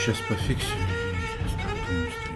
сейчас пофиксим и стартуем стрим.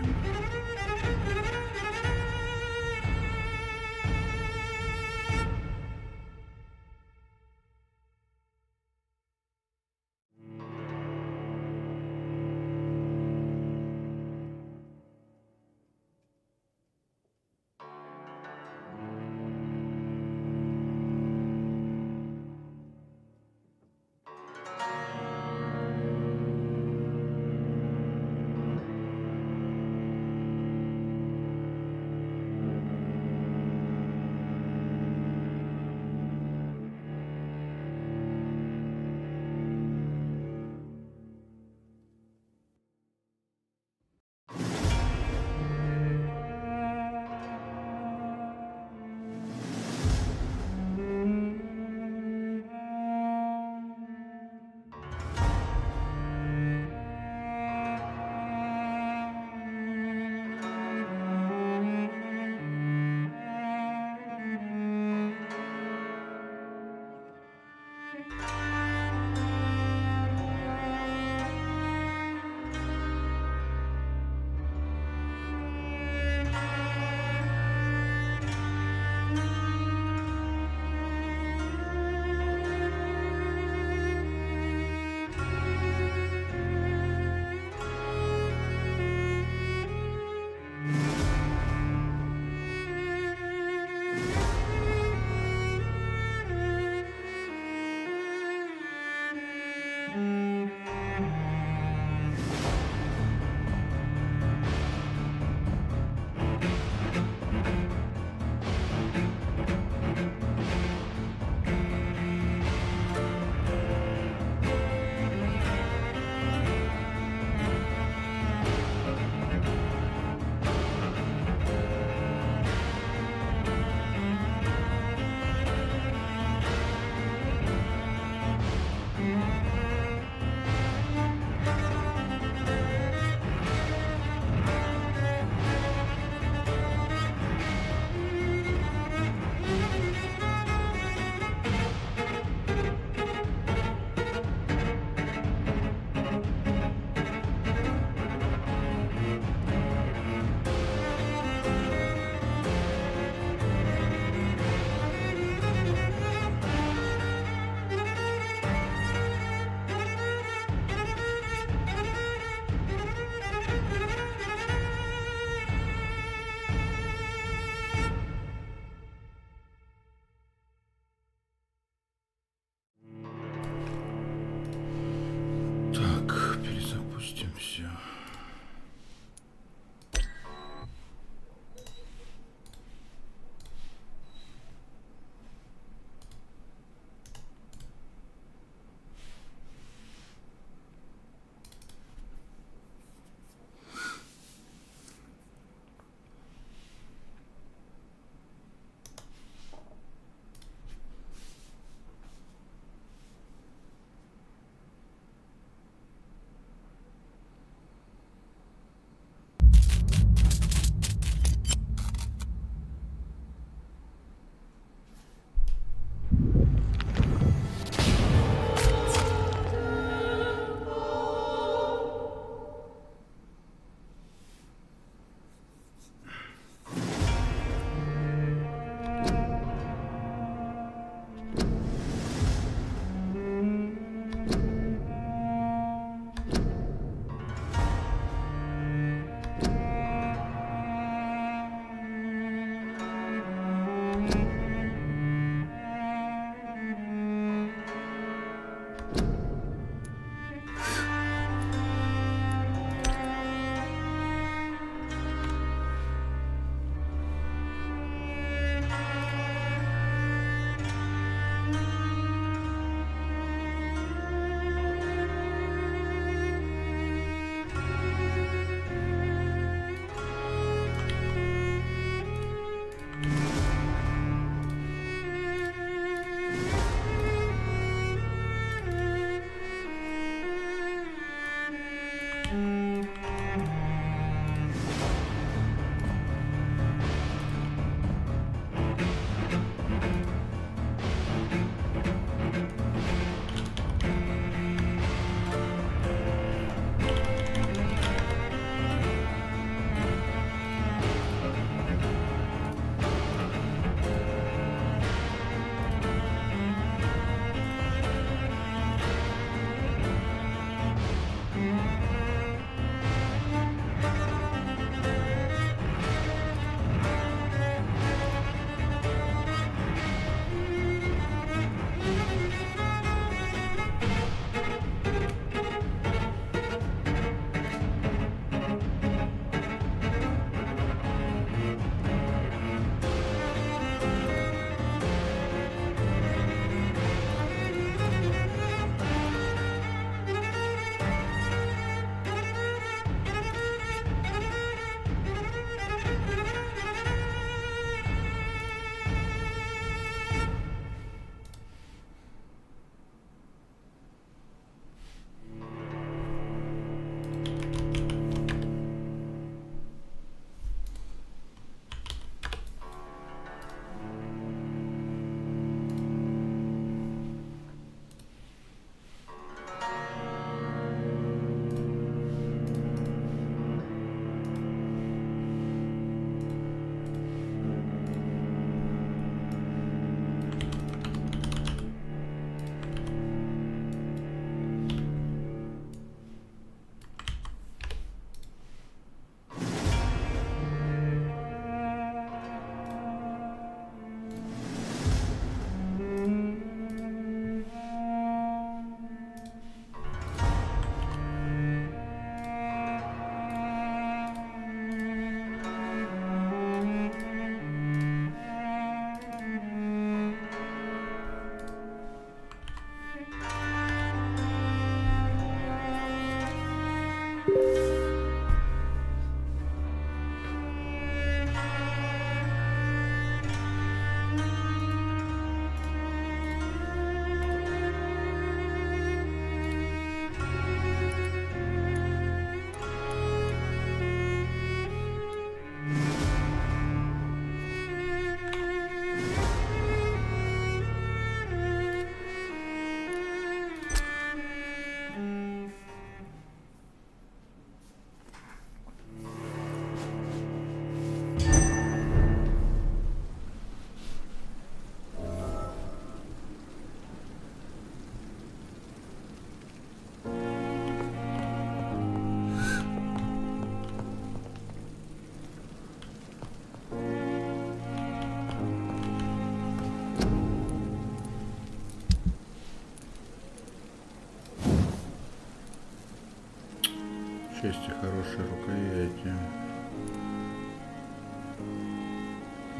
части хорошие рукояти.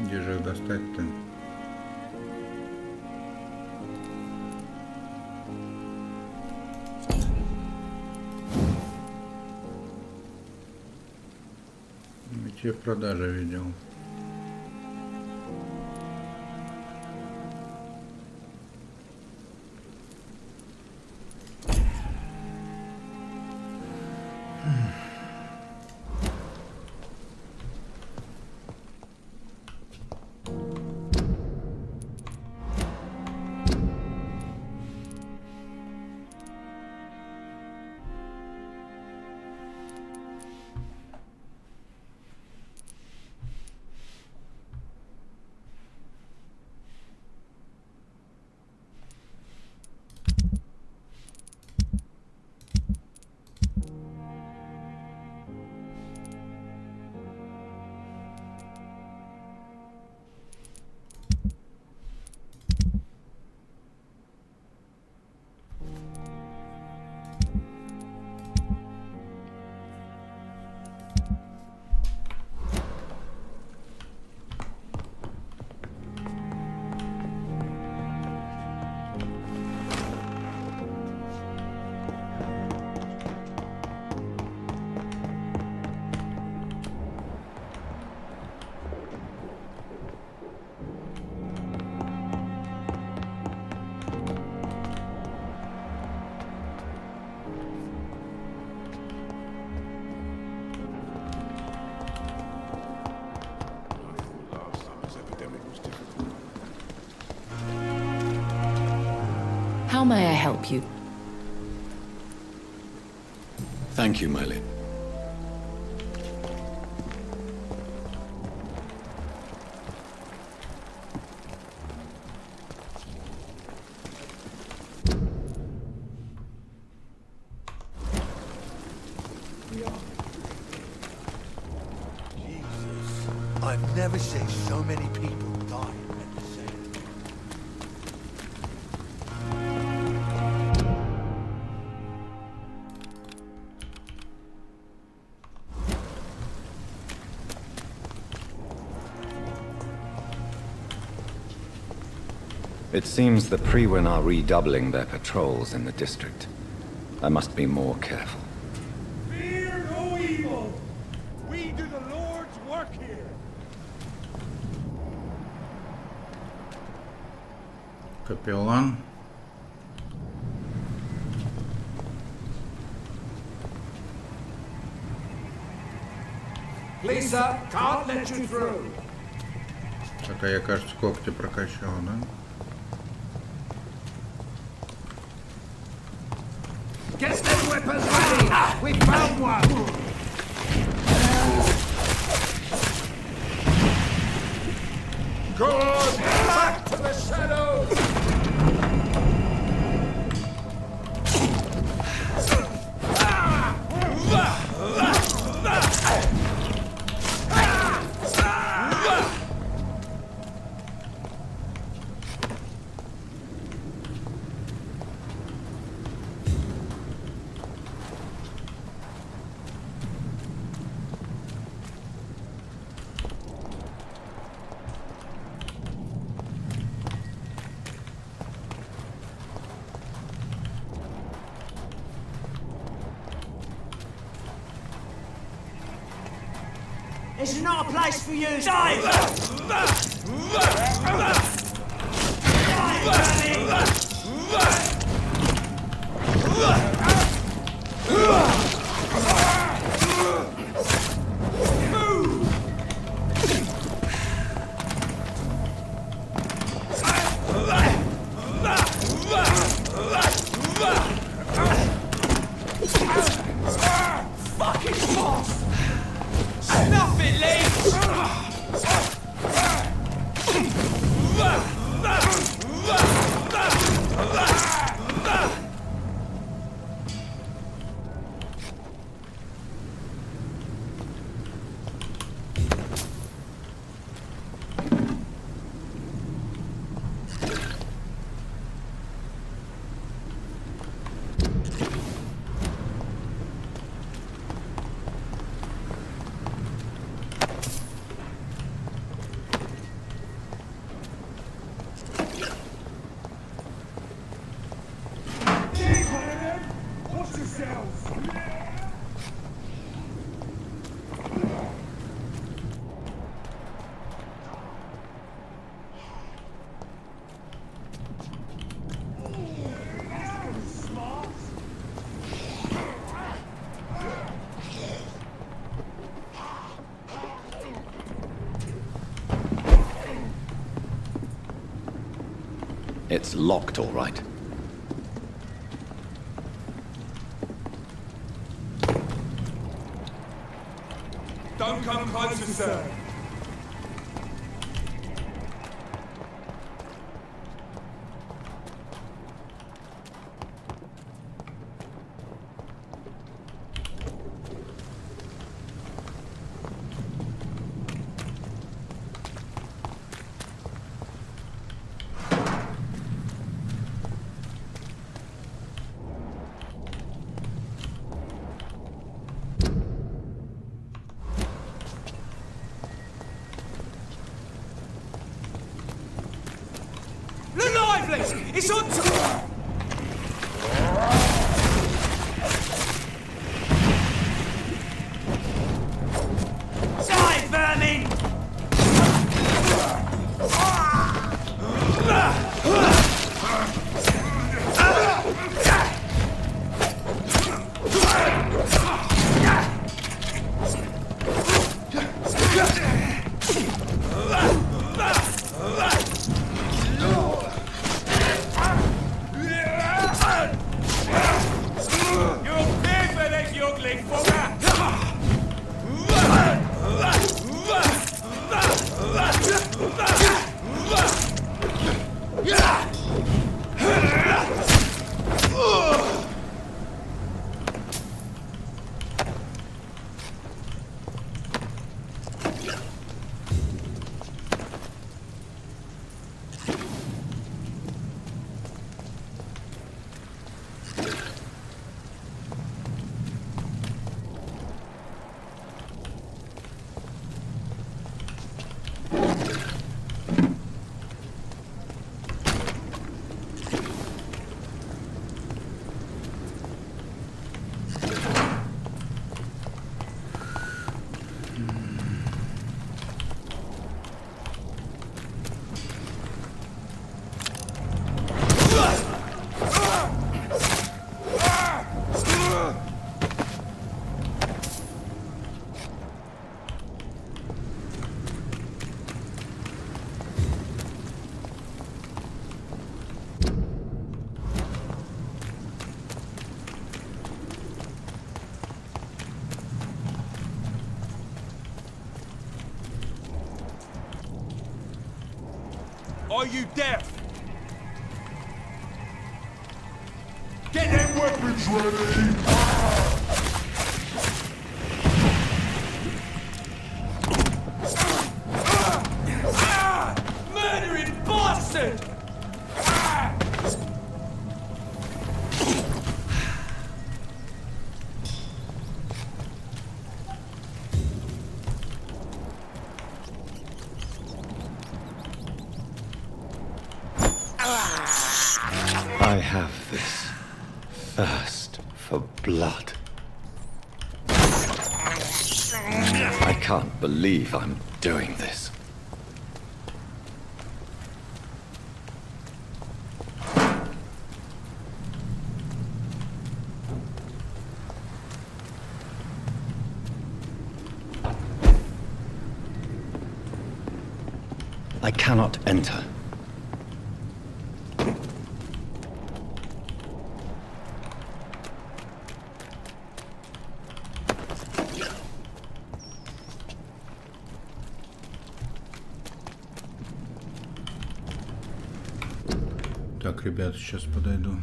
Где же их достать-то? Ведь я в продаже видел. How may I help you? Thank you, Miley. I've never seen so many people die at the same time. It seems the Freewen are redoubling their patrols in the district. I must be more careful. Fear no evil! We do the Lord's work here! Капеллан. Please, sir, can't let you through. Так, а я, кажется, когти прокачал, да? Get those weapons ready! We found one! Good! Back to the shadows! This is not a place for you. Dive! Fucking boss! Enough it, Lee! It's locked, all right. Don't come closer, sir. It's on top! Die, vermin! Are you deaf? Get them weapons ready! Murdering bastard! I have this thirst for blood. I can't believe I'm doing this. I cannot enter. Так, ребят, сейчас подойду.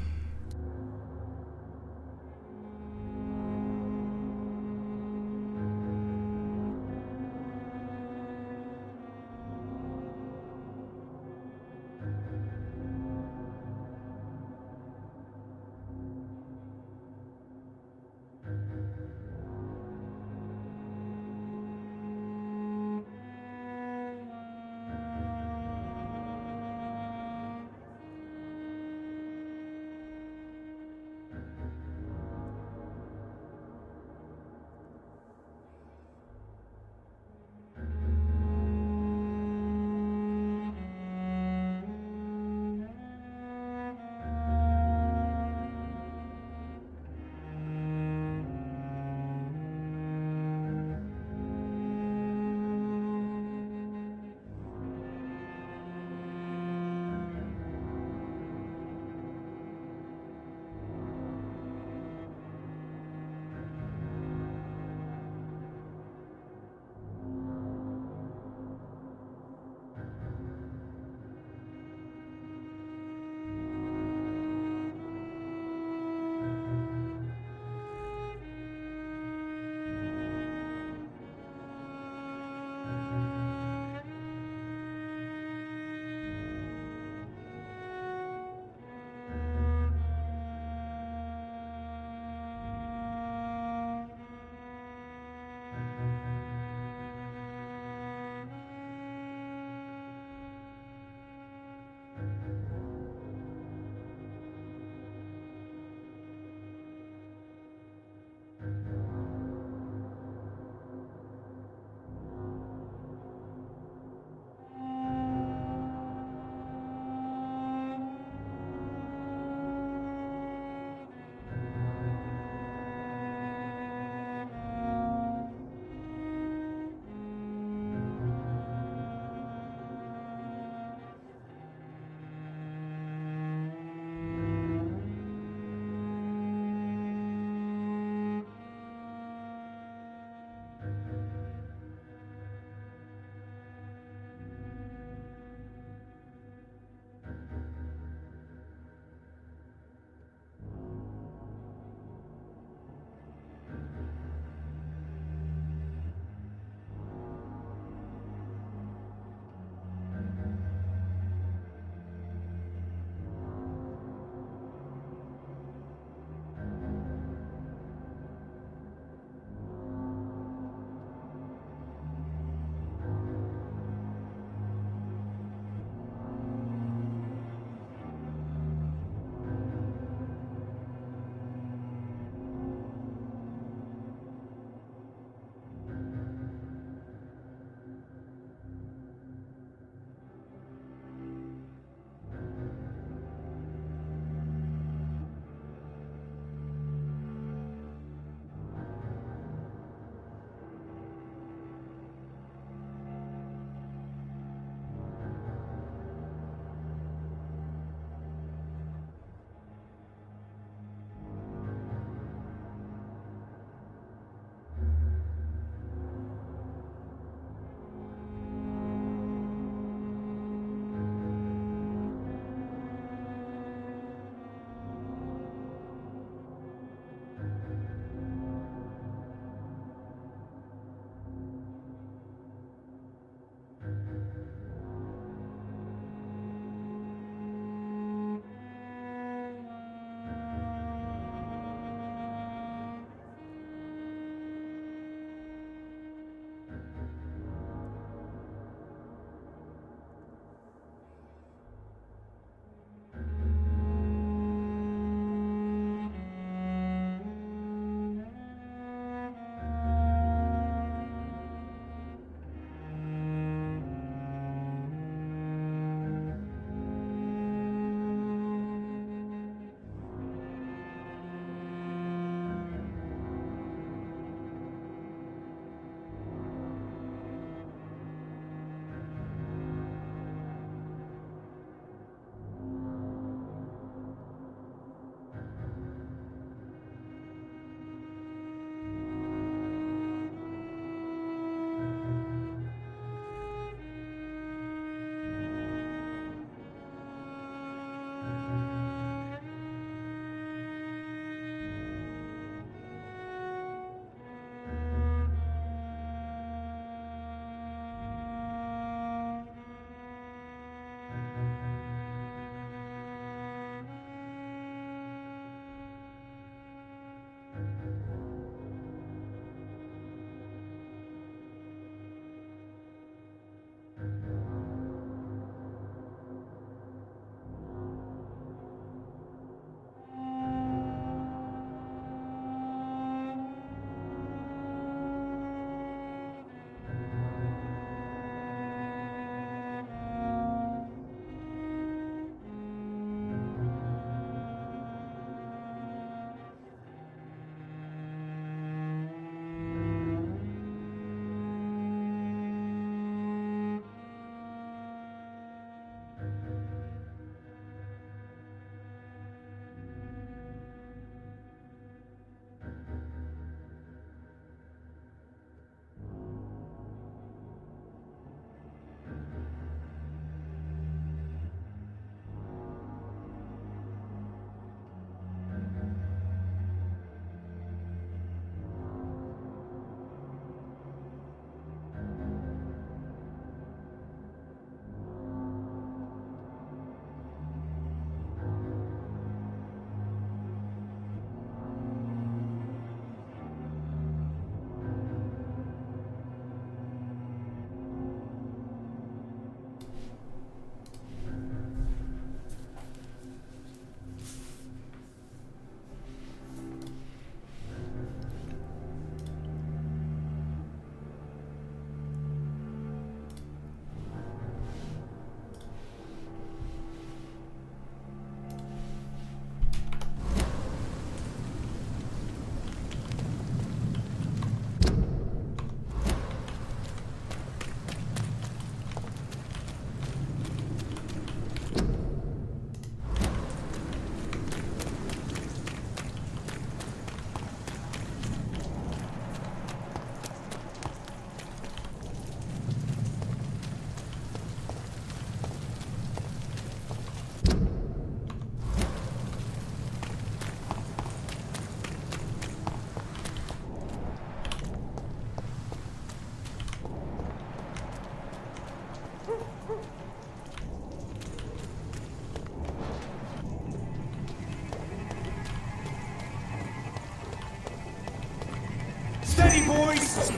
boys!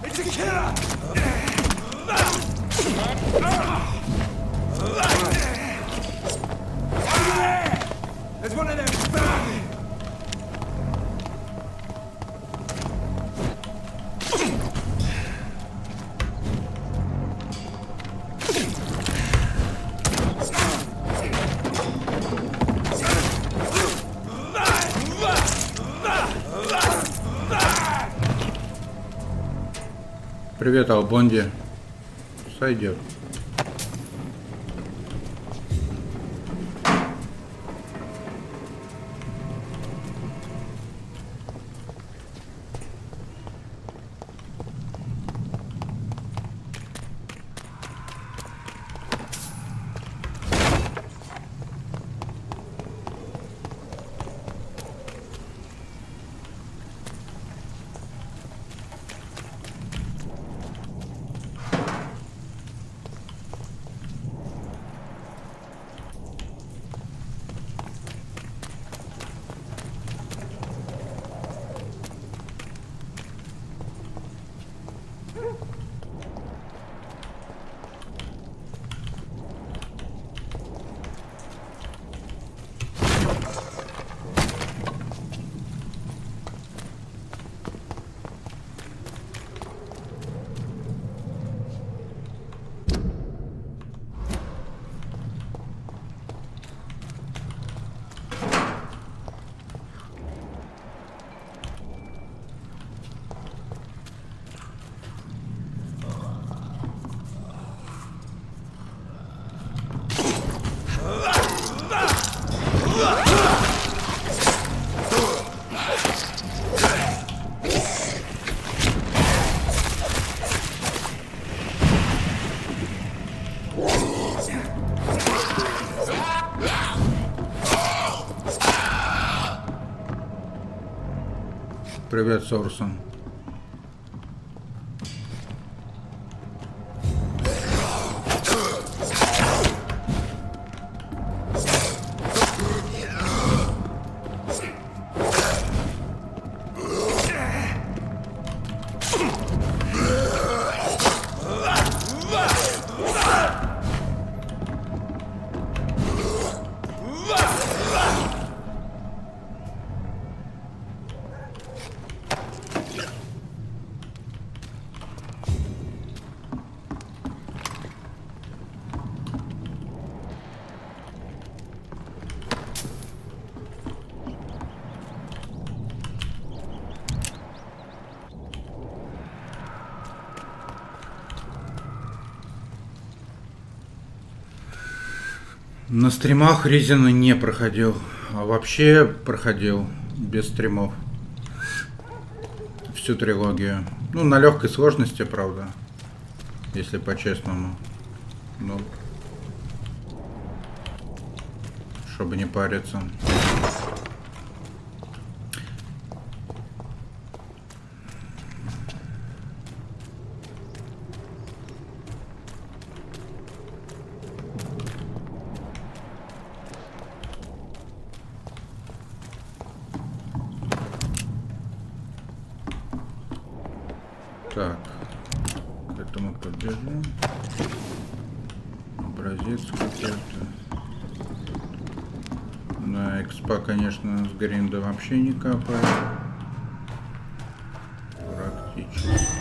It's a killer! There's one of them found! Привет, Албонди. Сойдет. Привет, Сорсон. На стримах Резина не проходил, а вообще проходил без стримов всю трилогию. Ну, на легкой сложности, правда, если по-честному. Ну, чтобы не париться. Так, это мы подбежим. Образец какой-то. На экспа, конечно, с гринда вообще не капает. Практически.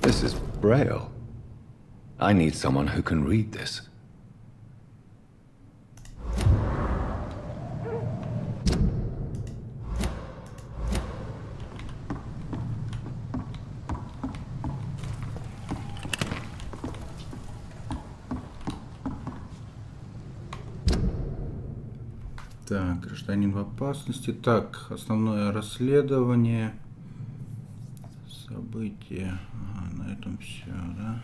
This is Braille. I need someone who can read this. Так, гражданин в опасности. Так, основное расследование. События. Ага, на этом все, да?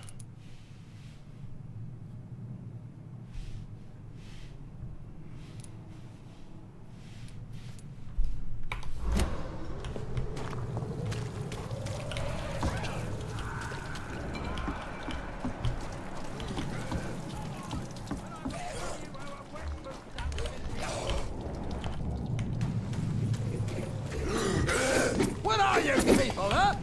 What are you people, huh?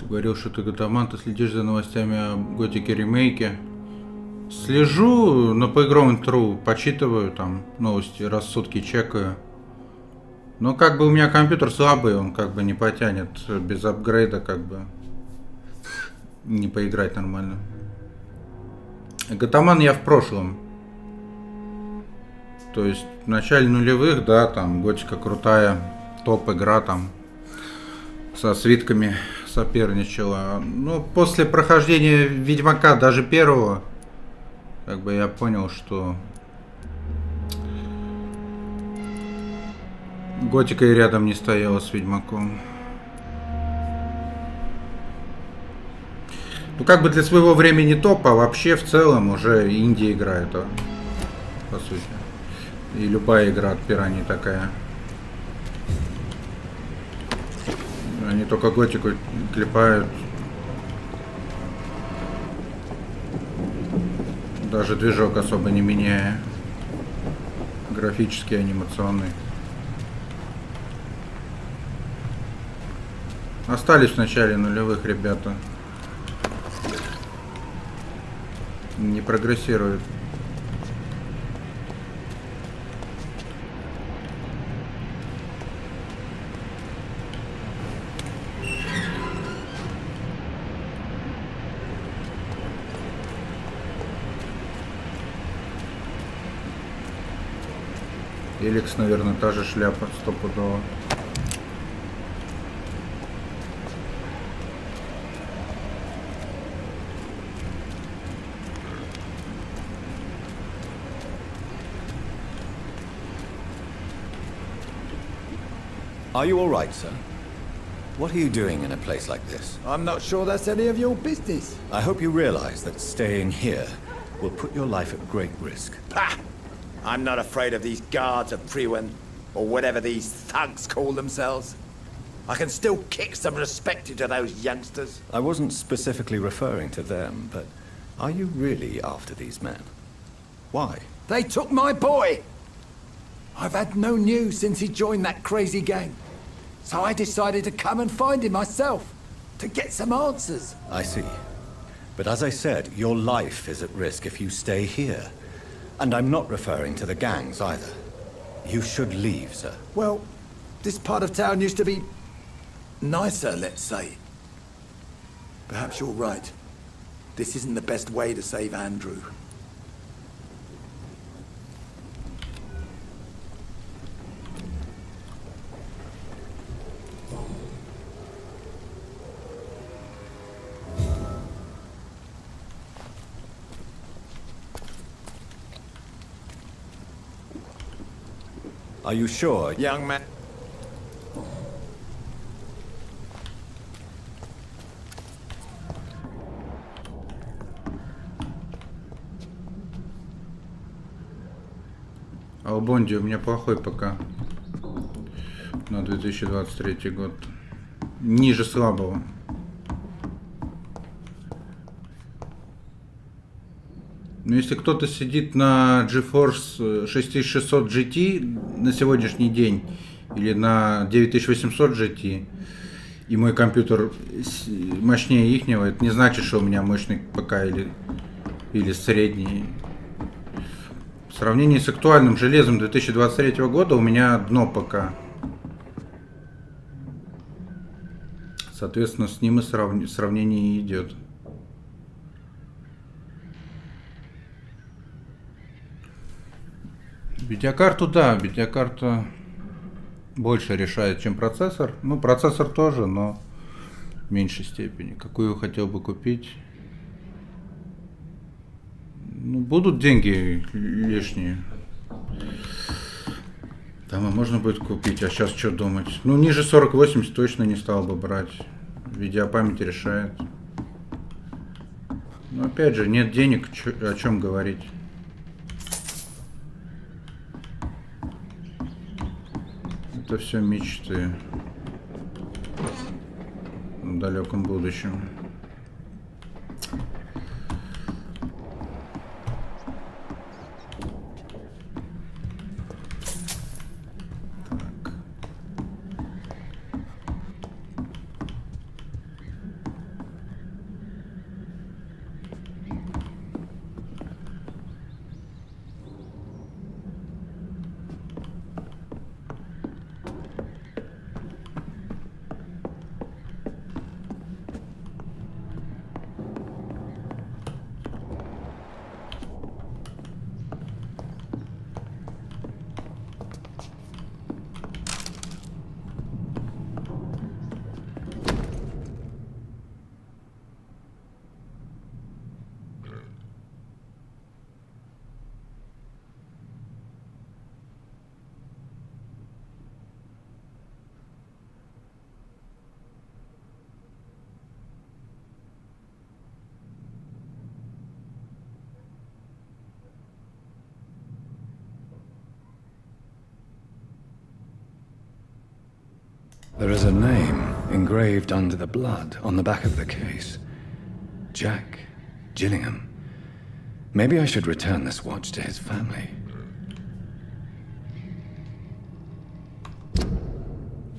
Говорил, что ты готоман, ты следишь за новостями о Готике ремейке. Слежу, но по игровым тру почитываю там новости, раз в сутки чекаю. Но как бы у меня компьютер слабый, он как бы не потянет без апгрейда, как бы не поиграть нормально. Готоман я в прошлом. То есть в начале нулевых, да, там Готика крутая, топ игра там со свитками соперничала. Но после прохождения Ведьмака, даже первого, как бы я понял, что Готика и рядом не стояла с Ведьмаком. Ну как бы для своего времени топ, а вообще в целом уже инди-игра это, по сути. И любая игра от Пираний такая. Они только Готику клепают. Даже движок особо не меняя. Графический, анимационный. Остались в начале нулевых ребята. Не прогрессируют. Эликс, наверное, та же шляпа, стопудово. Are you all right, sir? What are you doing in a place like this? I'm not sure that's any of your business. I hope you realize that staying here will put your life at great risk. Pah! I'm not afraid of these guards of Priwen, or whatever these thugs call themselves. I can still kick some respect into those youngsters. I wasn't specifically referring to them, but are you really after these men? Why? They took my boy! I've had no news since he joined that crazy gang. So I decided to come and find him myself, to get some answers. I see. But as I said, your life is at risk if you stay here. And I'm not referring to the gangs either. You should leave, sir. Well, this part of town used to be nicer, let's say. Perhaps you're right. This isn't the best way to save Andrew. Are you sure? Young man. Албонди у меня плохой пока на 2023 год. ниже слабого. Но если кто-то сидит на GeForce 6600 GT на сегодняшний день или на 9800 GT, и мой компьютер мощнее ихнего, это не значит, что у меня мощный ПК или средний. В сравнении с актуальным железом 2023 года у меня дно ПК. Соответственно, с ним и сравнение идет. Видеокарту, да, видеокарта больше решает, чем процессор. Ну, процессор тоже, но в меньшей степени. Какую хотел бы купить? Ну, будут деньги лишние. Там и можно будет купить, а сейчас что думать? Ну, ниже 4080 точно не стал бы брать. Видеопамять решает. Но опять же, нет денег, о чем говорить. Это все мечты в далеком будущем. There is a name engraved under the blood on the back of the case. Jack Gillingham. Maybe I should return this watch to his family.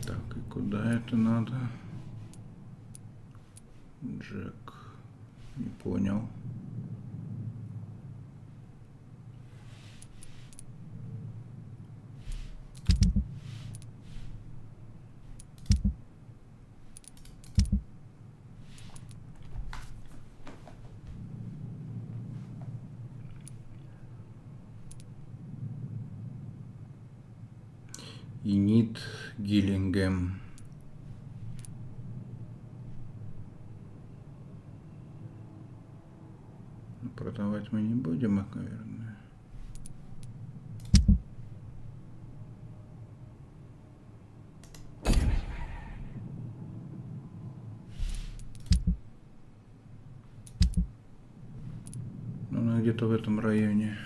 Так, и куда это надо? Джек. Не понял. Инит Гиллингем. Продавать мы не будем, наверное. Ну, она где-то в этом районе.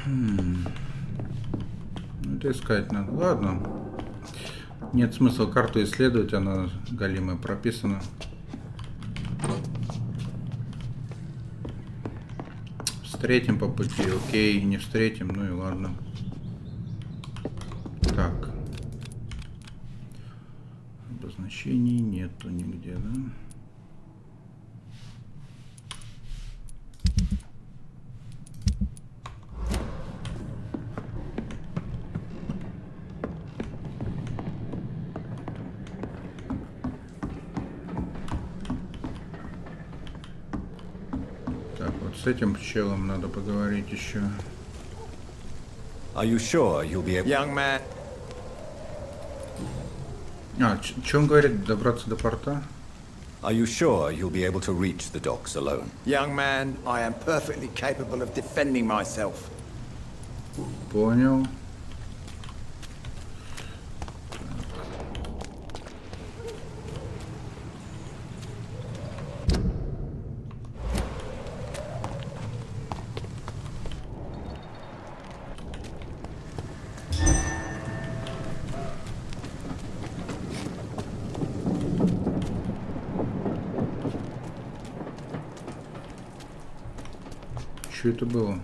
Ну, это искать надо. Ладно. Нет смысла карту исследовать, она галимая прописана. Встретим по пути, окей, не встретим, ну и ладно. Так. Обозначений нету нигде, да? С этим челом надо поговорить еще. Are you sure you'll be able... Young man. Что он говорит? Добраться до порта? Are you sure you'll be able to reach the docks alone? Young man, I am perfectly capable of defending myself. Понял. Что это было?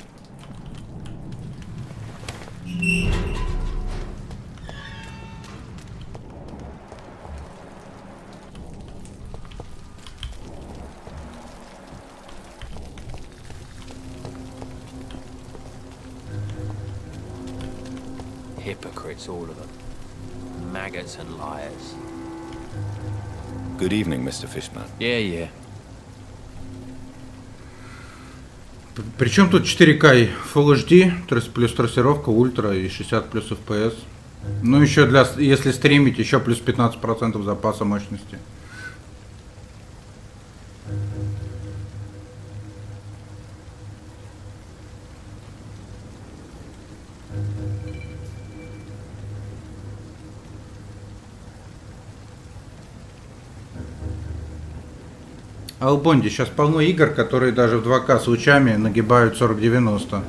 Hypocrites, all of them. Maggots and liars. Good evening, Mr. Fishman. Yeah. Причем тут 4К Full HD, плюс трассировка, ультра и 60 плюс FPS. Ну еще для, если стримить, еще плюс 15% запаса мощности. А у Бонди сейчас полно игр, которые даже в 2К с лучами нагибают 4090.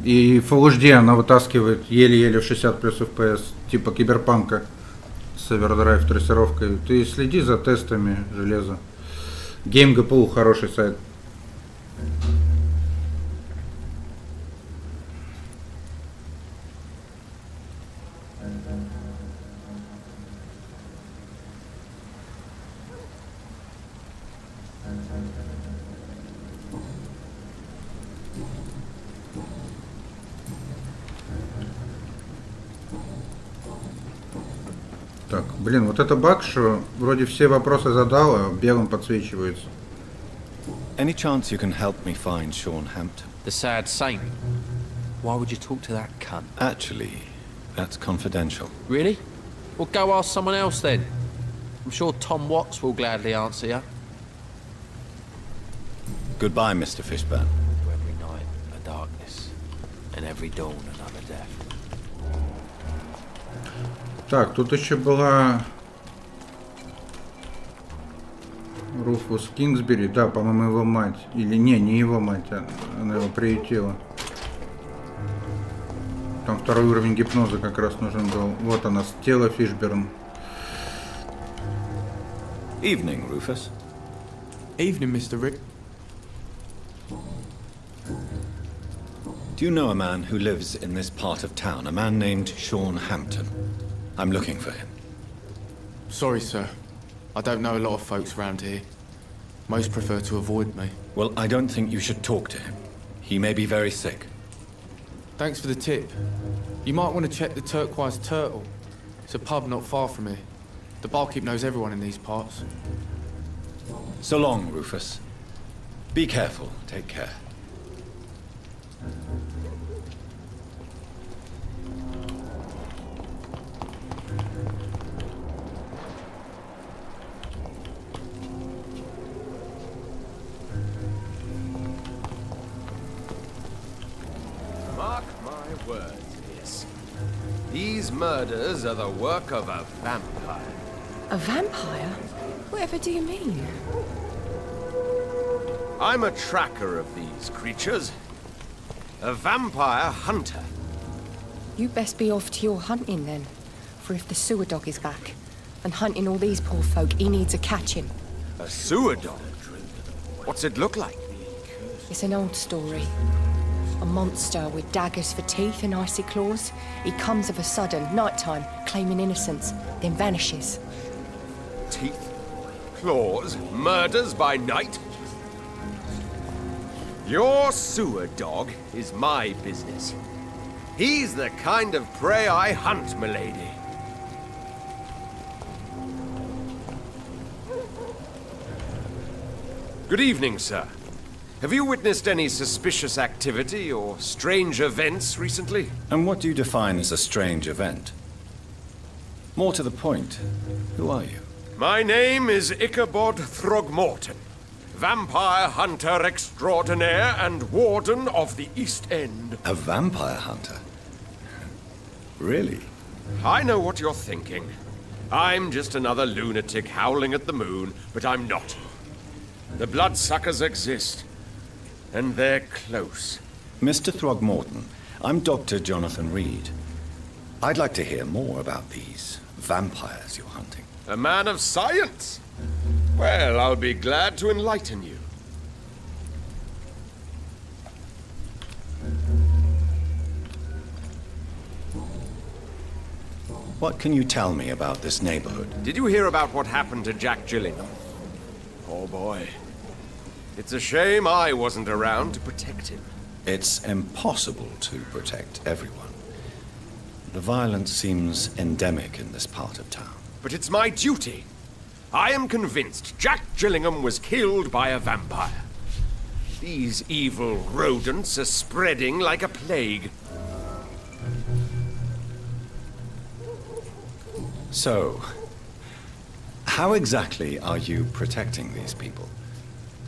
И Full HD она вытаскивает еле-еле в 60 плюс FPS, типа киберпанка с овердрайв трассировкой. Ты следи за тестами железа. Game GPU хороший сайт. Так, блин, вот это баг, что вроде все вопросы задал, а белым подсвечивается. Any chance you can help me find Sean Hampton? The sad saint. Why would you talk to that cunt? Actually, that's confidential. Really? Well, go ask someone else then. I'm sure Tom Watts will gladly answer you. Goodbye, Mr. Fishburne. Every night a darkness, and every dawn another death. Так, тут еще была Руфус Кингсбери, да, по-моему, его мать. Или не его мать, она его приютила. Там второй уровень гипноза как раз нужен был. Вот она, Стелла Фишберн. Evening, Rufus. Evening, Mr. Rick. Do you know a man who lives in this part of town? A man named Sean Hampton. I'm looking for him. Sorry, sir. I don't know a lot of folks around here. Most prefer to avoid me. Well, I don't think you should talk to him. He may be very sick. Thanks for the tip. You might want to check the Turquoise Turtle. It's a pub not far from here. The barkeep knows everyone in these parts. So long, Rufus. Be careful. Take care. Mark my words, yes. These murders are the work of a vampire. A vampire? Whatever do you mean? I'm a tracker of these creatures. A vampire hunter. You best be off to your hunting then. For if the sewer dog is back and hunting all these poor folk, he needs a catching. A sewer dog? What's it look like? It's an old story. A monster with daggers for teeth and icy claws. He comes of a sudden, nighttime, claiming innocence, then vanishes. Teeth, claws, murders by night? Your sewer dog is my business. He's the kind of prey I hunt, milady. Good evening, sir. Have you witnessed any suspicious activity or strange events recently? And what do you define as a strange event? More to the point, who are you? My name is Ichabod Throgmorton, vampire hunter extraordinaire and warden of the East End. A vampire hunter? Really? I know what you're thinking. I'm just another lunatic howling at the moon, but I'm not. The bloodsuckers exist, and they're close. Mr. Throgmorton, I'm Dr. Jonathan Reed. I'd like to hear more about these vampires you're hunting. A man of science? Well, I'll be glad to enlighten you. What can you tell me about this neighborhood? Did you hear about what happened to Jack Gillingham? Oh boy. It's a shame I wasn't around to protect him. It's impossible to protect everyone. The violence seems endemic in this part of town. But it's my duty. I am convinced Jack Gillingham was killed by a vampire. These evil rodents are spreading like a plague. So, how exactly are you protecting these people?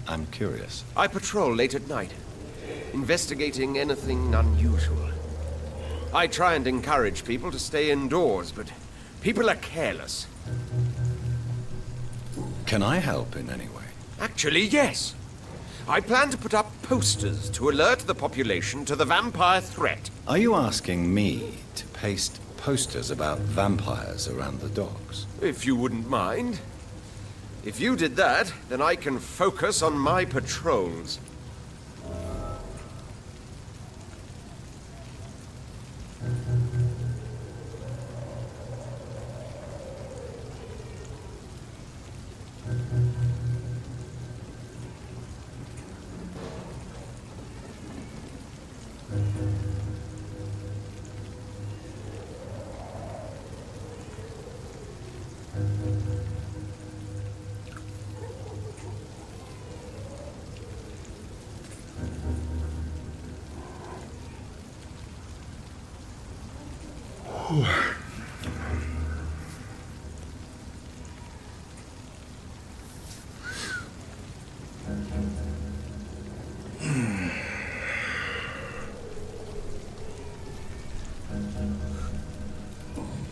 I'm curious. I patrol late at night, investigating anything unusual. I try and encourage people to stay indoors, but people are careless. Can I help in any way? Actually, yes. I plan to put up posters to alert the population to the vampire threat. Are you asking me to paste posters about vampires around the docks? If you wouldn't mind. If you did that, then I can focus on my patrols.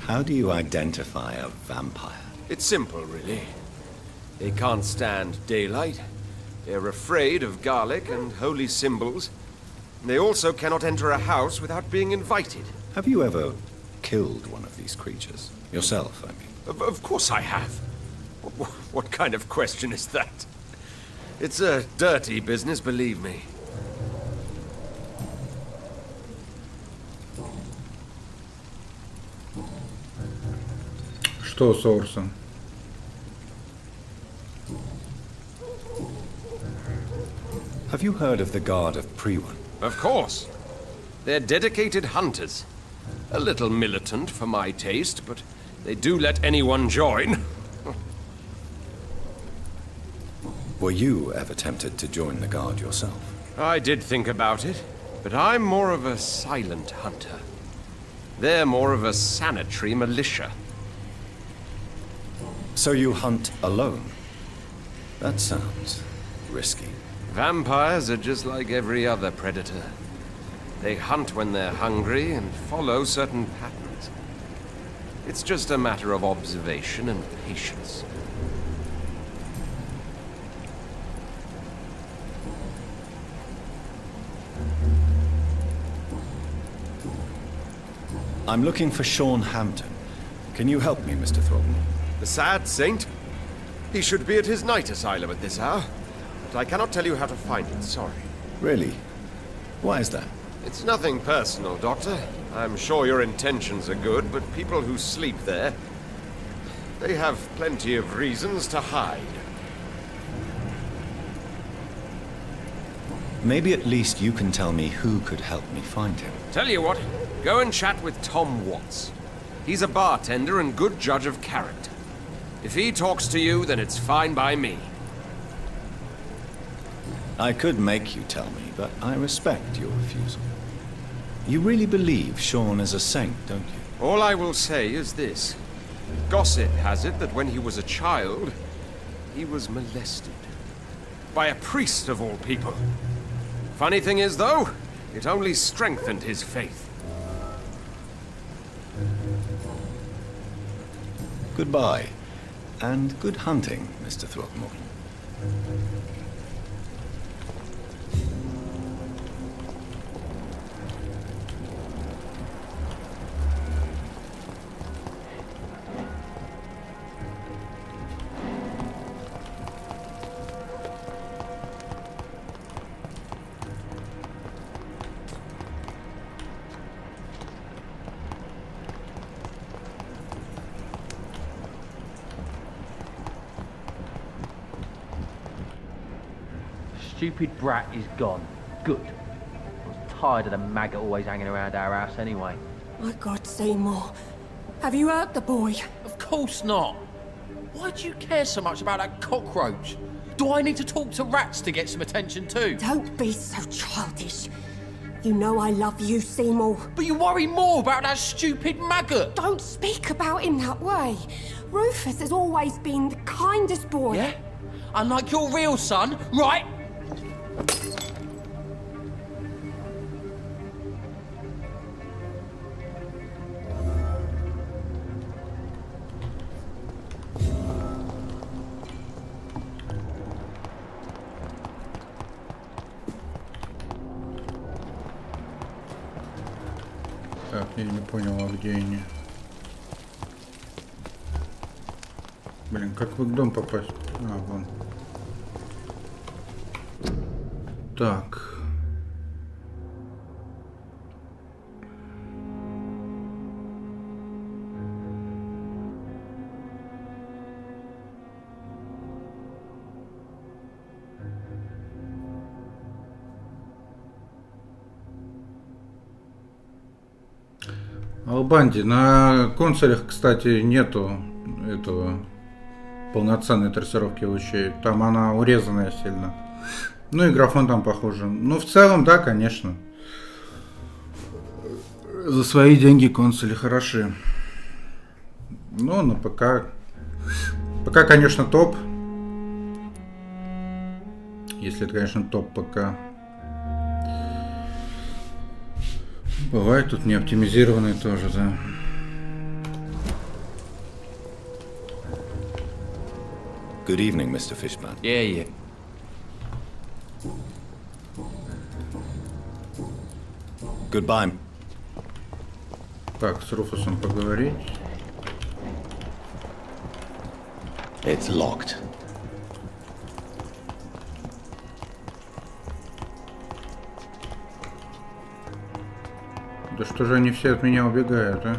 How do you identify a vampire? It's simple, really. They can't stand daylight. They're afraid of garlic and holy symbols. They also cannot enter a house without being invited. Have you ever killed one of these creatures? Yourself, I mean. Of course I have. What kind of question is that? It's a dirty business, believe me. Что с Орсом? Have you heard of the Guard of Priwan? Of course. They're dedicated hunters. A little militant for my taste, but they do let anyone join. Were you ever tempted to join the Guard yourself? I did think about it, but I'm more of a silent hunter. They're more of a sanitary militia. So you hunt alone? That sounds risky. Vampires are just like every other predator. They hunt when they're hungry and follow certain patterns. It's just a matter of observation and patience. I'm looking for Sean Hampton. Can you help me, Mr. Throgmorton? The sad saint? He should be at his night asylum at this hour. But I cannot tell you how to find it, sorry. Really? Why is that? It's nothing personal, Doctor. I'm sure your intentions are good, but people who sleep there, they have plenty of reasons to hide. Maybe at least you can tell me who could help me find him. Tell you what, go and chat with Tom Watts. He's a bartender and good judge of character. If he talks to you, then it's fine by me. I could make you tell me, but I respect your refusal. You really believe Sean is a saint, don't you? All I will say is this. Gossip has it that when he was a child, he was molested. By a priest of all people. Funny thing is, though, it only strengthened his faith. Goodbye, and good hunting, Mr. Throgmorton. stupid brat is gone. Good. I was tired of the maggot always hanging around our house anyway. My God, Seymour. Have you hurt the boy? Of course not. Why do you care so much about that cockroach? Do I need to talk to rats to get some attention too? Don't be so childish. You know I love you, Seymour. But you worry more about that stupid maggot. Don't speak about him that way. Rufus has always been the kindest boy. Yeah? Unlike your real son, right? Так, я не понял, а где они? Блин, как в их дом попасть? А, вон. Так. Албанди. На консолях, кстати, нету этого полноценной трассировки лучей. Там она урезанная сильно. Ну и графон там похоже. Ну, в целом, да, конечно. За свои деньги консоли хороши. Ну, на ПК... ПК, конечно, топ. Если это, конечно, топ ПК. Бывает тут не оптимизированные тоже, да. Good evening, Mr. Fishburne. Yeah. Goodbye. Так, с Руфусом поговорить. It's locked. Да что же они все от меня убегают, а?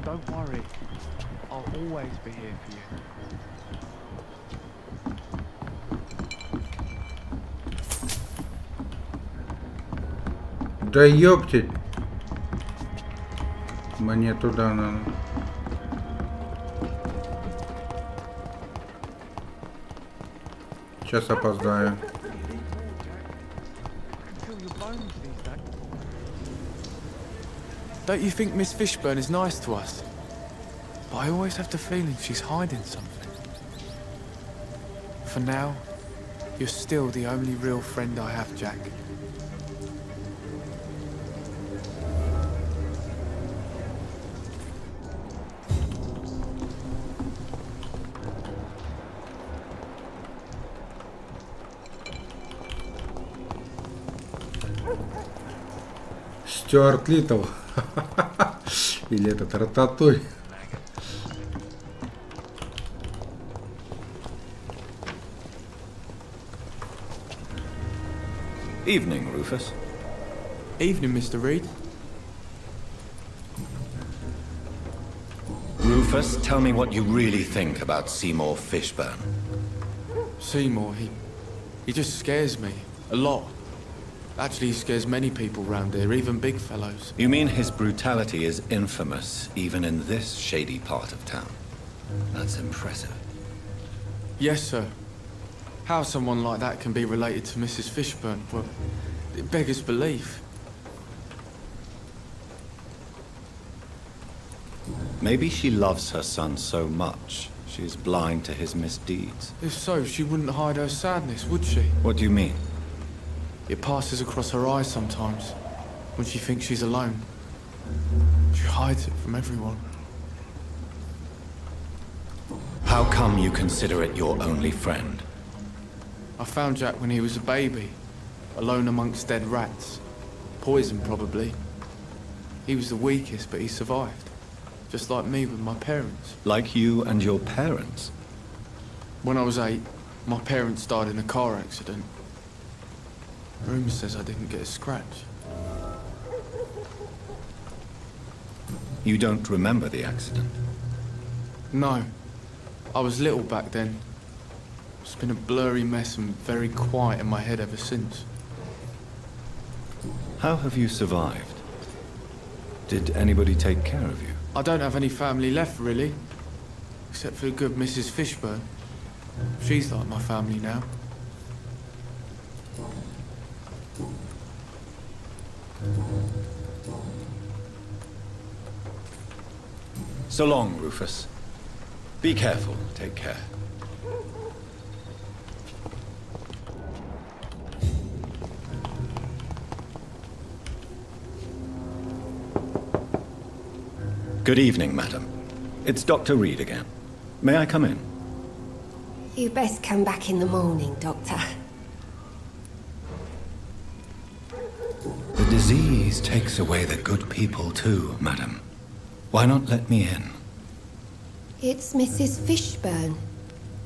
Don't worry. I'll always be here for you. Да ёптить. Мне туда надо. Сейчас опоздаю. Don't you think Miss Fishburne is nice to us? But I always have the feeling she's hiding something. For now, you're still the only real friend I have, Jack. Стюарт Литтл. Или этот Рататуй. Evening, Rufus. Evening, Mr. Reed. Rufus, tell me what you really think about Seymour Fishburne. Seymour, he just scares me. A lot. Actually, he scares many people round here, even big fellows. You mean his brutality is infamous, even in this shady part of town? That's impressive. Yes, sir. How someone like that can be related to Mrs. Fishburne, well, it beggars belief. Maybe she loves her son so much, she is blind to his misdeeds. If so, she wouldn't hide her sadness, would she? What do you mean? It passes across her eyes sometimes, when she thinks she's alone. She hides it from everyone. How come you consider it your only friend? I found Jack when he was a baby, alone amongst dead rats. Poison, probably. He was the weakest, but he survived. Just like me with my parents. Like you and your parents? When I was 8, my parents died in a car accident. Rumour says I didn't get a scratch. You don't remember the accident? No. I was little back then. It's been a blurry mess and very quiet in my head ever since. How have you survived? Did anybody take care of you? I don't have any family left, really. Except for the good Mrs. Fishburne. She's like my family now. So long, Rufus. Be careful. Take care. Good evening, madam. It's Dr. Reed again. May I come in? You best come back in the morning, Doctor. The disease takes away the good people too, madam. Why not let me in? It's Mrs. Fishburne.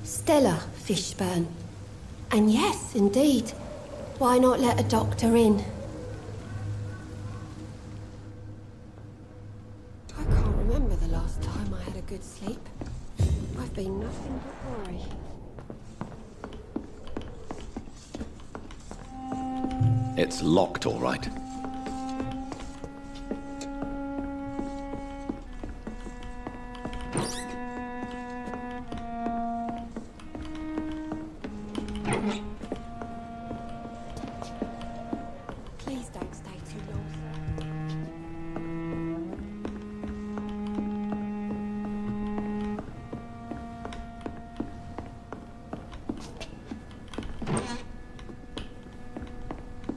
Stella Fishburne. And yes, indeed. Why not let a doctor in? I can't remember the last time I had a good sleep. I've been nothing but worry. It's locked, all right. Please don't stay too long.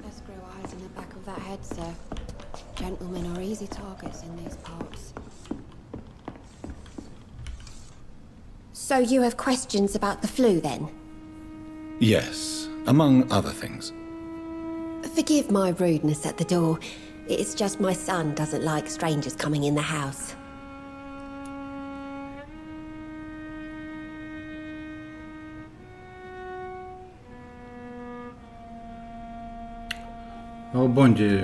There's screw eyes in the back of that head, sir. Gentlemen are easy targets in these parts. So you have questions about the flu, then? Yes, among other things. Forgive my rudeness at the door. It's just my son doesn't like strangers coming in the house. Ну, Бонди,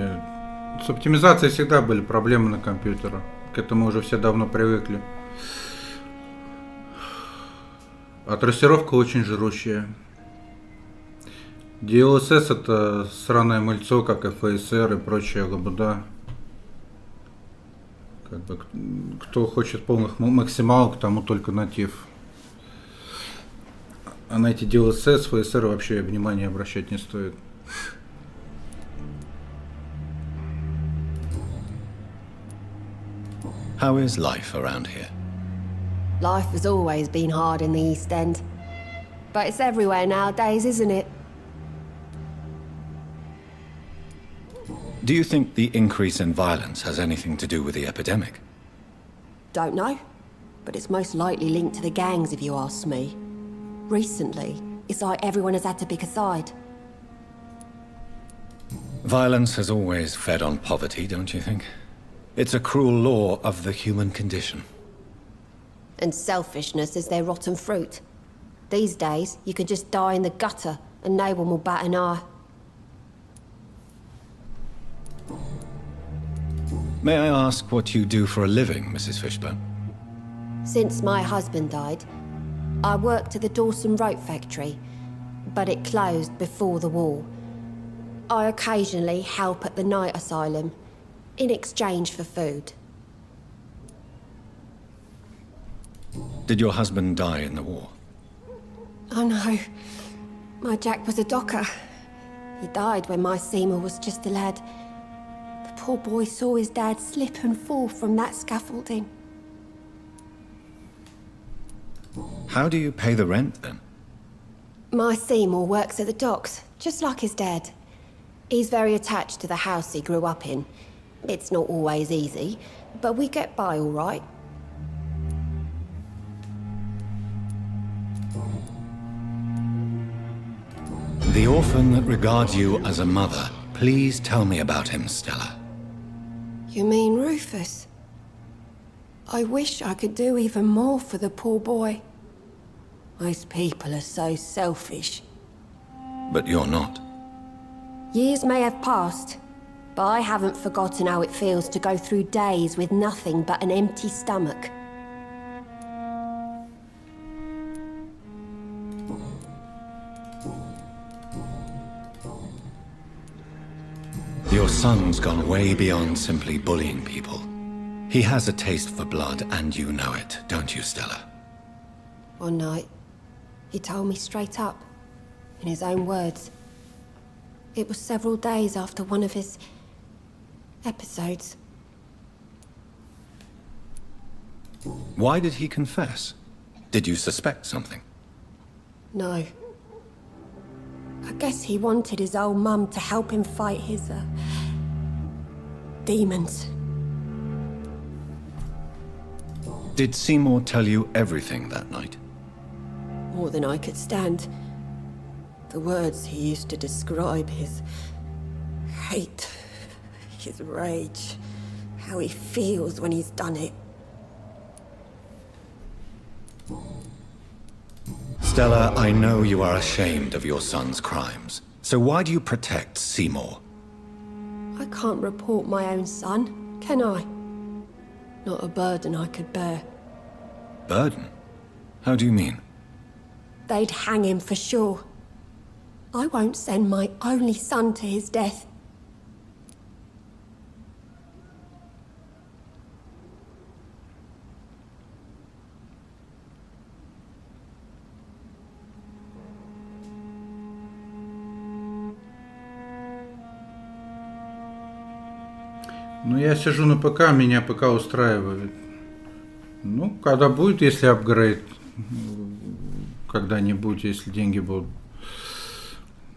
с оптимизацией всегда были проблемы на компьютере. К этому уже все давно привыкли. А трассировка очень жрущая. DLSS это сраное мыльцо, как FSR и прочая лабуда. Как бы, кто хочет полных максималок, тому только натив. А на эти DLSS, FSR вообще внимания обращать не стоит. How is life around here? Life has always been hard in the East End. But it's everywhere nowadays, isn't it? Do you think the increase in violence has anything to do with the epidemic? Don't know. But it's most likely linked to the gangs, if you ask me. Recently, it's like everyone has had to pick a side. Violence has always fed on poverty, don't you think? It's a cruel law of the human condition. And selfishness is their rotten fruit. These days, you can just die in the gutter, and no one will bat an eye. May I ask what you do for a living, Mrs. Fishburne? Since my husband died, I worked at the Dawson Rope factory, but it closed before the war. I occasionally help at the night asylum, in exchange for food. Did your husband die in the war? Oh no, my Jack was a docker. He died when my Seymour was just a lad. The poor boy saw his dad slip and fall from that scaffolding. How do you pay the rent, then? My Seymour works at the docks, just like his dad. He's very attached to the house he grew up in. It's not always easy, but we get by all right. The orphan that regards you as a mother. Please tell me about him, Stella. You mean Rufus? I wish I could do even more for the poor boy. Most people are so selfish. But you're not. Years may have passed, but I haven't forgotten how it feels to go through days with nothing but an empty stomach. Your son's gone way beyond simply bullying people. He has a taste for blood, and you know it, don't you, Stella? One night, he told me straight up, in his own words. It was several days after one of his episodes. Why did he confess? Did you suspect something? No. I guess he wanted his old mum to help him fight his, demons. Did Seymour tell you everything that night? More than I could stand. The words he used to describe his hate, his rage, how he feels when he's done it. Stella, I know you are ashamed of your son's crimes. So why do you protect Seymour? I can't report my own son, can I? Not a burden I could bear. Burden? How do you mean? They'd hang him for sure. I won't send my only son to his death. Ну, я сижу на ПК, меня ПК устраивает. Ну, когда будет, если апгрейд, когда-нибудь, если деньги будут,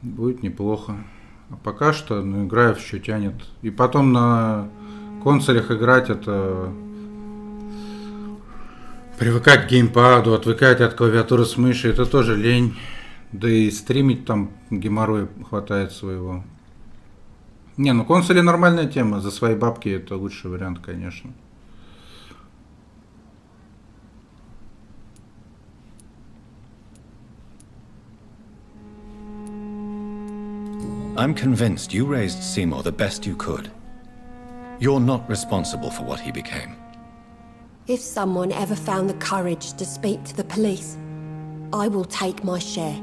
будет неплохо. А пока что, ну, играю, все тянет. И потом на консолях играть, это привыкать к геймпаду, отвыкать от клавиатуры с мыши, это тоже лень. Да и стримить там геморроя хватает своего. Не, ну консоли нормальная тема, за свои бабки это лучший вариант, конечно. I'm convinced you raised Seymour the best you could. You're not responsible for what he became. If someone ever found the courage to speak to the police, I will take my share.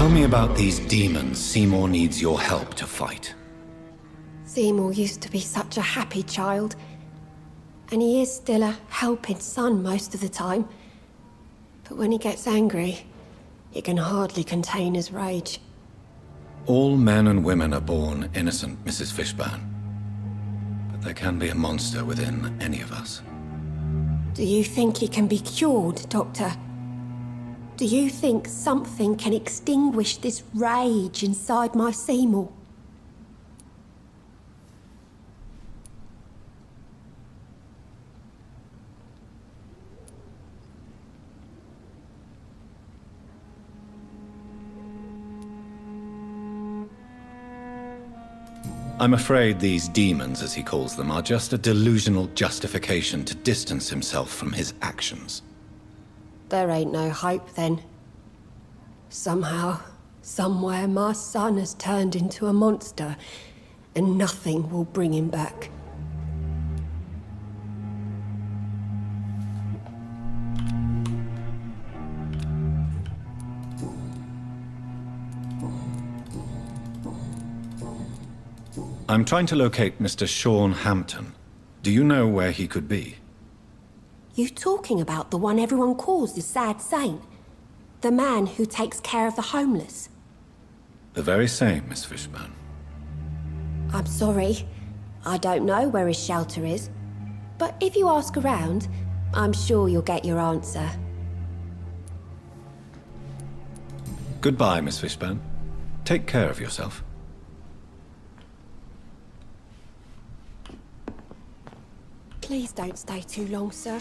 Tell me about these demons Seymour needs your help to fight. Seymour used to be such a happy child, and he is still a helping son most of the time. But when he gets angry, he can hardly contain his rage. All men and women are born innocent, Mrs. Fishburne. But there can be a monster within any of us. Do you think he can be cured, Doctor? Do you think something can extinguish this rage inside my Seymour? I'm afraid these demons, as he calls them, are just a delusional justification to distance himself from his actions. There ain't no hope then. Somehow, somewhere, my son has turned into a monster, and nothing will bring him back. I'm trying to locate Mr. Sean Hampton. Do you know where he could be? You talking about the one everyone calls the sad saint? The man who takes care of the homeless? The very same, Miss Fishburne. I'm sorry. I don't know where his shelter is. But if you ask around, I'm sure you'll get your answer. Goodbye, Miss Fishburne. Take care of yourself. Please don't stay too long, sir.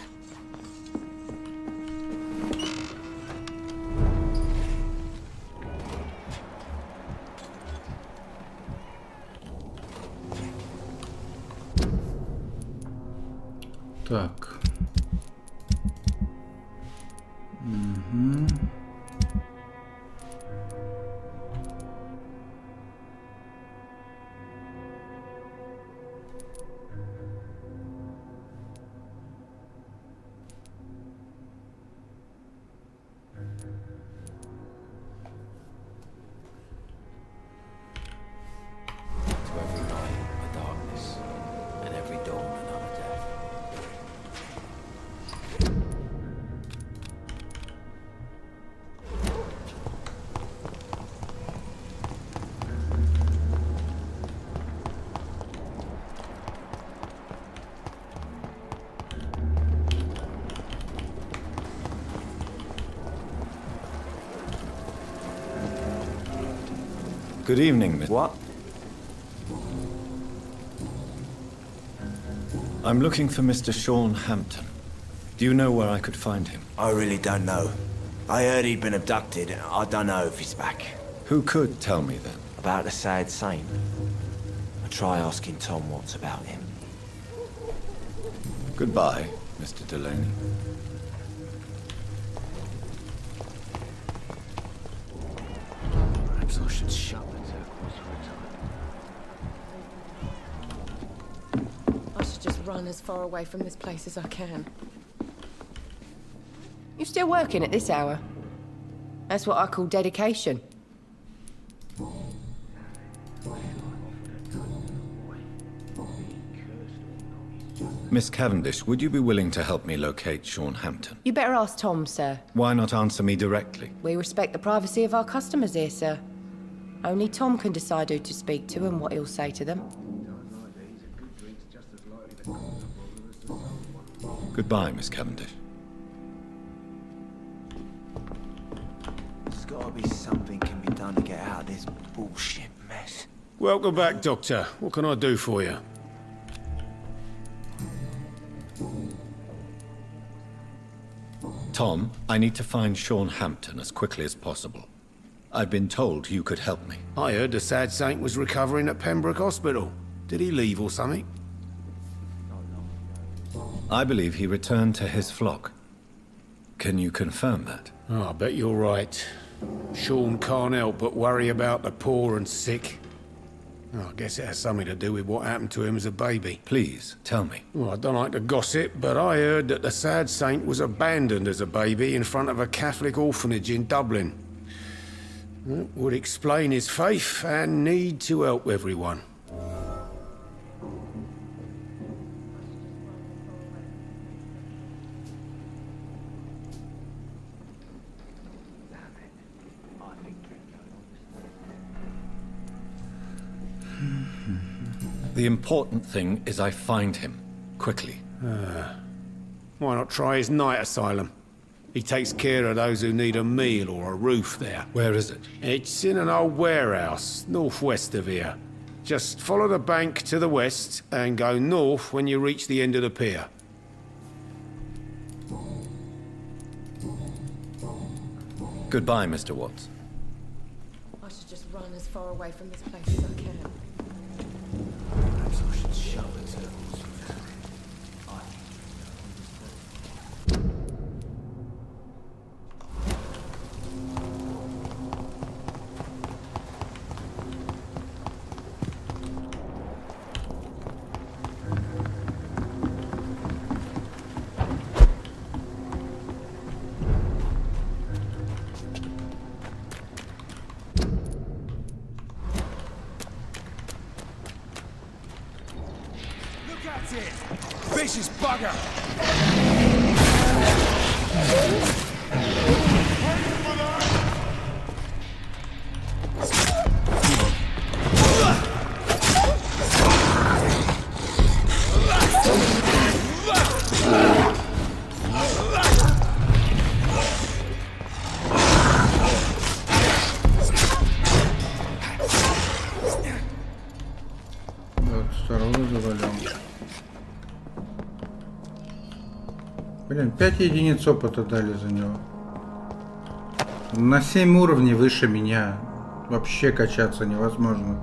Так. Угу. every dawn another death. Good evening, Miss. What? I'm looking for Mr. Sean Hampton. Do you know where I could find him? I really don't know. I heard he'd been abducted. I don't know if he's back. Who could tell me then? About the sad saint. I'll try asking Tom Watts about him. Goodbye, Mr. Delaney. Perhaps I should shut the turquoise for a time. I should just run as far away from this place as I can. You still working at this hour? That's what I call dedication. Miss Cavendish, would you be willing to help me locate Sean Hampton? You better ask Tom, sir. Why not answer me directly? We respect the privacy of our customers here, sir. Only Tom can decide who to speak to and what he'll say to them. Goodbye, Miss Cavendish. There's gotta be something can be done to get out of this bullshit mess. Welcome back, Doctor. What can I do for you? Tom, I need to find Sean Hampton as quickly as possible. I've been told you could help me. I heard the sad saint was recovering at Pembroke Hospital. Did he leave or something? I believe he returned to his flock. Can you confirm that? Oh, I bet you're right. Sean can't help but worry about the poor and sick. Oh, I guess it has something to do with what happened to him as a baby. Please, tell me. Well, I don't like to gossip, but I heard that the sad saint was abandoned as a baby in front of a Catholic orphanage in Dublin. That would explain his faith and need to help everyone. The important thing is I find him, quickly. Why not try his night asylum? He takes care of those who need a meal or a roof there. Where is it? It's in an old warehouse, northwest of here. Just follow the bank to the west and go north when you reach the end of the pier. Goodbye, Mr. Watts. I should just run as far away from this place as I can. Perhaps I should shut the turquoise for a time. That's it! Vicious bugger! Второго завалил. Блин, 5 единиц опыта дали за него. На 7 уровней выше меня. Вообще качаться невозможно.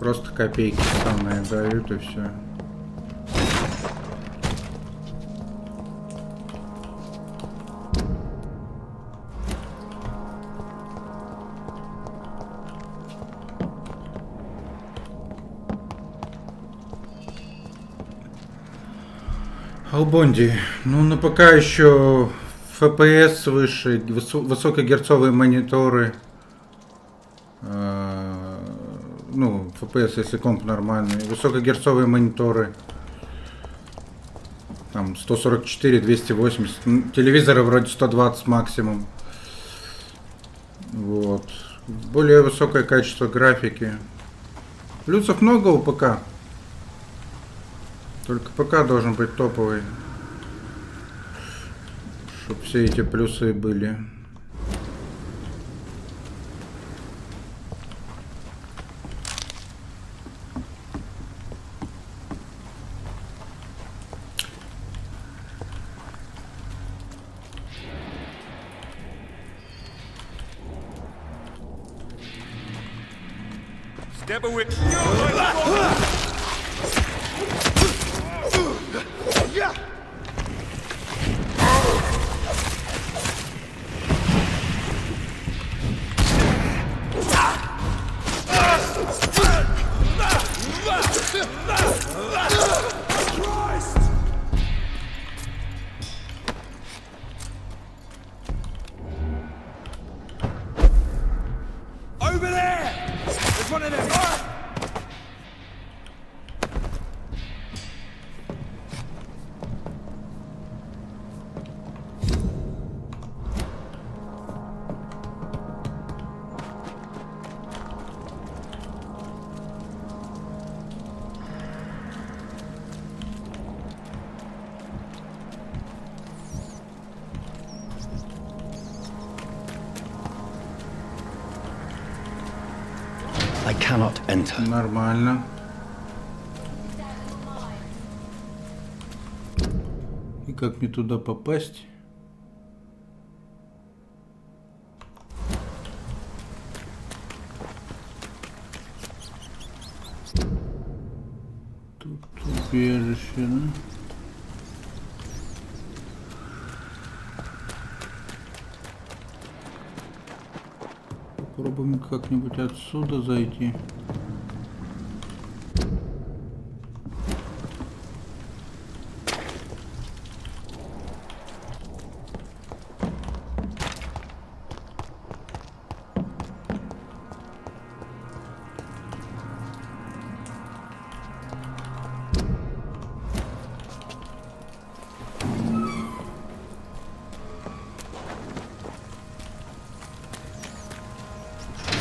Просто копейки самые дают и все. Албонди. Ну, на ПК еще FPS выше, ну, FPS, если комп нормальный. Высокогерцовые мониторы. Там 144, 280. Телевизоры вроде 120 максимум. Вот. Более высокое качество графики. Плюсов много у ПК. Только ПК должен быть топовый. Чтоб все эти плюсы были. Step away. Over there! There's one of them! I cannot enter. Нормально. И как мне туда попасть? Тут убежище, да? Попробуем как-нибудь отсюда зайти.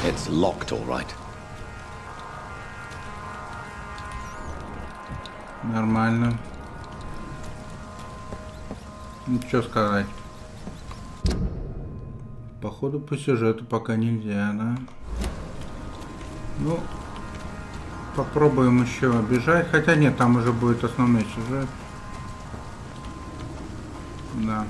It's locked, all right. Нормально. Ничего сказать. Походу по сюжету пока нельзя, да? Ну, попробуем еще бежать. Хотя нет, там уже будет основной сюжет. Да.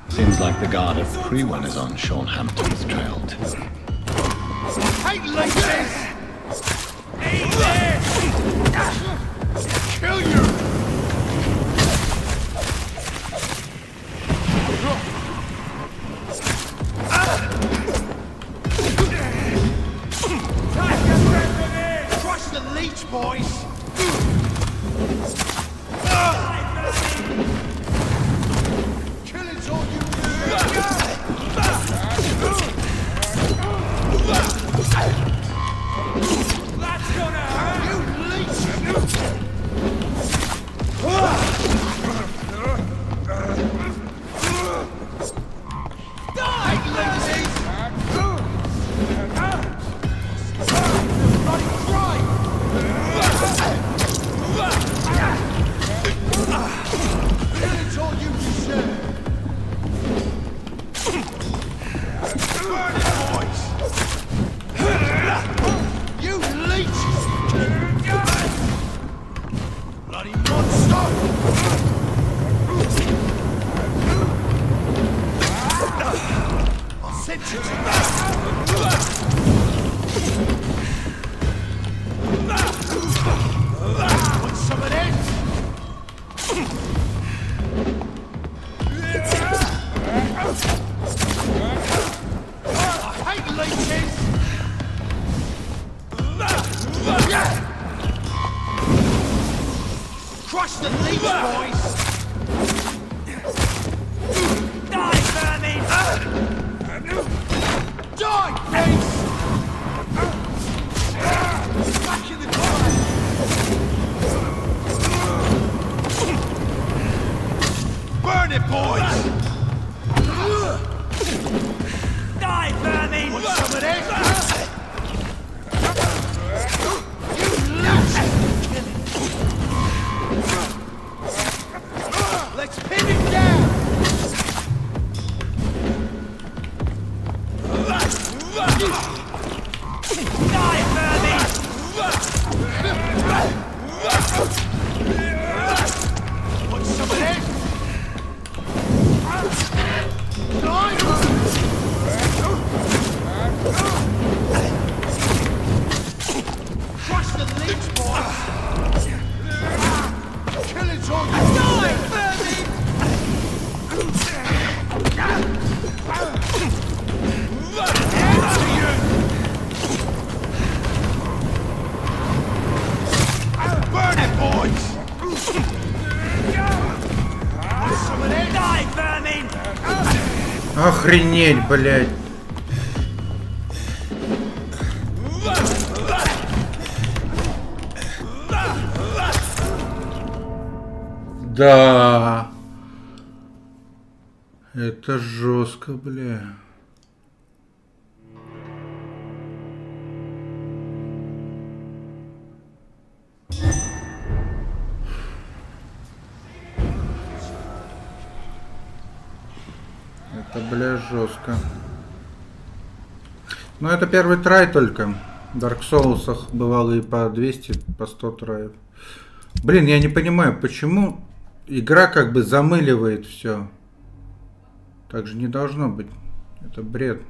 Seems like the guard of Qiwi is on Sean Hampton's trail too. Hey, ladies! Hey there! Kill you! Crush the leech, boys! Killing's all you That's gonna hurt! You leech! Die, ladies! Bloody cry! Killing's all you deserve! Burn it, boys! You leeches! Bloody monster! I'll send you to want some of this? I hate leeches! Crush the leech, boys! Die, vermin! Die, beast! Back in the fire! Burn it, boys! Die, vermin! Want some of this? Let's pin him down! Die, vermin! Want some of this? Crush the leech, boys! Kill it all! Die, vermin! Burn it, boys! Some of this? Die, vermin! Охренеть, блядь. Да. Это жестко, бля. Это, бля, жестко. Но это первый трай только. В Dark Souls'ах бывало и по 200, по 100 траев. Блин, я не понимаю, почему игра как бы замыливает все. Так же не должно быть. Это бред.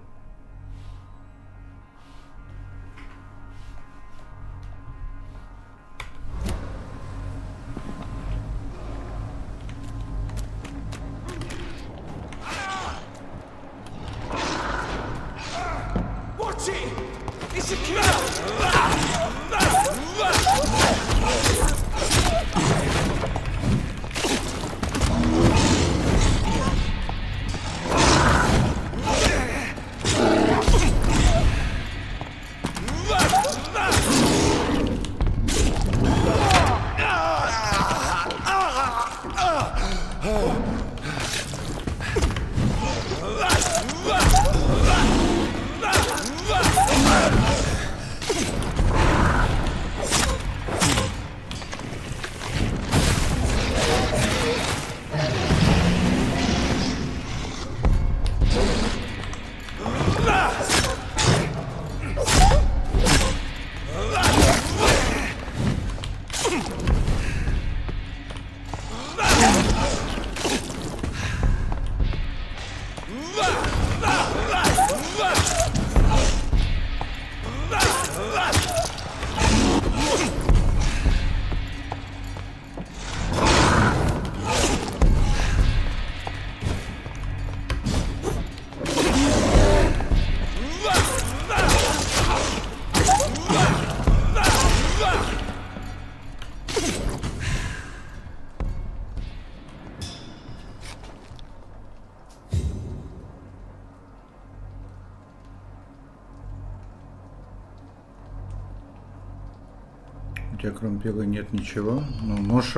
У тебя кроме пилы нет ничего. Ну, нож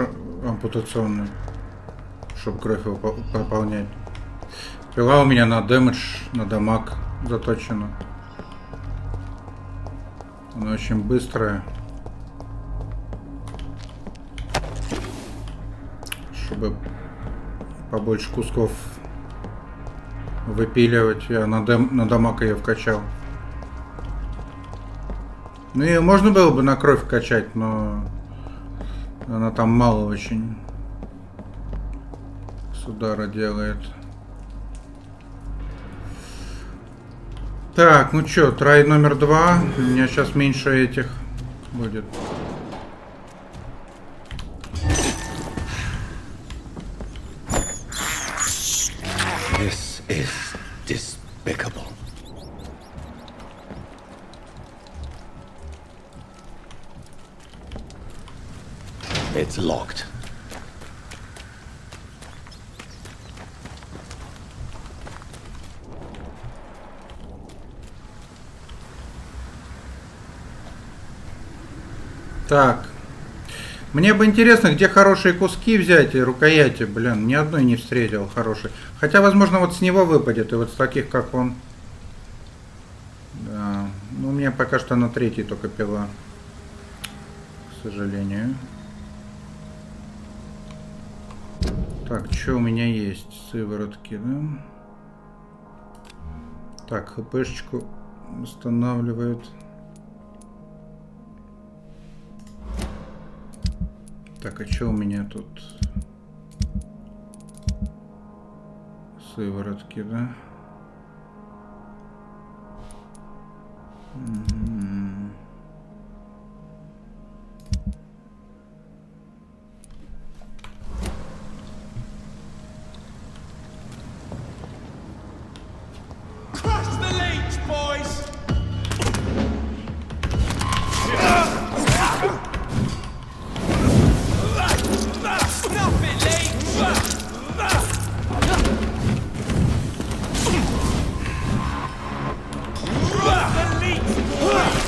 ампутационный, чтобы кровь его пополнять. Пила у меня на дэмэдж, на дамаг заточена. Она очень быстрая. Чтобы побольше кусков выпиливать. Я на дамаг ее вкачал. Ну, ее можно было бы на кровь качать, но она там мало очень с удара делает. Так, ну чё, трай номер 2. У меня сейчас меньше этих будет. This is despicable. It's locked. Так. Мне бы интересно, где хорошие куски взять и рукояти. Блин, ни одной не встретил хорошей. Хотя, возможно, вот с него выпадет. И вот с таких, как он. Да. Ну, у меня пока что на третьей только пила. К сожалению. Так, что у меня есть? Сыворотки, да? Так, хпшечку восстанавливает. Так, а что у меня тут? Сыворотки, да? Crush the leech, boys! Stop it, leech! Crush the leech, boys!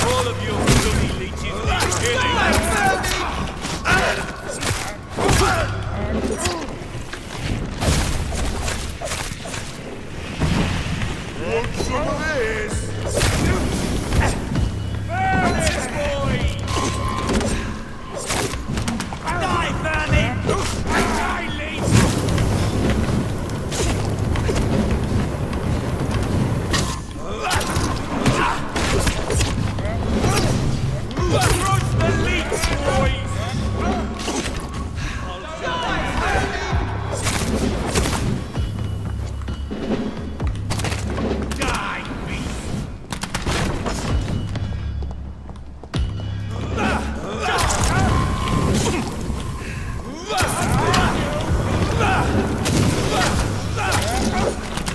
All of you bloody leeches need killing! Want some of this? Burn it, boy! Die, vermin! Die, leech! Crush the leech, boys! Die, beast!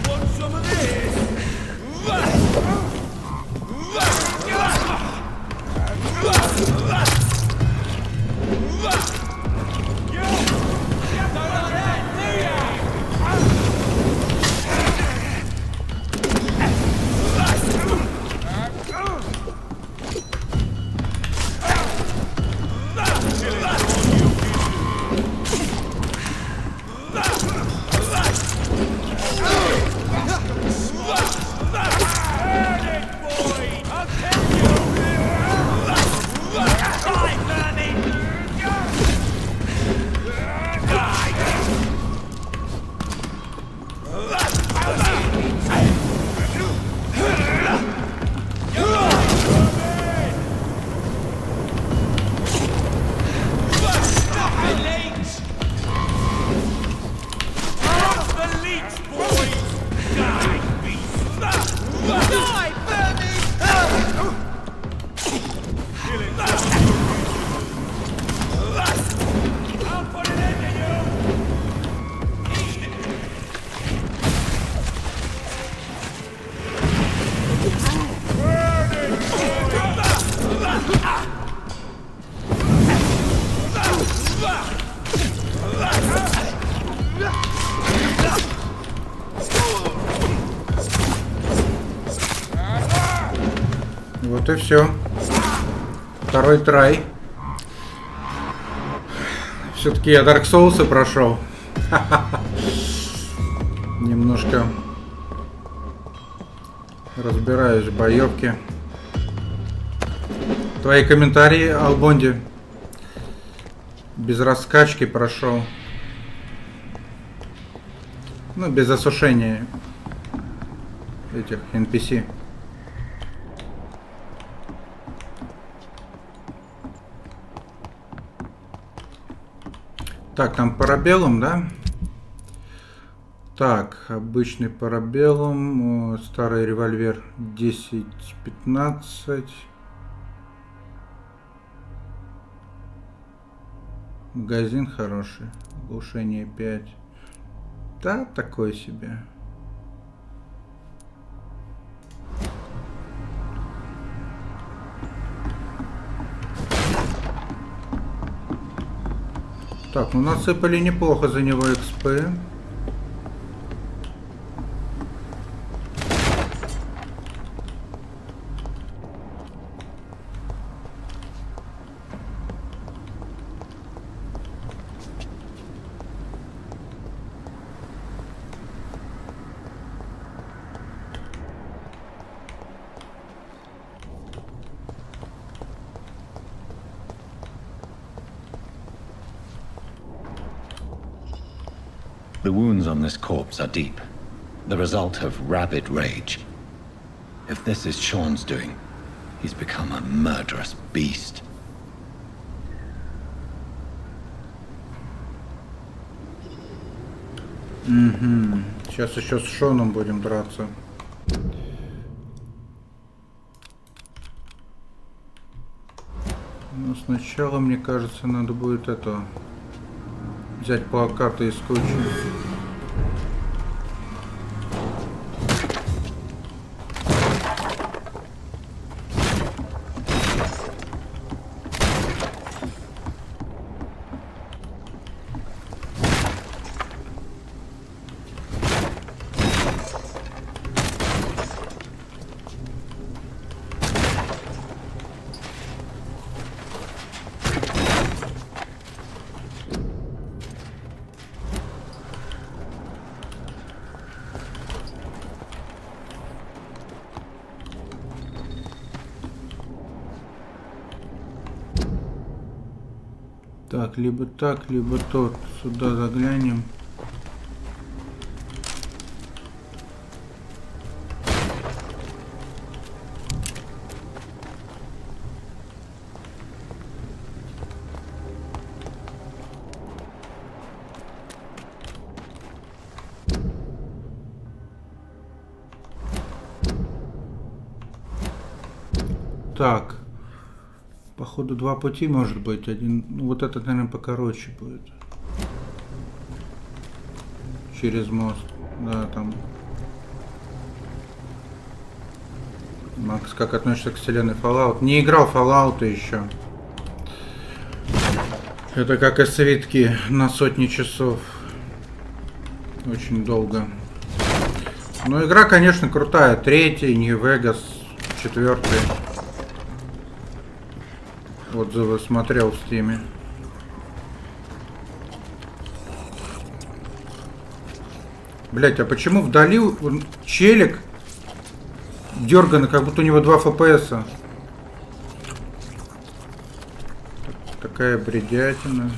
Want some of this? Вот и все. Второй трай. Все-таки я Dark Souls прошел. Немножко разбираюсь в боевке. Твои комментарии, Албонди. Без раскачки прошел. Ну, без осушения этих NPC. Так, там парабеллум, да? Так, обычный парабеллум, старый револьвер 10-15. Магазин хороший, глушение 5. Да, такой себе. Так, ну насыпали неплохо за него экспы. The wounds on this corpse are deep, the result of rabid rage. If this is Sean's doing, he's become a murderous beast. Угу. Сейчас еще с Шоном будем драться. Но сначала, мне кажется, надо будет это взять плакаты из кучи. Так, либо тот. Сюда заглянем. Так. Походу два пути может быть. Один, ну, вот этот, наверное, покороче будет. Через мост. Да, там. Макс, как относишься к вселенной Fallout? Не играл в Fallout еще. Это как и свитки на сотни часов. Очень долго. Но игра, конечно, крутая. 3-й, Нью-Вегас, 4-й. Отзывы смотрел в Стиме. Блять, а почему вдали челик дерганый, как будто у него 2 FPS? Такая бредятина.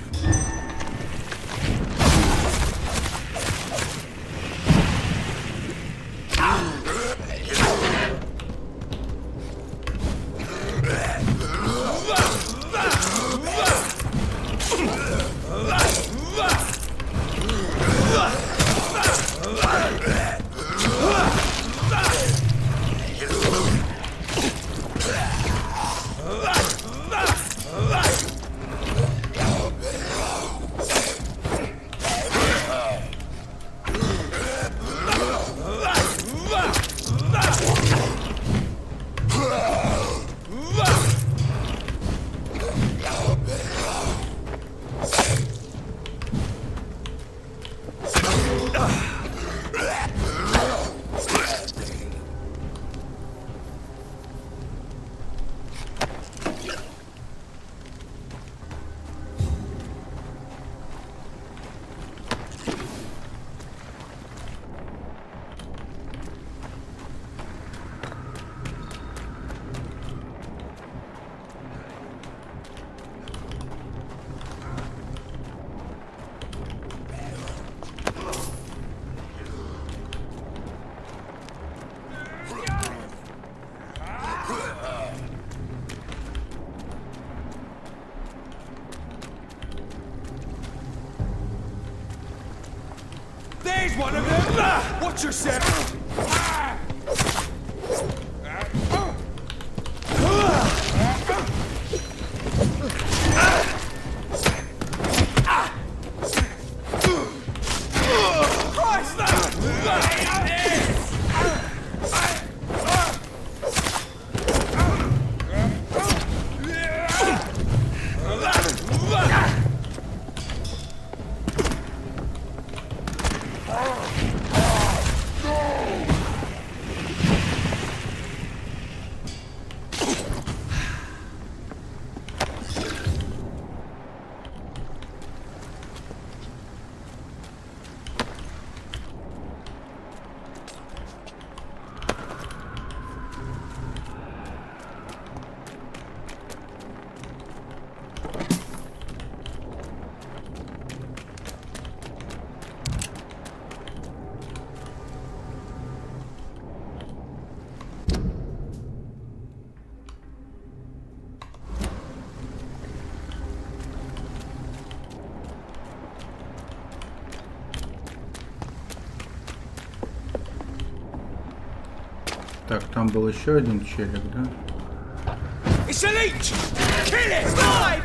One of them! Watch yourself! Так, там был еще один челик, да? It's a leech! Kill it! Die!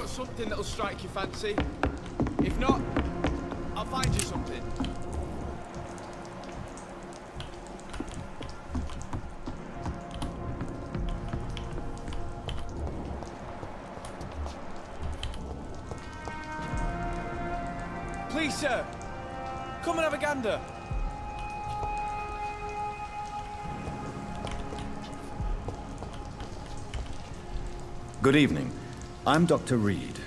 Something that'll strike your fancy. If not, I'll find you something. Please, sir, come and have a gander. Good evening. I'm Dr. Reed.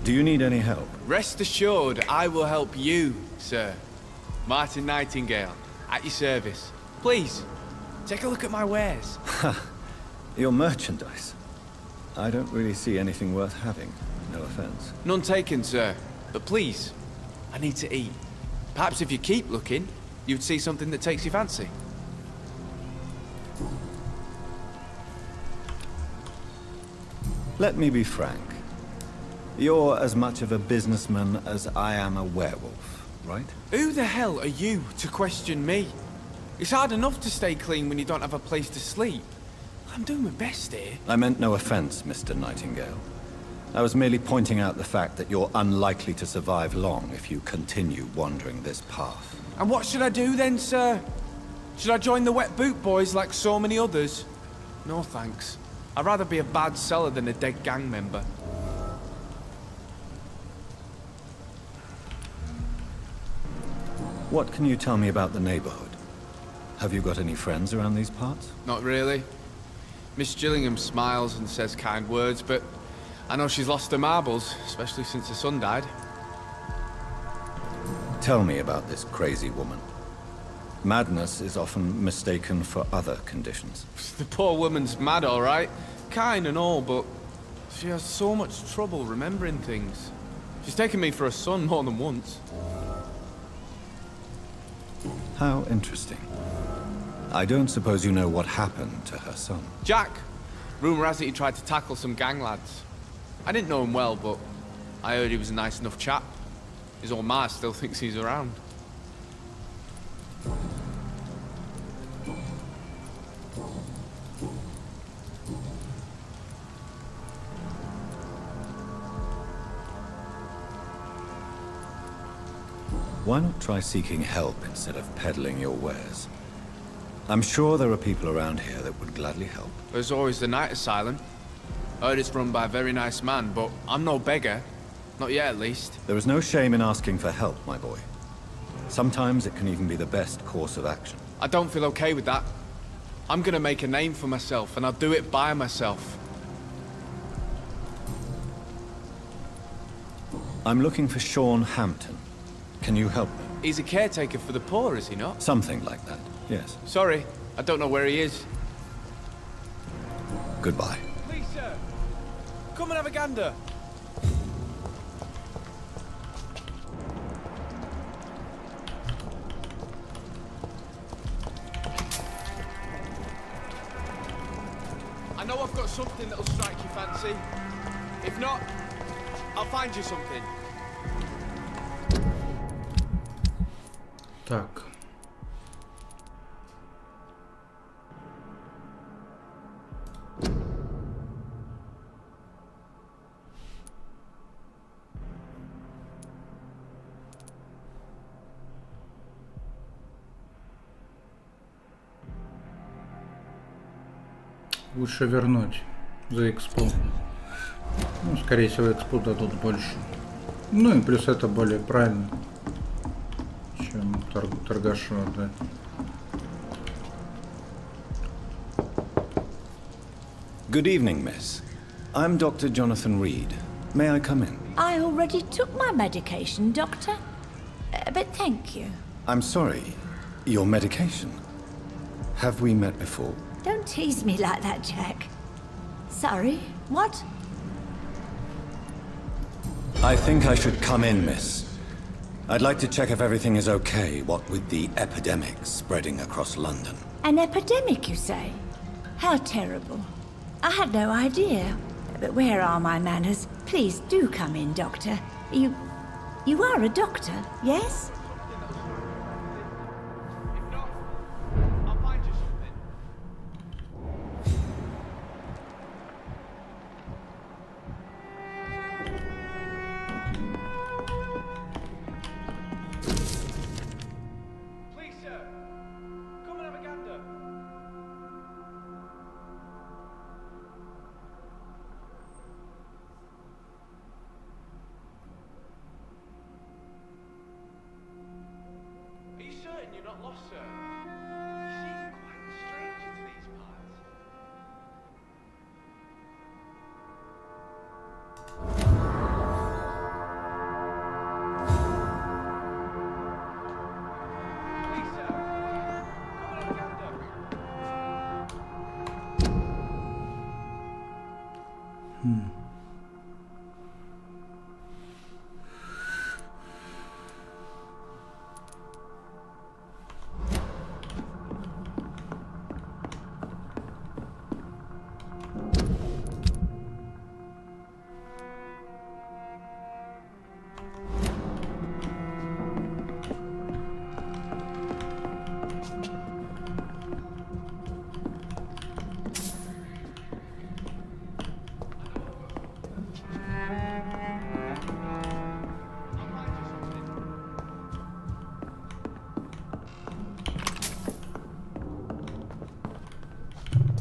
Do you need any help? Rest assured, I will help you, sir. Martin Nightingale, at your service. Please, take a look at my wares. Your merchandise. I don't really see anything worth having. No offense. None taken, sir. But please, I need to eat. Perhaps if you keep looking, you'd see something that takes your fancy. Let me be frank. You're as much of a businessman as I am a werewolf, right? Who the hell are you to question me? It's hard enough to stay clean when you don't have a place to sleep. I'm doing my best here. I meant no offense, Mr. Nightingale. I was merely pointing out the fact that you're unlikely to survive long if you continue wandering this path. And what should I do then, sir? Should I join the wet boot boys like so many others? No thanks. I'd rather be a bad seller than a dead gang member. What can you tell me about the neighborhood? Have you got any friends around these parts? Not really. Miss Gillingham smiles and says kind words, but I know she's lost her marbles, especially since her son died. Tell me about this crazy woman. Madness is often mistaken for other conditions. The poor woman's mad, all right. Kind and all, but she has so much trouble remembering things. She's taken me for a son more than once. How interesting. I don't suppose you know what happened to her son. Jack! Rumour has it he tried to tackle some gang lads. I didn't know him well, but I heard he was a nice enough chap. His old ma still thinks he's around. Why not try seeking help instead of peddling your wares? I'm sure there are people around here that would gladly help. There's always the night asylum. I heard it's run by a very nice man, but I'm no beggar. Not yet, at least. There is no shame in asking for help, my boy. Sometimes it can even be the best course of action. I don't feel okay with that. I'm gonna make a name for myself, and I'll do it by myself. I'm looking for Sean Hampton. Can you help me? He's a caretaker for the poor, is he not? Something like that, yes. Sorry, I don't know where he is. Goodbye. Please, sir. Come and have a gander. I know I've got something that'll strike your fancy. If not, I'll find you something. Так. Лучше вернуть за экспу. Ну, скорее всего, экспу дадут больше. Ну и плюс это более правильно, чем торгашу отдать. Good evening, miss. I'm Dr. Jonathan Reed. May I come in? I already took my medication, Doctor. But thank you. I'm sorry. Your medication? Have we met before? Don't tease me like that, Jack. Sorry, what? I think I should come in, miss. I'd like to check if everything is okay, what with the epidemic spreading across London. An epidemic, you say? How terrible. I had no idea. But where are my manners? Please do come in, Doctor. You are a doctor, yes?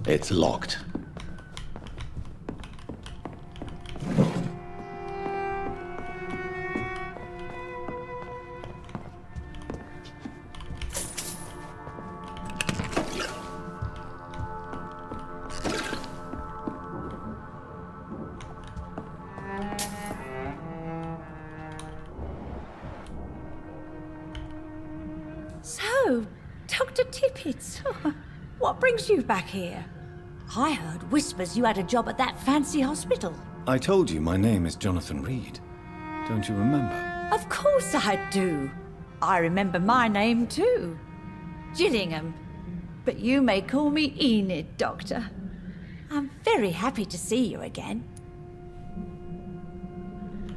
It's locked. So, Dr. Tippett, what brings you back here? I heard whispers you had a job at that fancy hospital. I told you my name is Jonathan Reed. Don't you remember? Of course I do. I remember my name too. Gillingham. But you may call me Enid, Doctor. I'm very happy to see you again.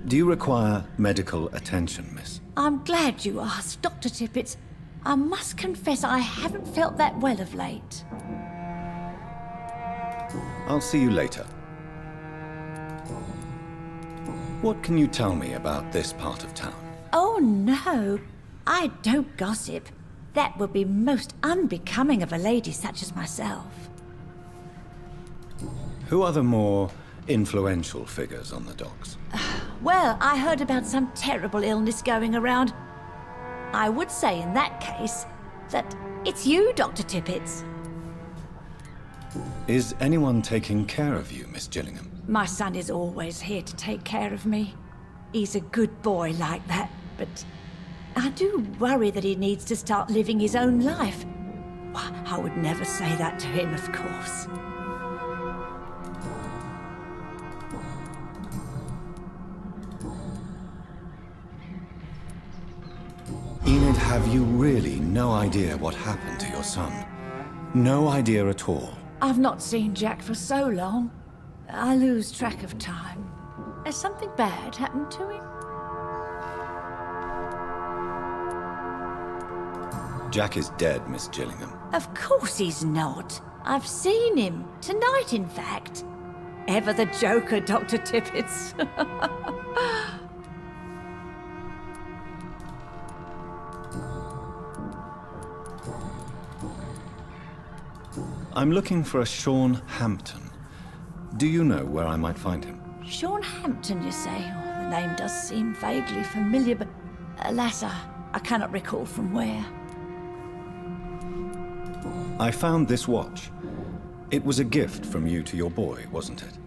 Do you require medical attention, miss? I'm glad you asked, Dr. Tippett. I must confess I haven't felt that well of late. I'll see you later. What can you tell me about this part of town? Oh no, I don't gossip. That would be most unbecoming of a lady such as myself. Who are the more influential figures on the docks? Well, I heard about some terrible illness going around. I would say in that case that it's you, Dr. Tippett. Is anyone taking care of you, Miss Gillingham? My son is always here to take care of me. He's a good boy like that, but I do worry that he needs to start living his own life. Well, I would never say that to him, of course. Enid, have you really no idea what happened to your son? No idea at all? I've not seen Jack for so long. I lose track of time. Has something bad happened to him? Jack is dead, Miss Gillingham. Of course he's not. I've seen him. Tonight, in fact. Ever the joker, Dr. Tippett. I'm looking for a Sean Hampton. Do you know where I might find him? Sean Hampton, you say? Oh, the name does seem vaguely familiar, but alas, I cannot recall from where. I found this watch. It was a gift from you to your boy, wasn't it?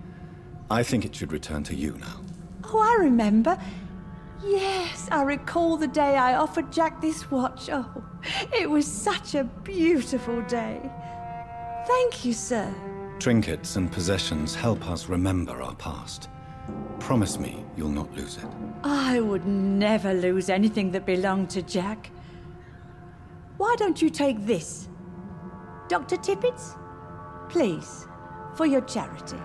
I think it should return to you now. Oh, I remember. Yes, I recall the day I offered Jack this watch. Oh, it was such a beautiful day. Thank you, sir. Trinkets and possessions help us remember our past. Promise me you'll not lose it. I would never lose anything that belonged to Jack. Why don't you take this? Dr. Tippett? Please, for your charity.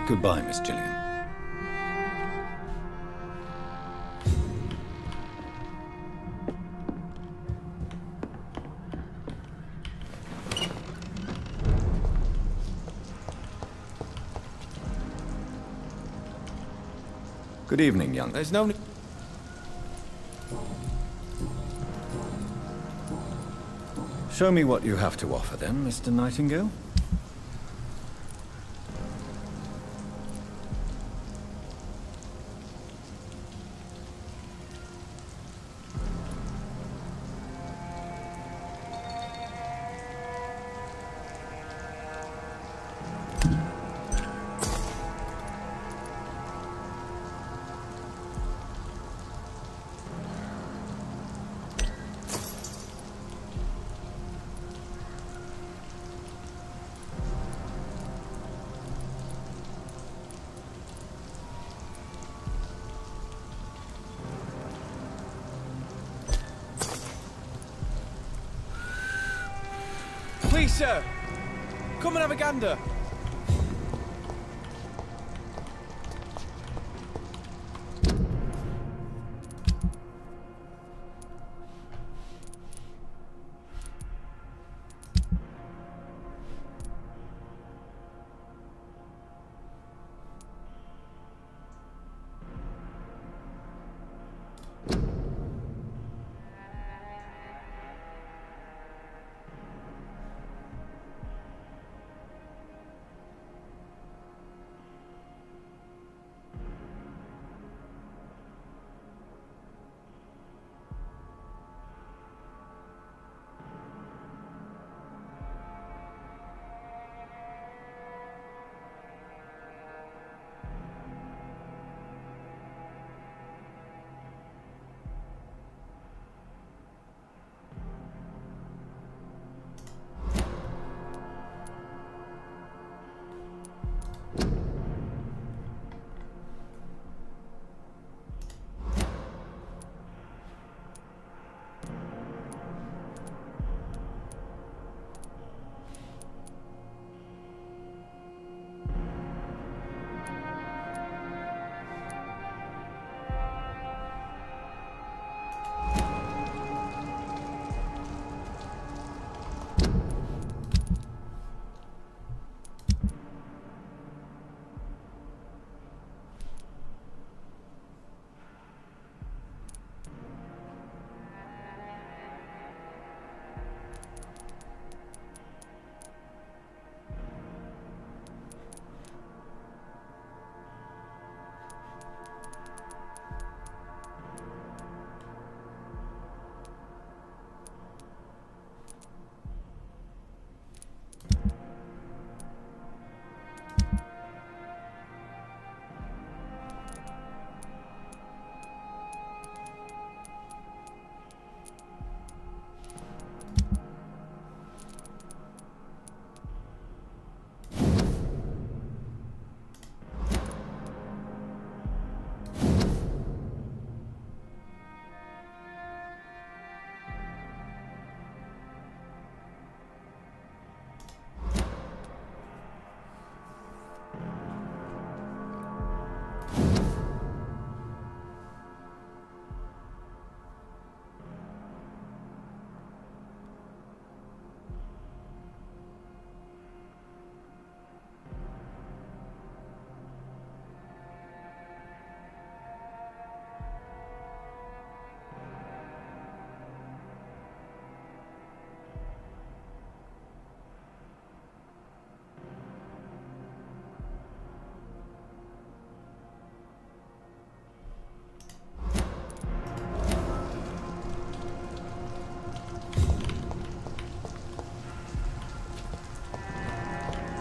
Goodbye, Miss Gillingham. Good evening, young. There's no... Show me what you have to offer then, Mr. Nightingale. Lisa! Come and have a gander.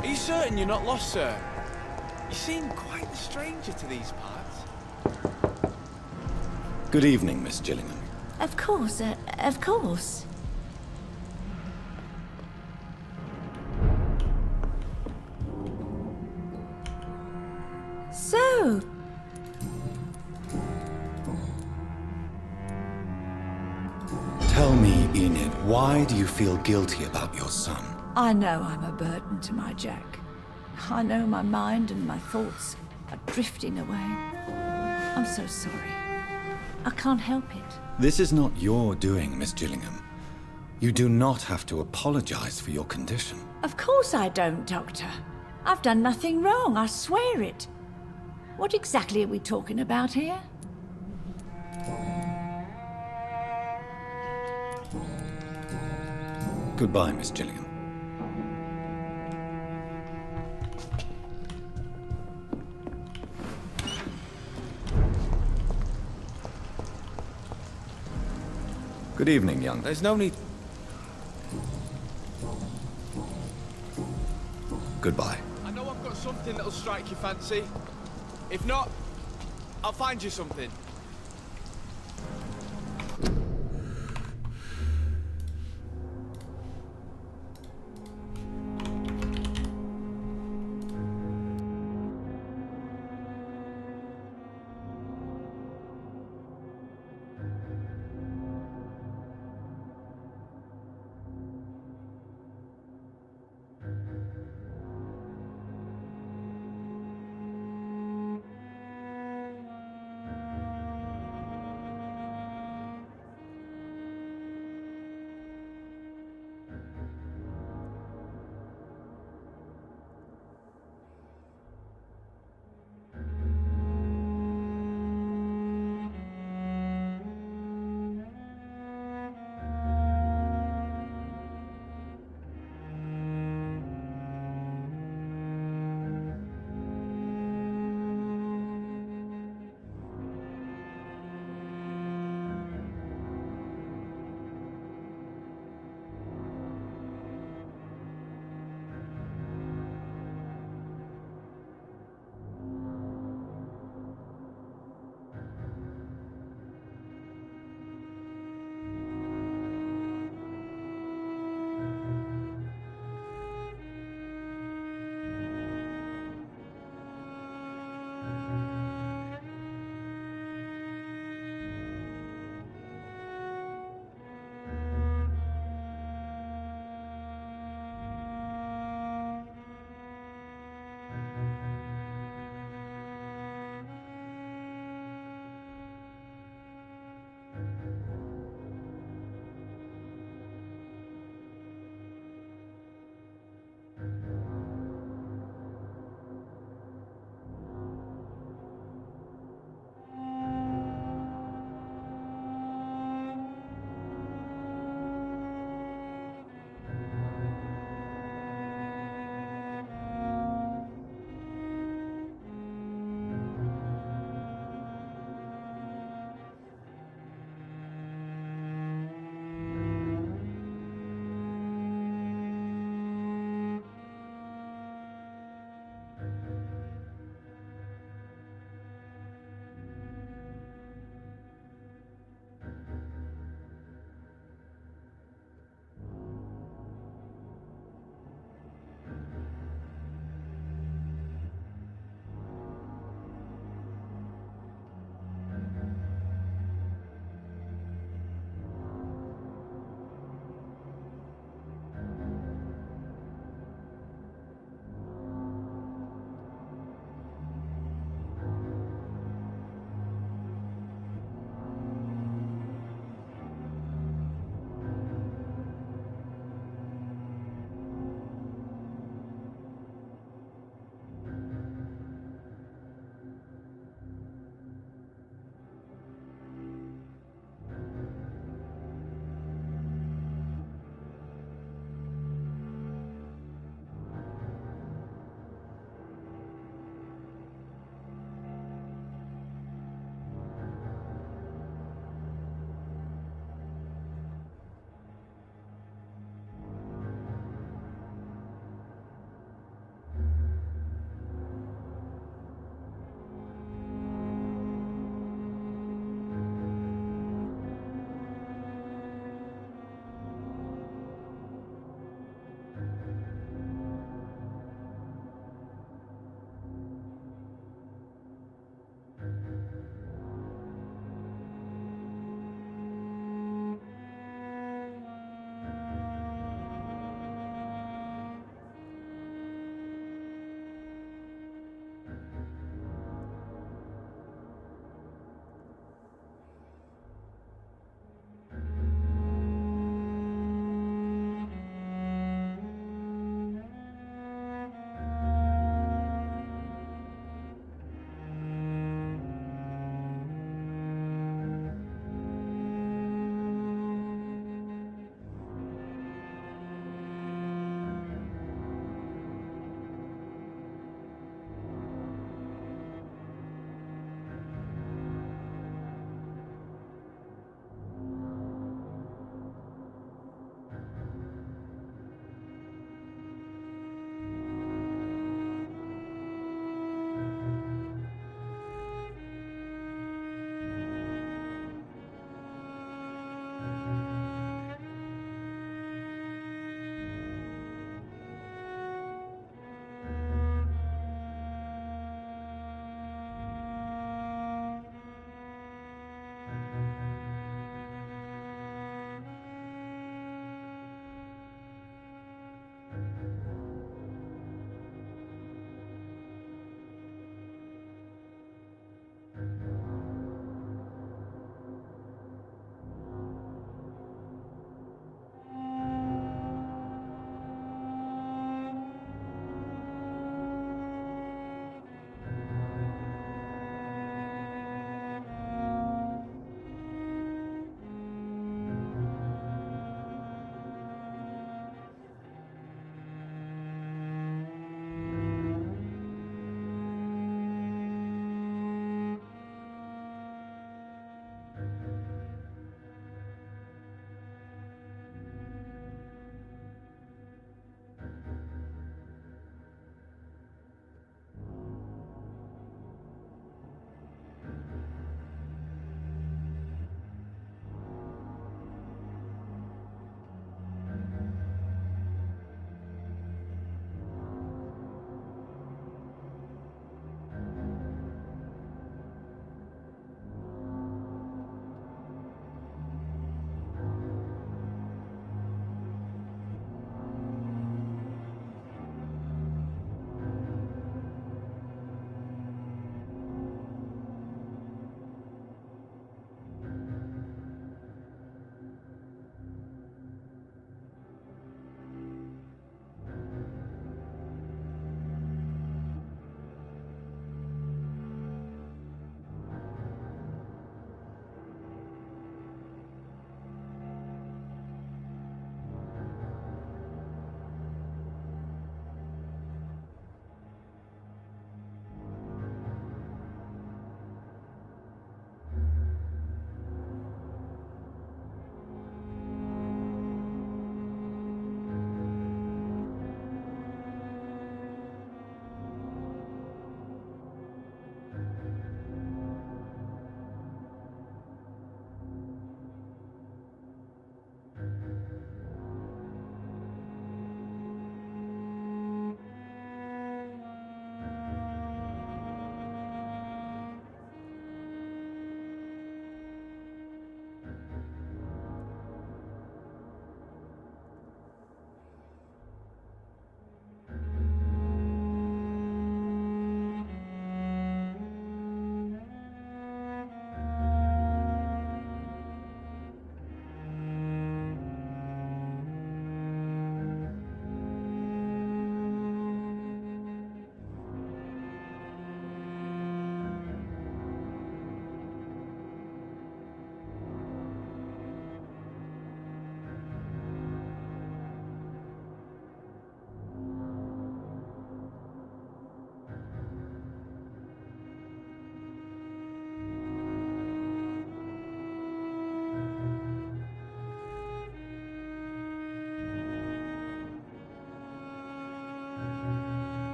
Are you certain you're not lost, sir? You seem quite a stranger to these parts. Good evening, Miss Gillingham. Of course, of course. So... Tell me, Enid, why do you feel guilty about your son? I know I'm a burden to my Jack. I know my mind and my thoughts are drifting away. I'm so sorry. I can't help it. This is not your doing, Miss Gillingham. You do not have to apologize for your condition. Of course I don't, Doctor. I've done nothing wrong, I swear it. What exactly are we talking about here? Goodbye, Miss Gillingham. Good evening, young. There's no need... Goodbye. I know I've got something that'll strike your fancy. If not, I'll find you something.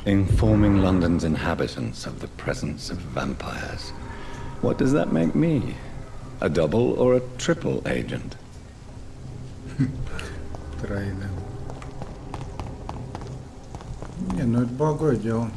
Informing London's inhabitants of the presence of vampires. What does that make me? A double or a triple agent? Тройным. Не, ну это благое дело.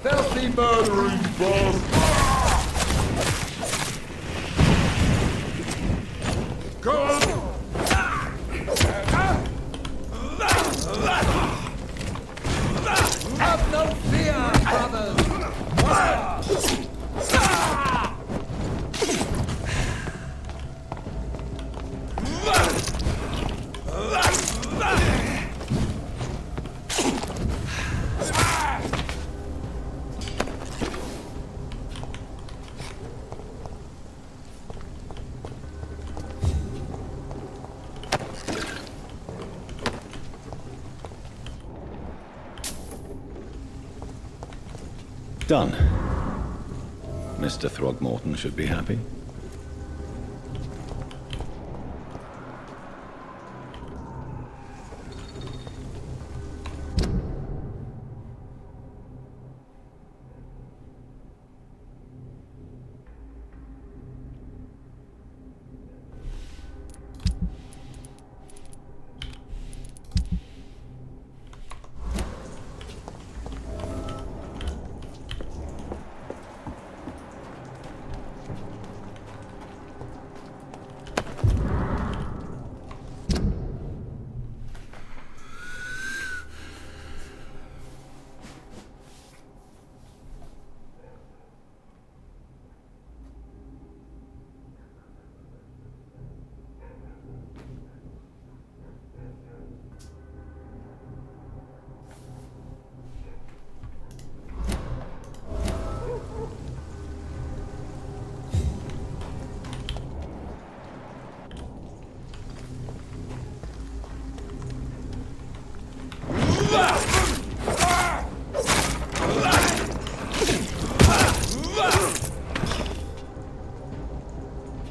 Filthy murdering bastard! Go on! Have no fear, brothers! Done. Mr. Throgmorton should be happy.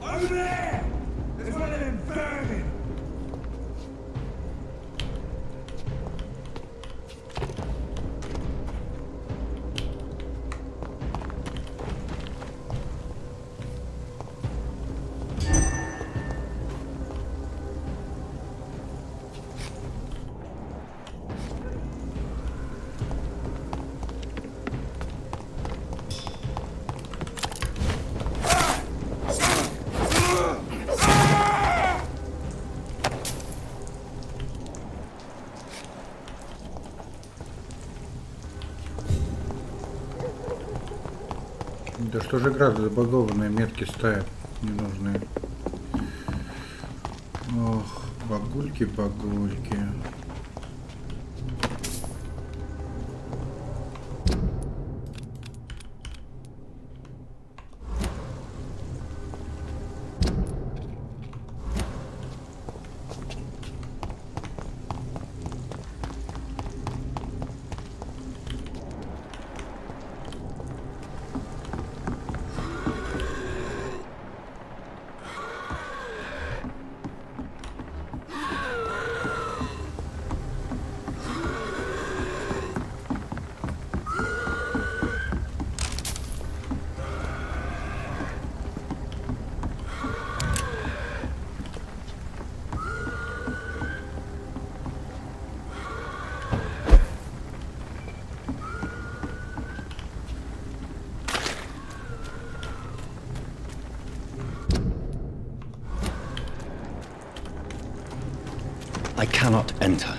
Over there! There's one of them vermin! Да что же игра забагованные метки ставят ненужные. Ох, багульки. I cannot enter.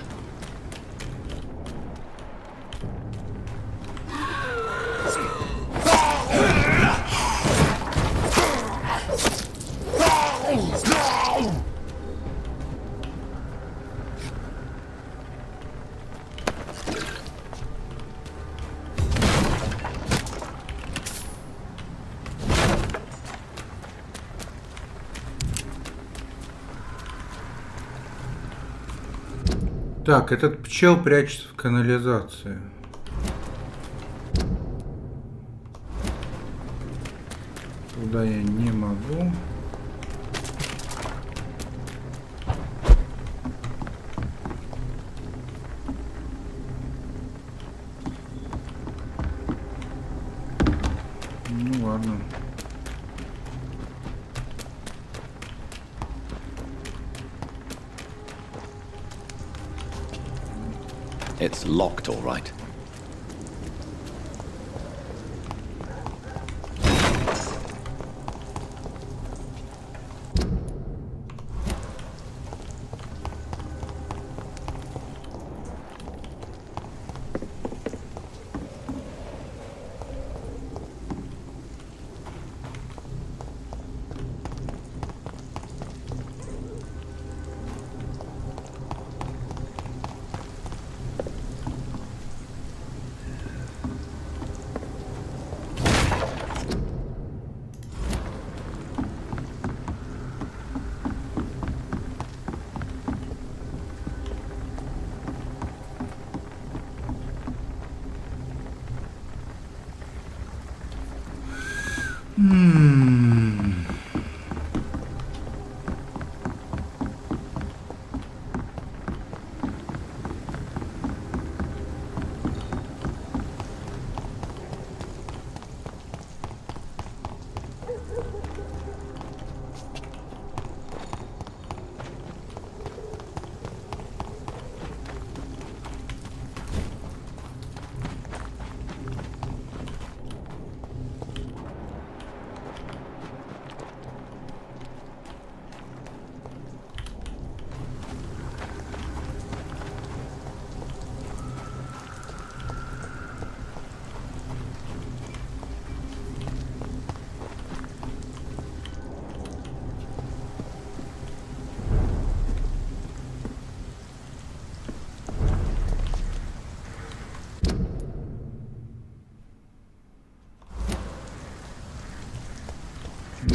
Так, этот пчел прячется в канализации. Туда я не могу. Ну ладно. It's locked, all right.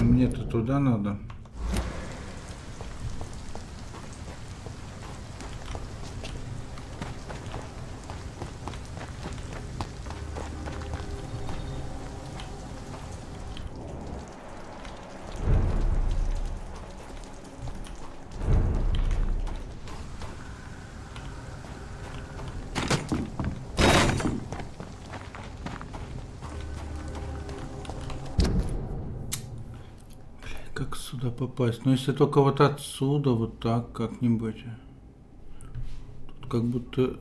Мне-то туда надо. Как сюда попасть? Ну, если только вот отсюда, вот так как-нибудь. Тут как будто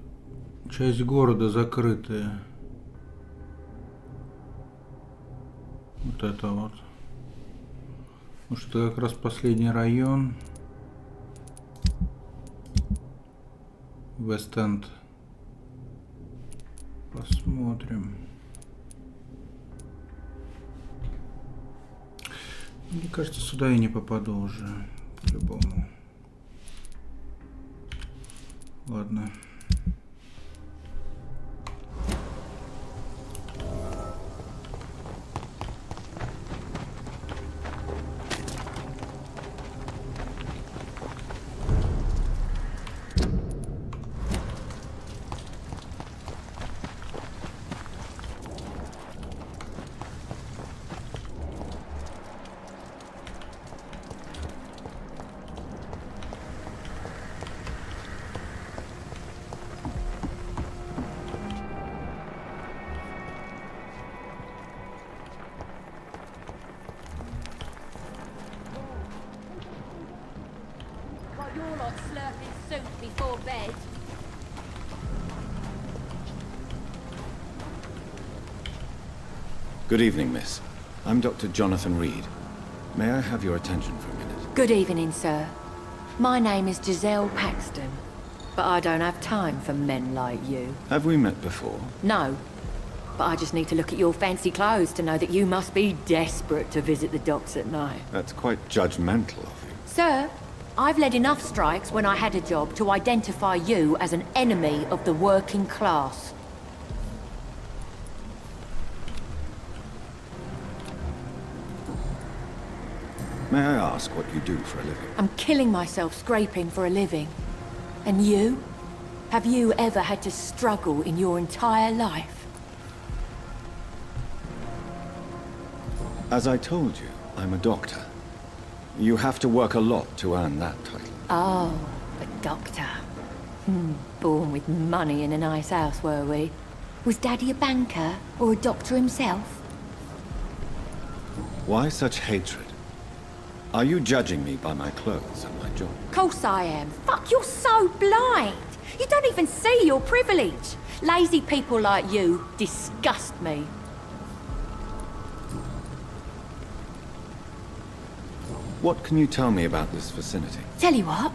часть города закрытая. Вот это вот. Может, это как раз последний район. Вест-Энд. Посмотрим. Мне кажется, сюда я не попаду уже, по-любому. Ладно. Good evening, miss. I'm Dr. Jonathan Reed. May I have your attention for a minute? Good evening, sir. My name is Giselle Paxton, but I don't have time for men like you. Have we met before? No, but I just need to look at your fancy clothes to know that you must be desperate to visit the docks at night. That's quite judgmental of you. Sir, I've led enough strikes when I had a job to identify you as an enemy of the working class. May I ask what you do for a living? I'm killing myself scraping for a living. And you? Have you ever had to struggle in your entire life? As I told you, I'm a doctor. You have to work a lot to earn that title. Oh, a doctor. Born with money in a nice house, were we? Was Daddy a banker or a doctor himself? Why such hatred? Are you judging me by my clothes and my job? Course I am. Fuck, you're so blind. You don't even see your privilege. Lazy people like you disgust me. What can you tell me about this vicinity? Tell you what,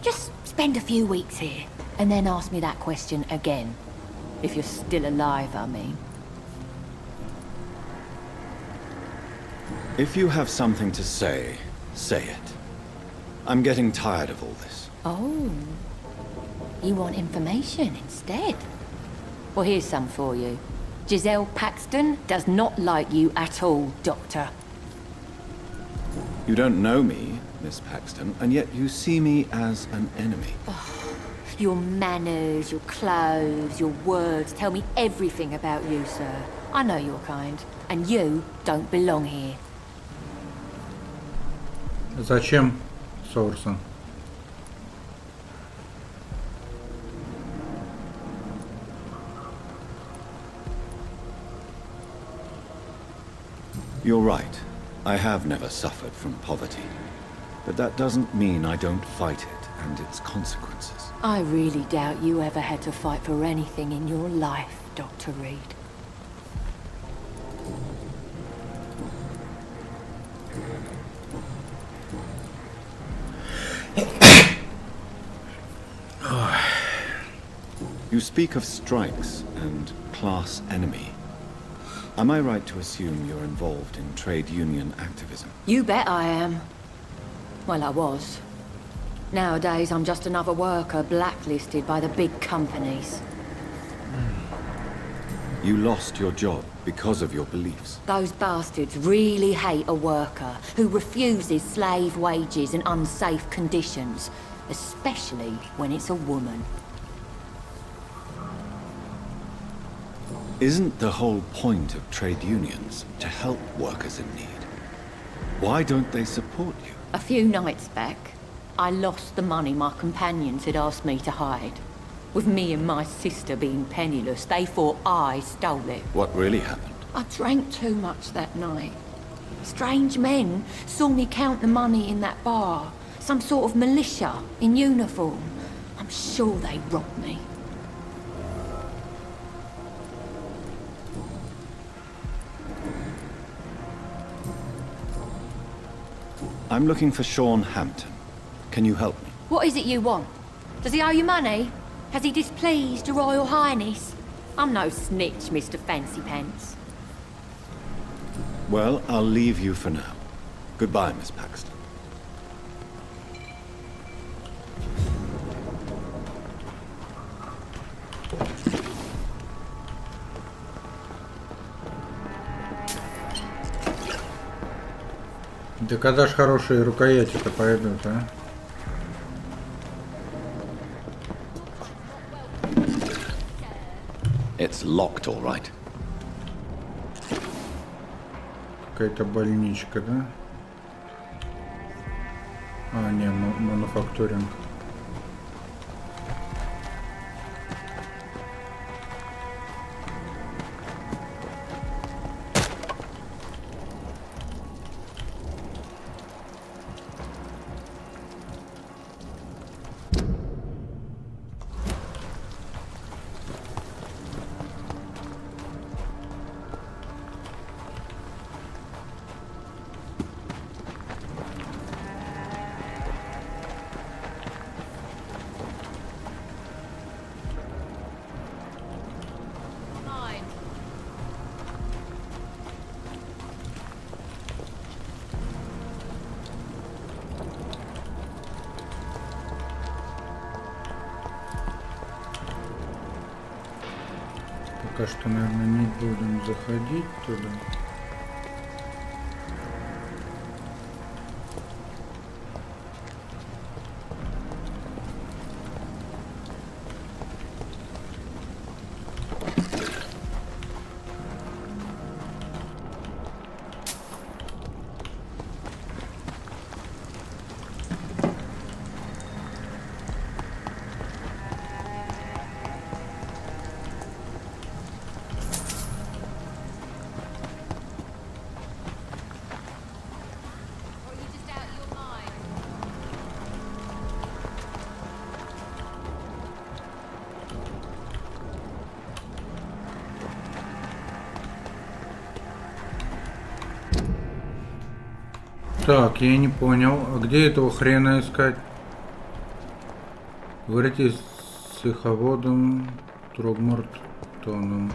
just spend a few weeks here, and then ask me that question again. If you're still alive, I mean. If you have something to say, say it. I'm getting tired of all this. Oh. You want information instead? Well, here's some for you. Giselle Paxton does not like you at all, Doctor. You don't know me, Miss Paxton, and yet you see me as an enemy. Oh, your manners, your clothes, your words tell me everything about you, sir. I know your kind, and you don't belong here. Зачем, Соурсон? You're right. I have never suffered from poverty. But that doesn't mean I don't fight it and its consequences. I really doubt you ever had to fight for anything in your life, Dr. Reed. You speak of strikes and class enemy. Am I right to assume you're involved in trade union activism? You bet I am. Well, I was. Nowadays, I'm just another worker blacklisted by the big companies. You lost your job because of your beliefs. Those bastards really hate a worker who refuses slave wages and unsafe conditions, especially when it's a woman. Isn't the whole point of trade unions to help workers in need? Why don't they support you? A few nights back, I lost the money my companions had asked me to hide. With me and my sister being penniless, they thought I stole it. What really happened? I drank too much that night. Strange men saw me count the money in that bar. Some sort of militia in uniform. I'm sure they robbed me. I'm looking for Sean Hampton. Can you help me? What is it you want? Does he owe you money? Has he displeased your Royal Highness? I'm no snitch, Mr. Fancy Pants. Well, I'll leave you for now. Goodbye, Miss Paxton. Да когда ж хорошие рукояти-то пойдут, а? It's locked, all right. Какая-то больничка, да? А, не, мануфактуринг. Пока что, наверное, не будем заходить туда. Так, я не понял. А где этого хрена искать? Говорите с эховодом Трогмортоном.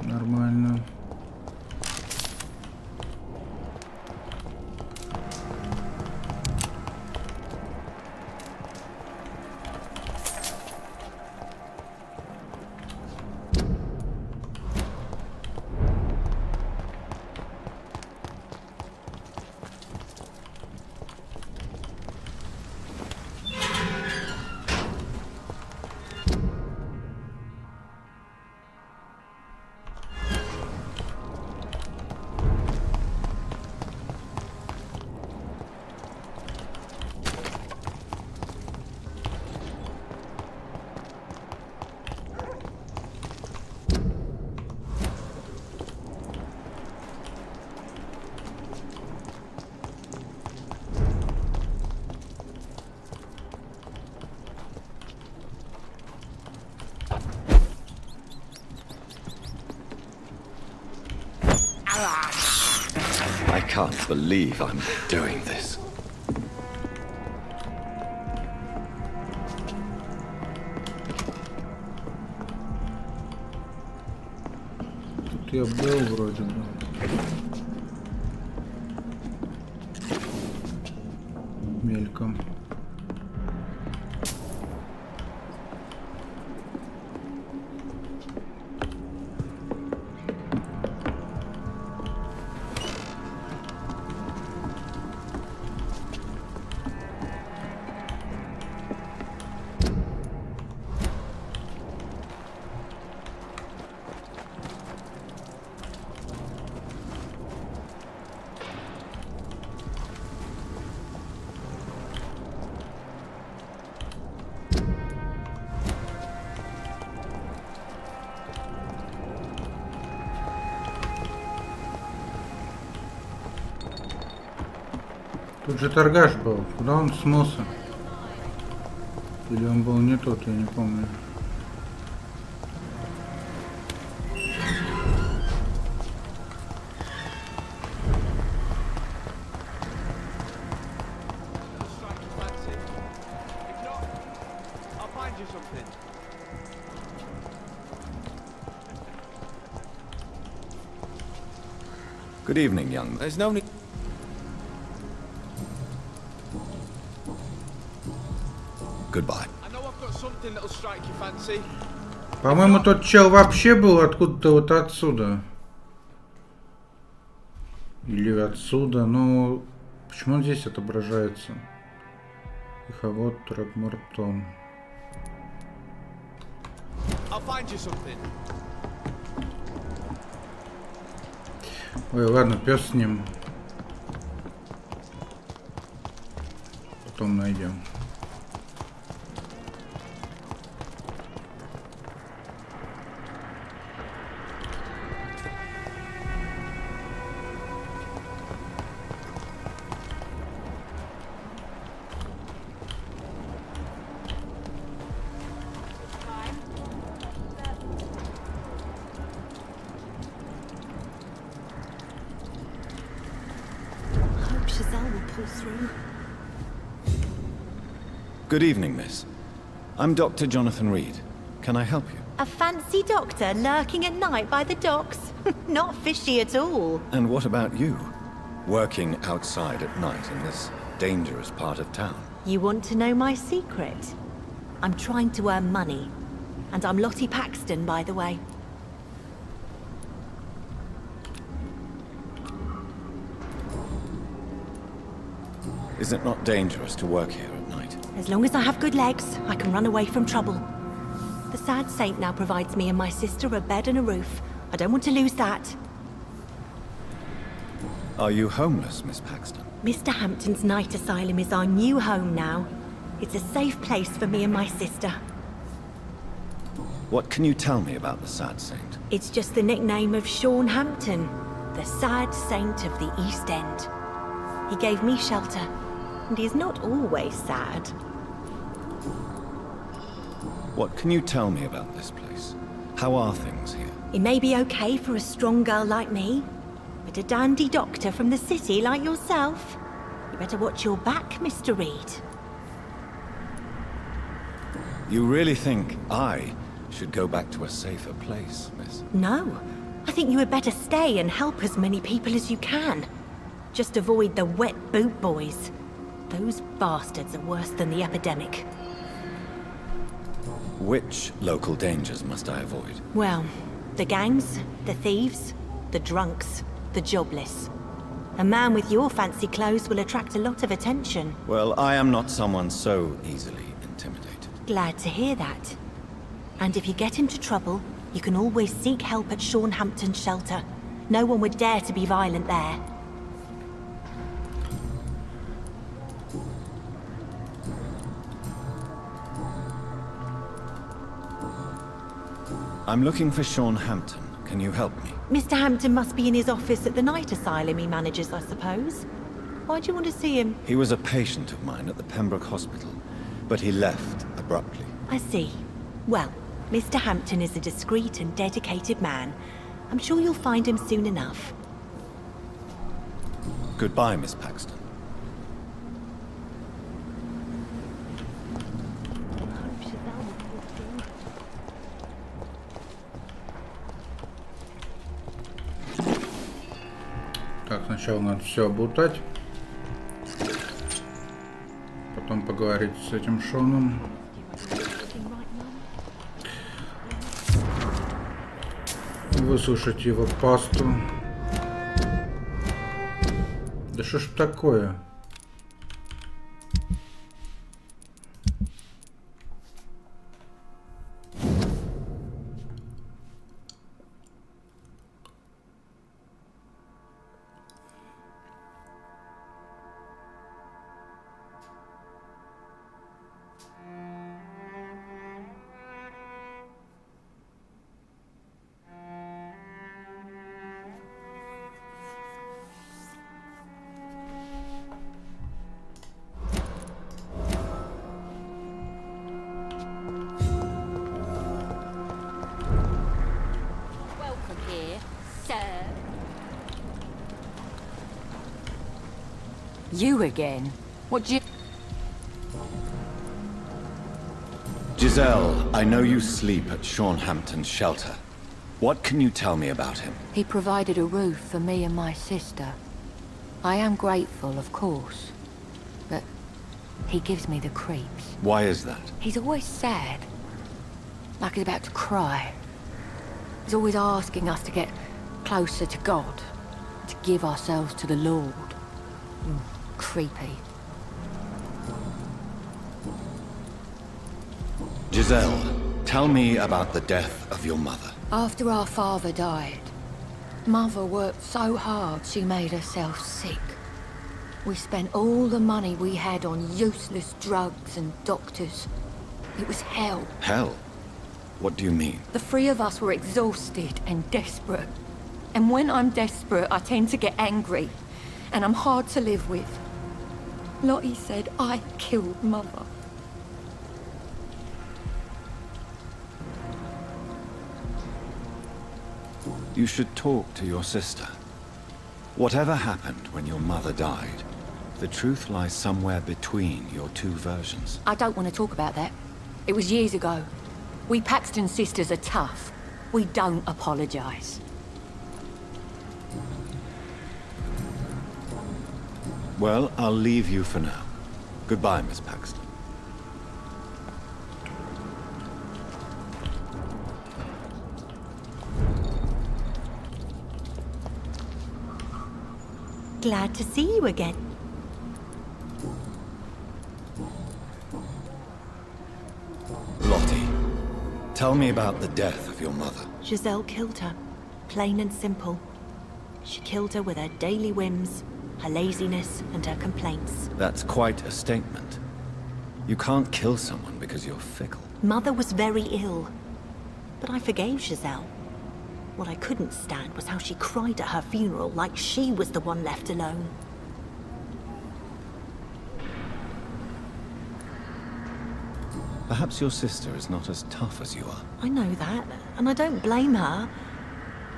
Нормально. I can't believe I'm doing this. Тут я был вроде бы. Мельком. Тут же торгаш был. Куда он смылся? Или он был не тот, я не помню. Good evening, young. There's no need. Goodbye. I know I've got something that'll strike your fancy. По-моему, тот чел вообще был откуда-то вот отсюда. Или отсюда, но почему он здесь отображается? Эховод Трогмортон. I'll find you something. Ой, ладно, пес с ним. Потом найдем. Good evening, miss. I'm Dr. Jonathan Reed. Can I help you? A fancy doctor lurking at night by the docks? Not fishy at all. And what about you? Working outside at night in this dangerous part of town? You want to know my secret? I'm trying to earn money. And I'm Lottie Paxton, by the way. Is it not dangerous to work here at night? As long as I have good legs, I can run away from trouble. The sad saint now provides me and my sister a bed and a roof. I don't want to lose that. Are you homeless, Miss Paxton? Mr. Hampton's night asylum is our new home now. It's a safe place for me and my sister. What can you tell me about the sad saint? It's just the nickname of Sean Hampton, the sad saint of the East End. He gave me shelter, and he's not always sad. What can you tell me about this place? How are things here? It may be okay for a strong girl like me, but a dandy doctor from the city like yourself, you better watch your back, Mr. Reed. You really think I should go back to a safer place, miss? No. I think you had better stay and help as many people as you can. Just avoid the wet boot boys. Those bastards are worse than the epidemic. Which local dangers must I avoid? Well, the gangs, the thieves, the drunks, the jobless. A man with your fancy clothes will attract a lot of attention. Well, I am not someone so easily intimidated. Glad to hear that. And if you get into trouble, you can always seek help at Sean Hampton's shelter. No one would dare to be violent there. I'm looking for Sean Hampton. Can you help me? Mr. Hampton must be in his office at the night asylum he manages, I suppose. Why do you want to see him? He was a patient of mine at the Pembroke Hospital, but he left abruptly. I see. Well, Mr. Hampton is a discreet and dedicated man. I'm sure you'll find him soon enough. Goodbye, Miss Paxton. Так, сначала надо все обутать. Потом поговорить с этим Шоном. Высушить его пасту. Да что ж такое? You again? What you... Giselle, I know you sleep at Sean Hampton's shelter. What can you tell me about him? He provided a roof for me and my sister. I am grateful, of course, but he gives me the creeps. Why is that? He's always sad, like he's about to cry. He's always asking us to get closer to God, to give ourselves to the Lord. Creepy. Giselle, tell me about the death of your mother. After our father died, Mother worked so hard she made herself sick. We spent all the money we had on useless drugs and doctors. It was hell. Hell? What do you mean? The three of us were exhausted and desperate. And when I'm desperate, I tend to get angry. And I'm hard to live with. Lottie said I killed Mother. You should talk to your sister. Whatever happened when your mother died, the truth lies somewhere between your two versions. I don't want to talk about that. It was years ago. We Paxton sisters are tough. We don't apologize. Well, I'll leave you for now. Goodbye, Miss Paxton. Glad to see you again. Lottie, tell me about the death of your mother. Giselle killed her. Plain and simple. She killed her with her daily whims, her laziness, and her complaints. That's quite a statement. You can't kill someone because you're fickle. Mother was very ill, but I forgave Giselle. What I couldn't stand was how she cried at her funeral like she was the one left alone. Perhaps your sister is not as tough as you are. I know that, and I don't blame her.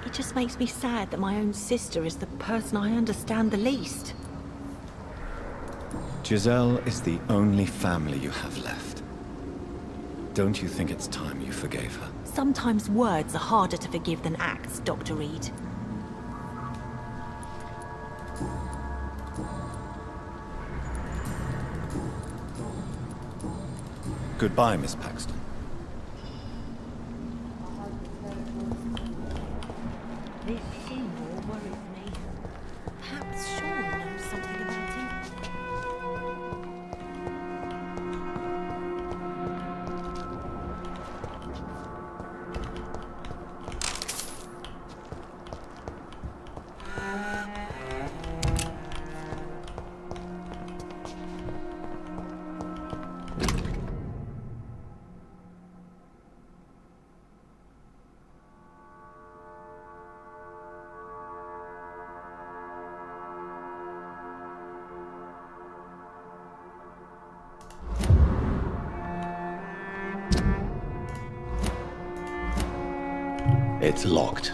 It just makes me sad that my own sister is the person I understand the least. Giselle is the only family you have left. Don't you think it's time you forgave her? Sometimes words are harder to forgive than acts, Dr. Reed. Goodbye, Miss Paxton. This Seymour worries me. Perhaps Sean knows something about him. It's locked.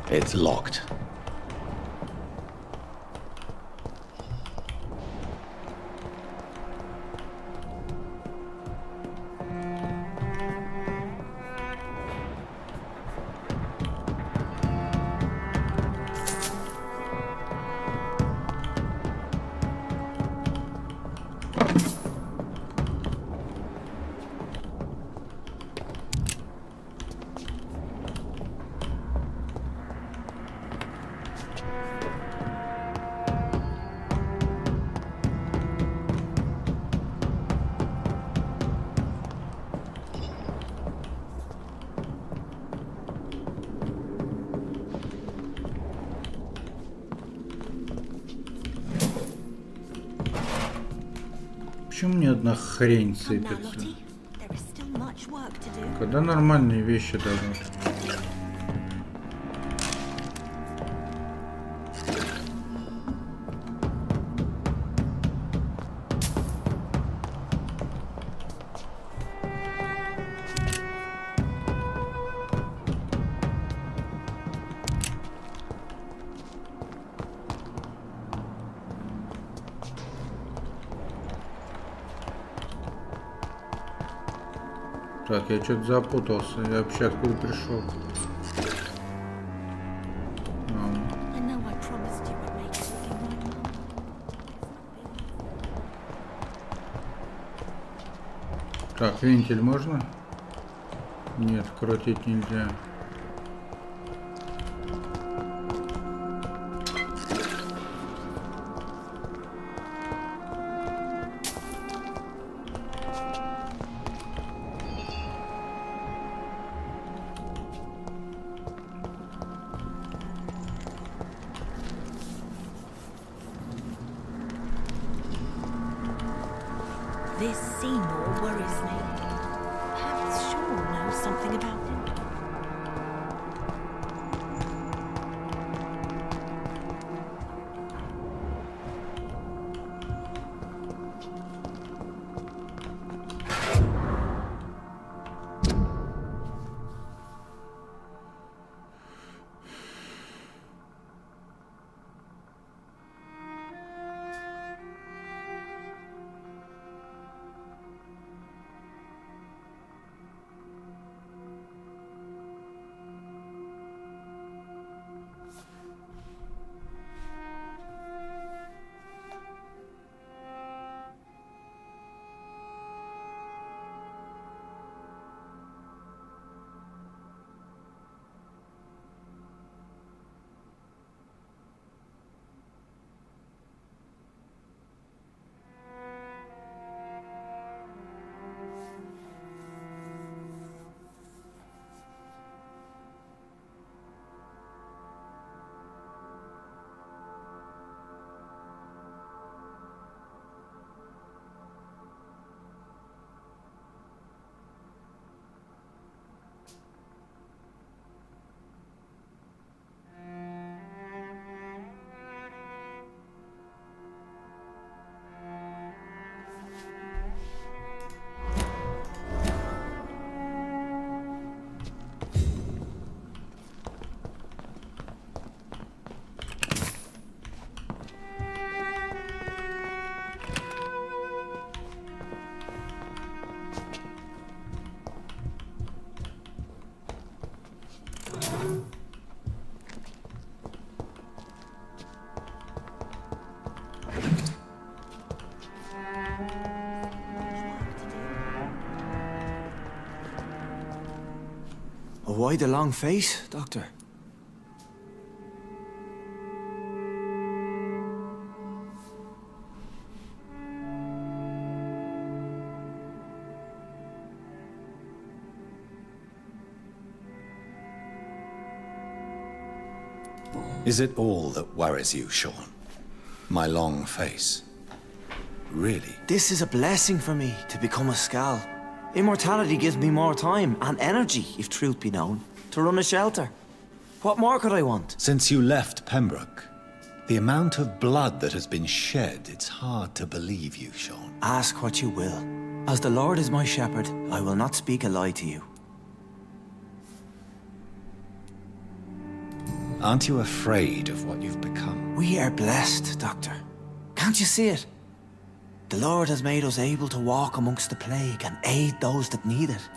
It's locked. Почему мне одна хрень сыпется? Когда нормальные вещи дадут? Так, я что-то запутался. Я вообще откуда пришел? Так, вентиль можно? Нет, крутить нельзя. This Seymour worries me. Perhaps Sean knows something about him. Why the long face, Doctor? Is it all that worries you, Sean? My long face? Really? This is a blessing for me, to become a Skal. Immortality gives me more time and energy, if truth be known, to run a shelter. What more could I want? Since you left Pembroke, the amount of blood that has been shed, it's hard to believe you, Sean. Ask what you will. As the Lord is my shepherd, I will not speak a lie to you. Aren't you afraid of what you've become? We are blessed, Doctor. Can't you see it? The Lord has made us able to walk amongst the plague and aid those that need it.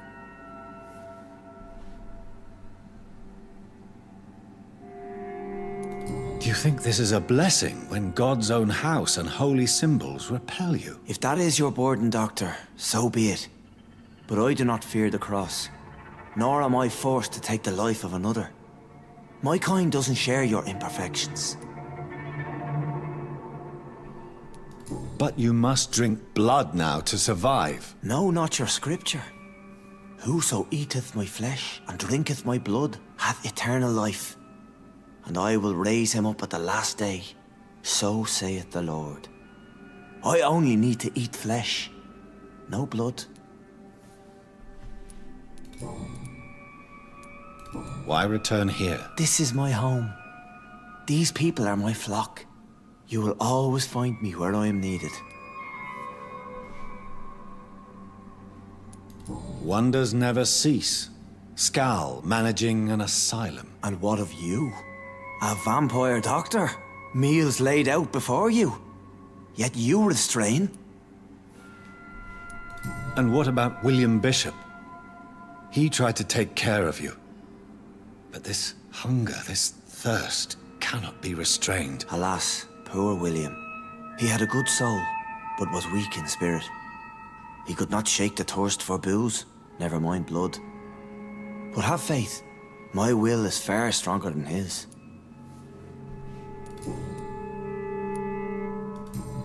Do you think this is a blessing when God's own house and holy symbols repel you? If that is your burden, Doctor, so be it. But I do not fear the cross, nor am I forced to take the life of another. My kind doesn't share your imperfections. But you must drink blood now to survive. No, not your scripture. Whoso eateth my flesh and drinketh my blood hath eternal life, and I will raise him up at the last day. So saith the Lord. I only need to eat flesh, no blood. Why return here? This is my home. These people are my flock. You will always find me where I am needed. Wonders never cease. Skal managing an asylum. And what of you? A vampire doctor? Meals laid out before you. Yet you restrain. And what about William Bishop? He tried to take care of you. But this hunger, this thirst, cannot be restrained. Alas, poor William. He had a good soul, but was weak in spirit. He could not shake the thirst for booze, never mind blood. But have faith, my will is far stronger than his.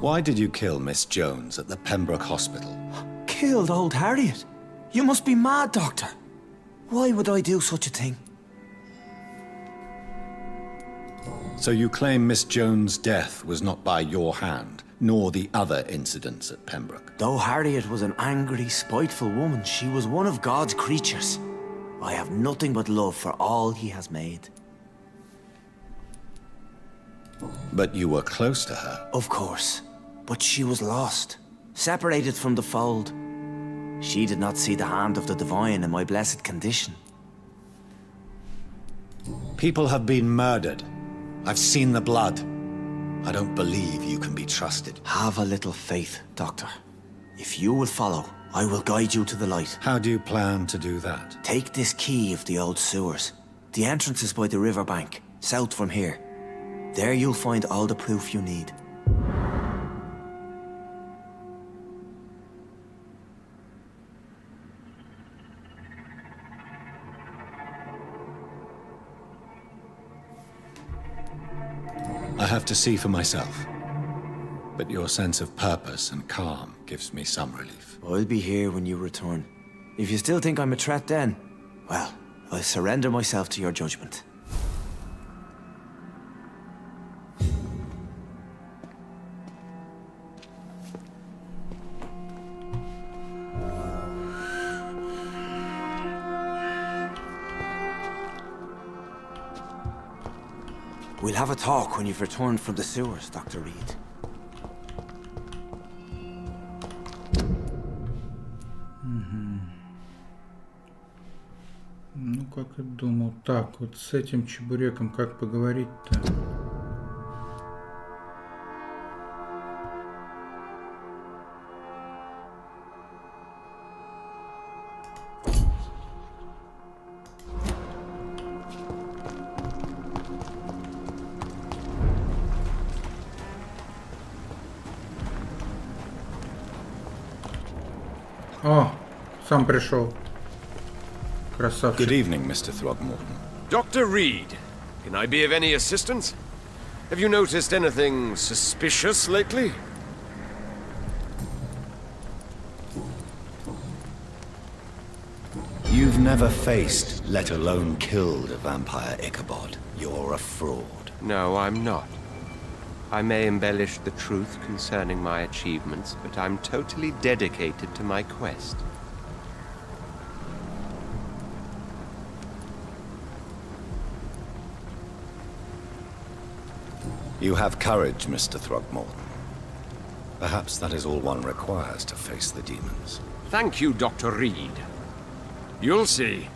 Why did you kill Miss Jones at the Pembroke Hospital? Killed old Harriet? You must be mad, Doctor. Why would I do such a thing? So you claim Miss Jones' death was not by your hand, nor the other incidents at Pembroke? Though Harriet was an angry, spiteful woman, she was one of God's creatures. I have nothing but love for all he has made. But you were close to her. Of course. But she was lost, separated from the fold. She did not see the hand of the divine in my blessed condition. People have been murdered. I've seen the blood. I don't believe you can be trusted. Have a little faith, Doctor. If you will follow, I will guide you to the light. How do you plan to do that? Take this key of the old sewers. The entrance is by the riverbank, south from here. There you'll find all the proof you need. I have to see for myself. But your sense of purpose and calm gives me some relief. I'll be here when you return. If you still think I'm a threat then, well, I'll surrender myself to your judgment. We'll have a talk when you've returned from the sewers, Dr. Reed. Ну, как и думал. Так, вот с этим чебуреком как поговорить-то? О, сам пришел. Красавчик. Good evening, Mr. Throgmorton. Dr. Reed, can I be of any assistance? Have you noticed anything suspicious lately? You've never faced, let alone killed, a vampire, Ichabod. You're a fraud. No, I'm not. I may embellish the truth concerning my achievements, but I'm totally dedicated to my quest. You have courage, Mr. Throgmorton. Perhaps that is all one requires to face the demons. Thank you, Dr. Reed. You'll see.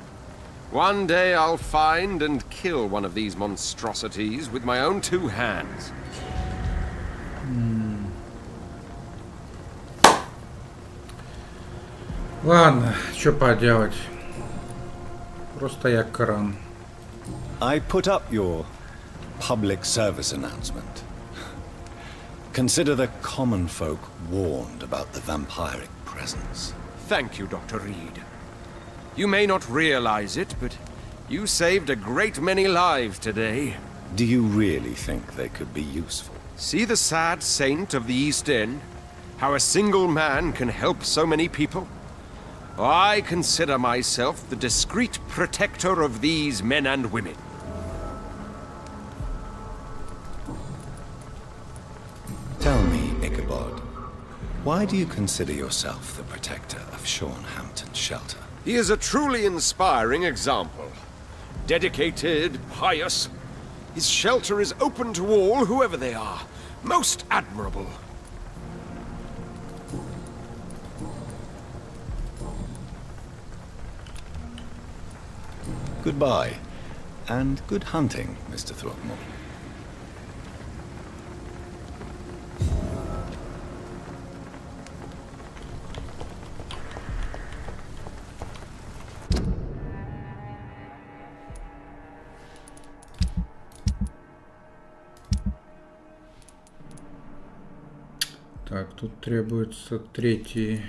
One day I'll find and kill one of these monstrosities with my own 2 hands. Ладно, что поделать. Просто я кран. I put up your public service announcement. Consider the common folk warned about the vampiric presence. Thank you, Dr. Reed. You may not realize it, but you saved a great many lives today. Do you really think they could be useful? See the sad saint of the East End? How a single man can help so many people? I consider myself the discreet protector of these men and women. Tell me, Ichabod, why do you consider yourself the protector of Sean Hampton's shelter? He is a truly inspiring example. Dedicated, pious. His shelter is open to all, whoever they are. Most admirable. Goodbye, and good hunting, Mr. Throgmorton. Так, тут требуется 3-й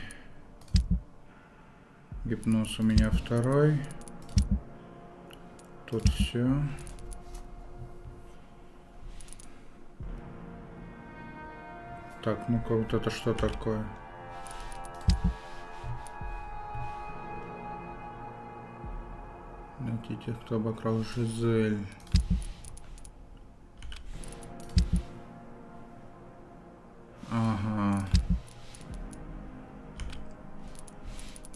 гипноз, у меня 2-й. Тут все. Так, ну-ка, вот это что такое? Найти тех, кто обокрал Жизель. Ага.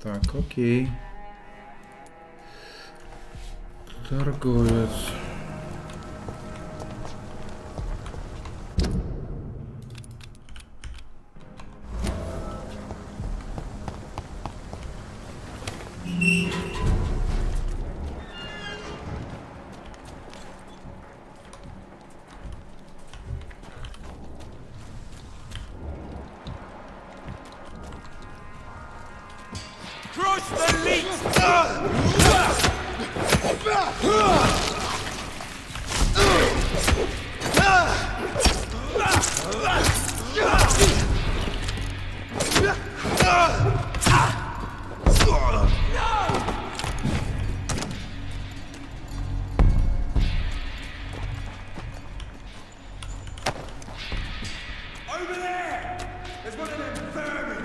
Так, окей. Торговец. Crush the leech! Over there! There's one of them vermin!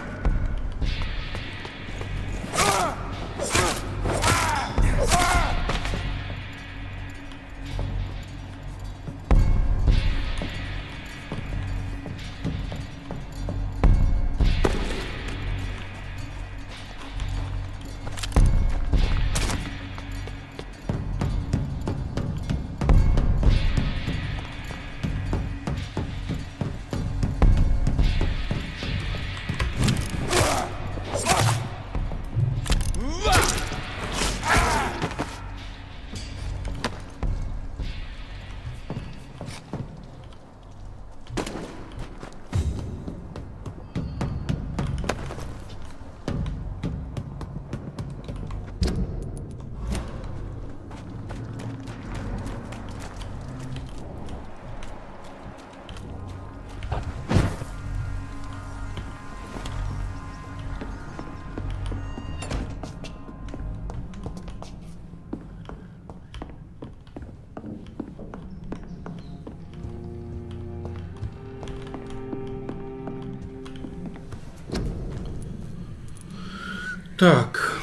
Так.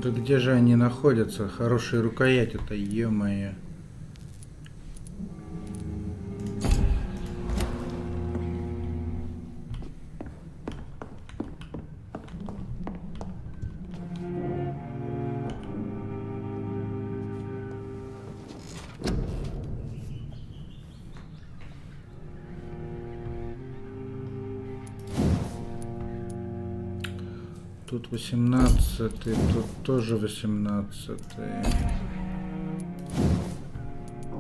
Да где же они находятся? Хорошие рукояти-то, е-мое. Тут 18-й, тут тоже 18-й.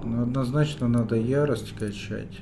Но однозначно надо ярость качать.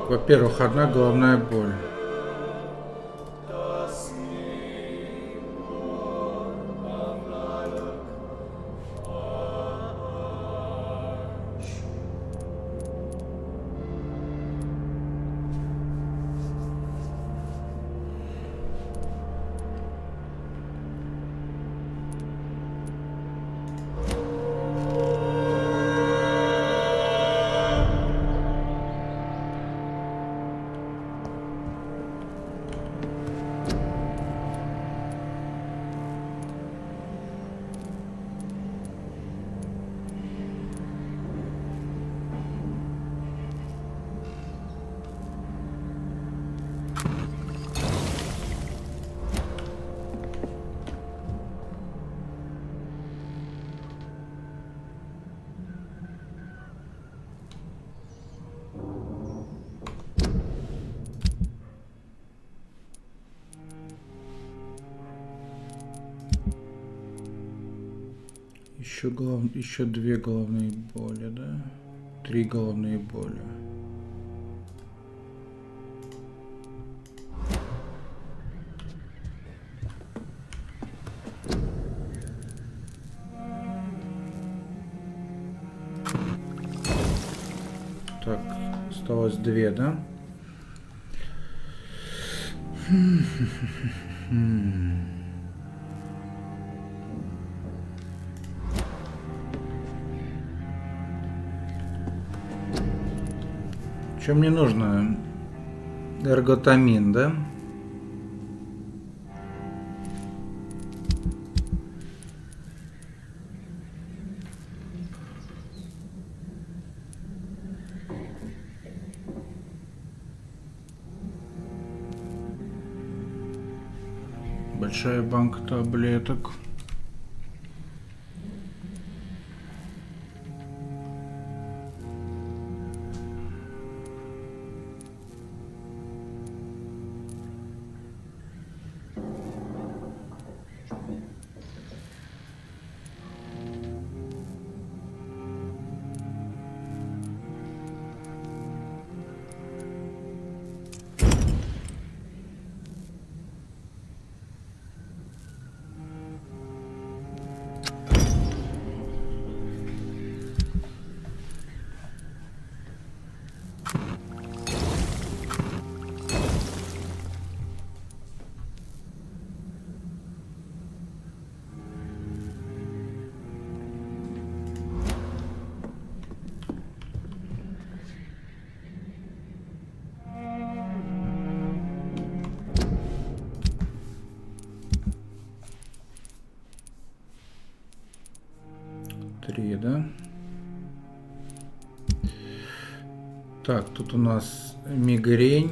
Во-первых, одна головная боль. Еще две головные боли, да? 3 головные боли. Так, осталось 2, да? Что мне нужно? Эрготамин, да? Большая банка таблеток. Да? Так, тут у нас мигрень.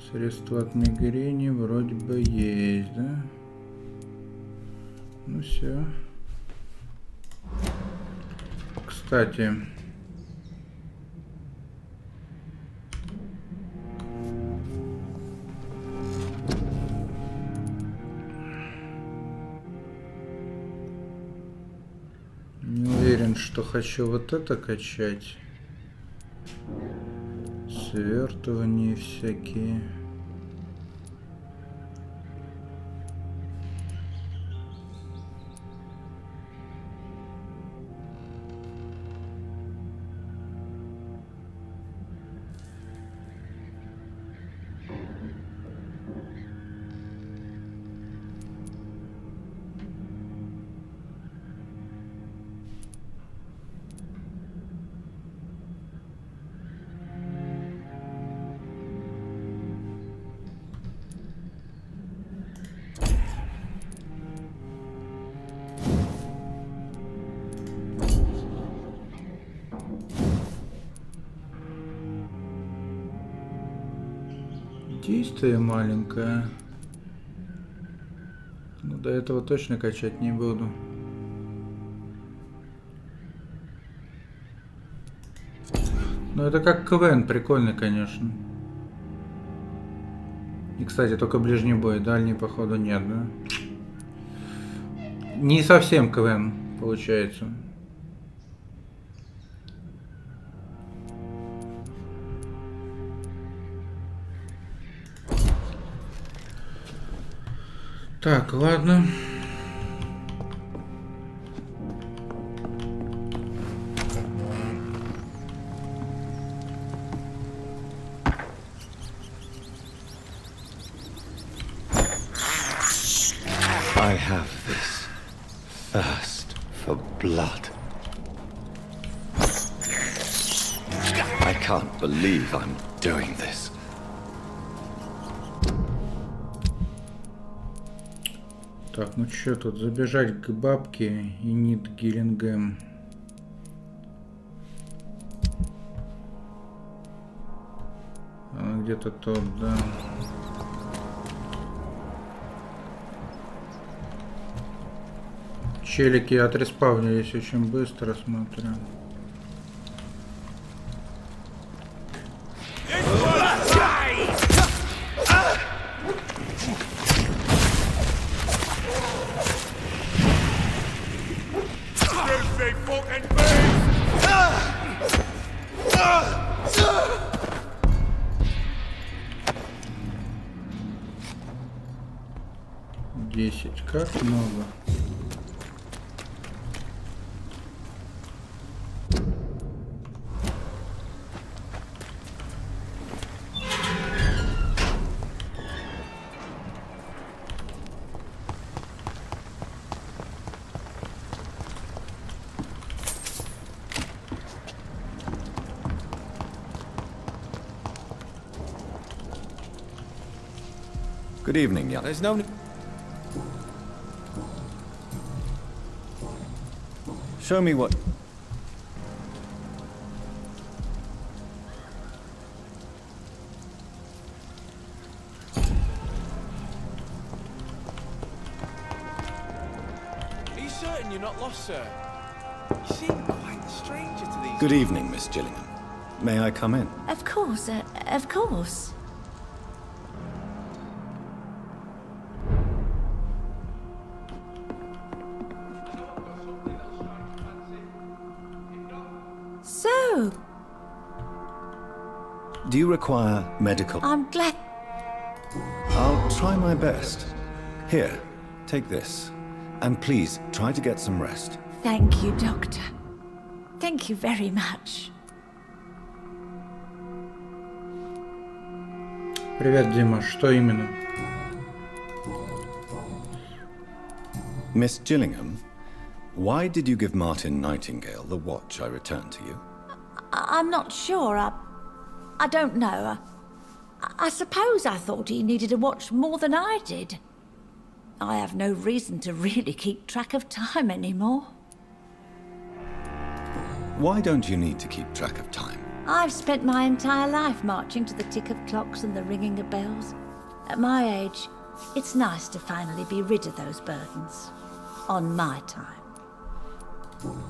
Средства от мигрени вроде бы есть, да? Ну все. Кстати, не уверен, что хочу вот это качать. Свертывания всякие. Действие маленькое. Но до этого точно качать не буду. Но это как КВН, прикольный, конечно. И, кстати, только ближний бой, дальний, походу, нет, да? Не совсем КВН, получается. Так, ладно. I have this thirst for blood. I can't believe I'm doing this. Так, ну что тут, забежать к бабке и Нит Гиллингем. Она где-то тут, да. Челики отреспавнились очень быстро, смотрю. Как много. Good evening, young. There's no... Show me what... certain you're not lost, sir? You seem quite a stranger to these. Good evening, Miss Gillingham. May I come in? Of course, of course. So, Do you require medical? I'm glad. I'll try my best. Here, take this. And please, try to get some rest. Thank you, Doctor. Thank you very much. Привет, Дима. Что именно? Miss Gillingham, why did you give Martin Nightingale the watch I returned to you? I'm not sure. I don't know. I suppose I thought he needed a watch more than I did. I have no reason to really keep track of time anymore. Why don't you need to keep track of time? I've spent my entire life marching to the tick of clocks and the ringing of bells. At my age, it's nice to finally be rid of those burdens. On my time.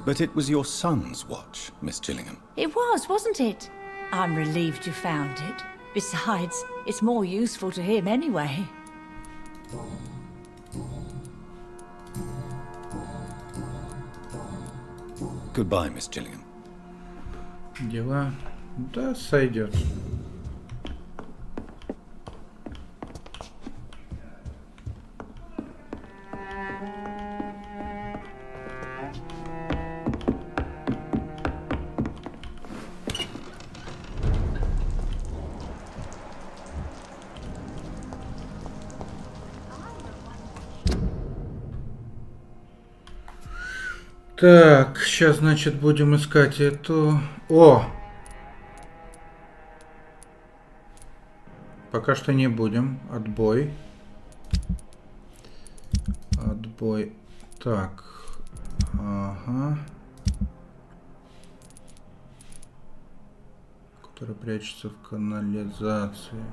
But it was your son's watch, Miss Gillingham. It was, wasn't it? I'm relieved you found it. Besides, it's more useful to him anyway. Goodbye, Miss Gillingham. Дела? Да, сойдет. Так, сейчас, значит, будем искать эту... О! Пока что не будем. Отбой. Отбой. Так. Ага. Который прячется в канализации.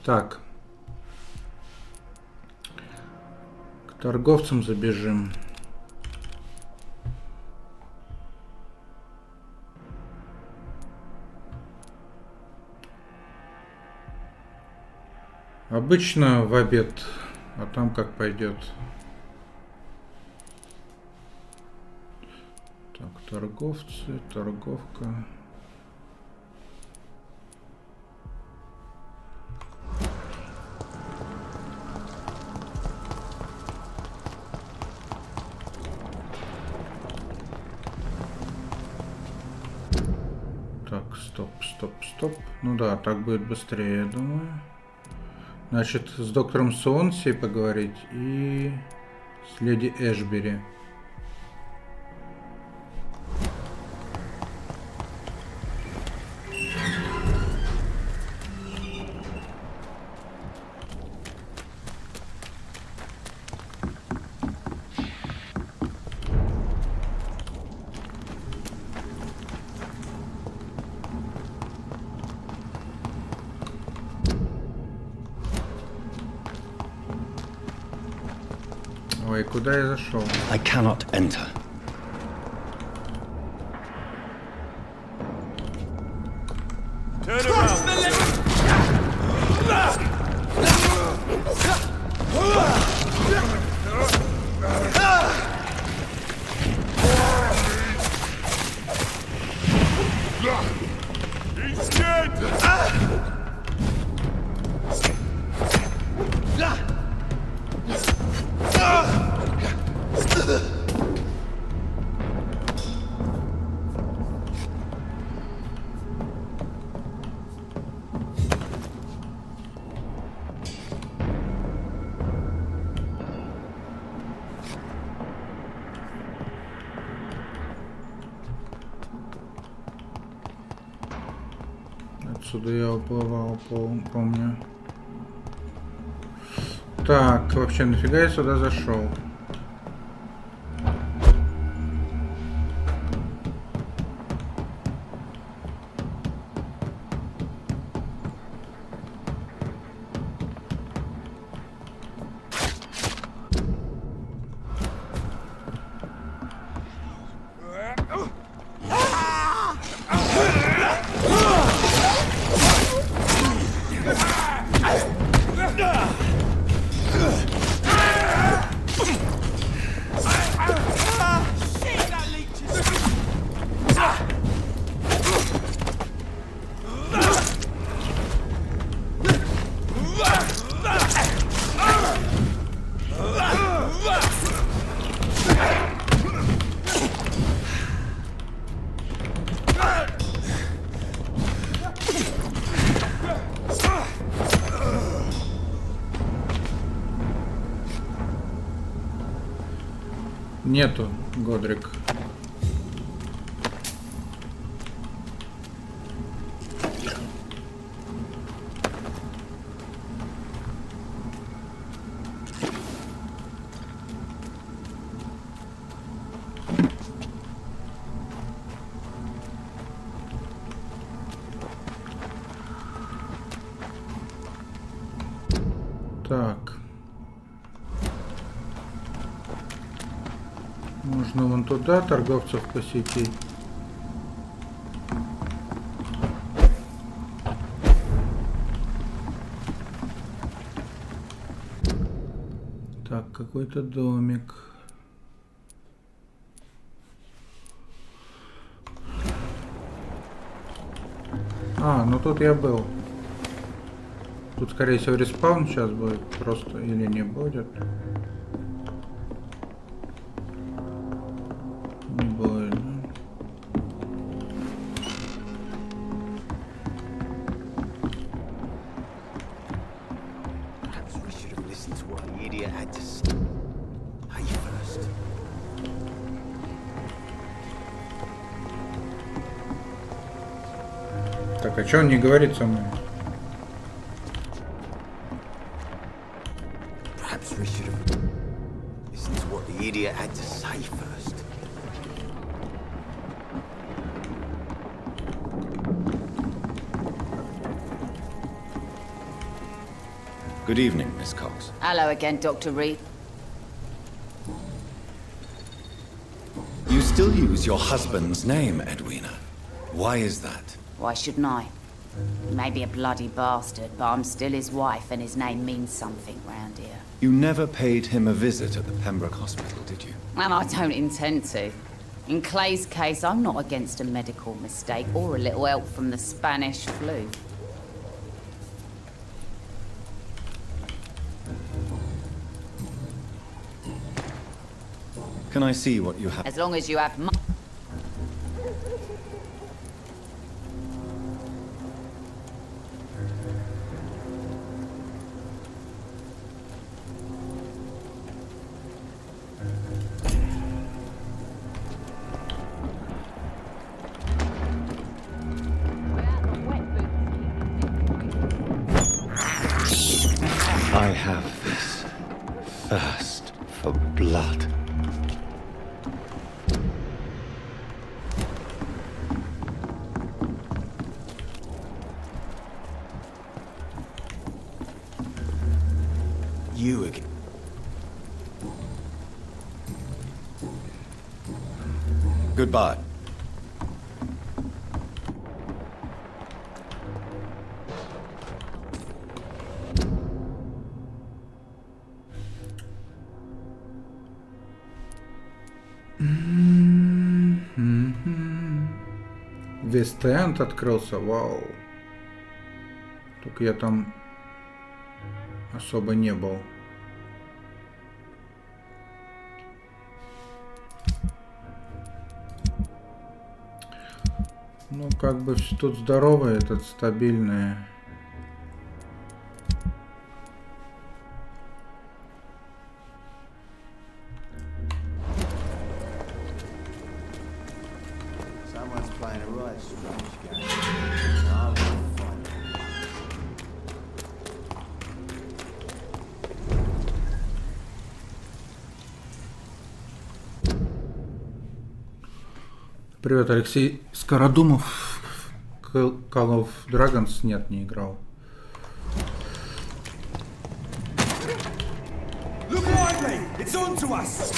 Так. К торговцам забежим. Обычно в обед, а там как пойдет. Так, торговцы, торговка. Стоп. Ну да, так будет быстрее, я думаю. Значит, с доктором Суонси поговорить и с леди Эшбери. Ой, куда я зашел? I cannot enter. Turn around. He's dead. Отсюда я уплывал, помню. Так, вообще нафига я сюда зашел? Нету, Годрик. Так. Можно вон туда торговцев посетить. Так, какой-то домик. А, ну тут я был. Тут, скорее всего, респаун сейчас будет просто или не будет. Не будет, да? Так, а чё он не говорит со мной? Good evening, Miss Cox. Hello again, Dr. Reed. You still use your husband's name, Edwina. Why is that? Why shouldn't I? He may be a bloody bastard, but I'm still his wife and his name means something round here. You never paid him a visit at the Pembroke Hospital, did you? And I don't intend to. In Clay's case, I'm not against a medical mistake or a little help from the Spanish flu. Can I see what you have? As long as you have I have this thirst for blood. You again. Goodbye. Вест-Энд открылся, вау. Только я там особо не был. Ну, как бы тут здоровое, этот стабильное. Someone's playing a right strange game. I won't fight. Привет, Алексей Скородумов. Call of Dragons нет, не играл. Look lively! It's on to us!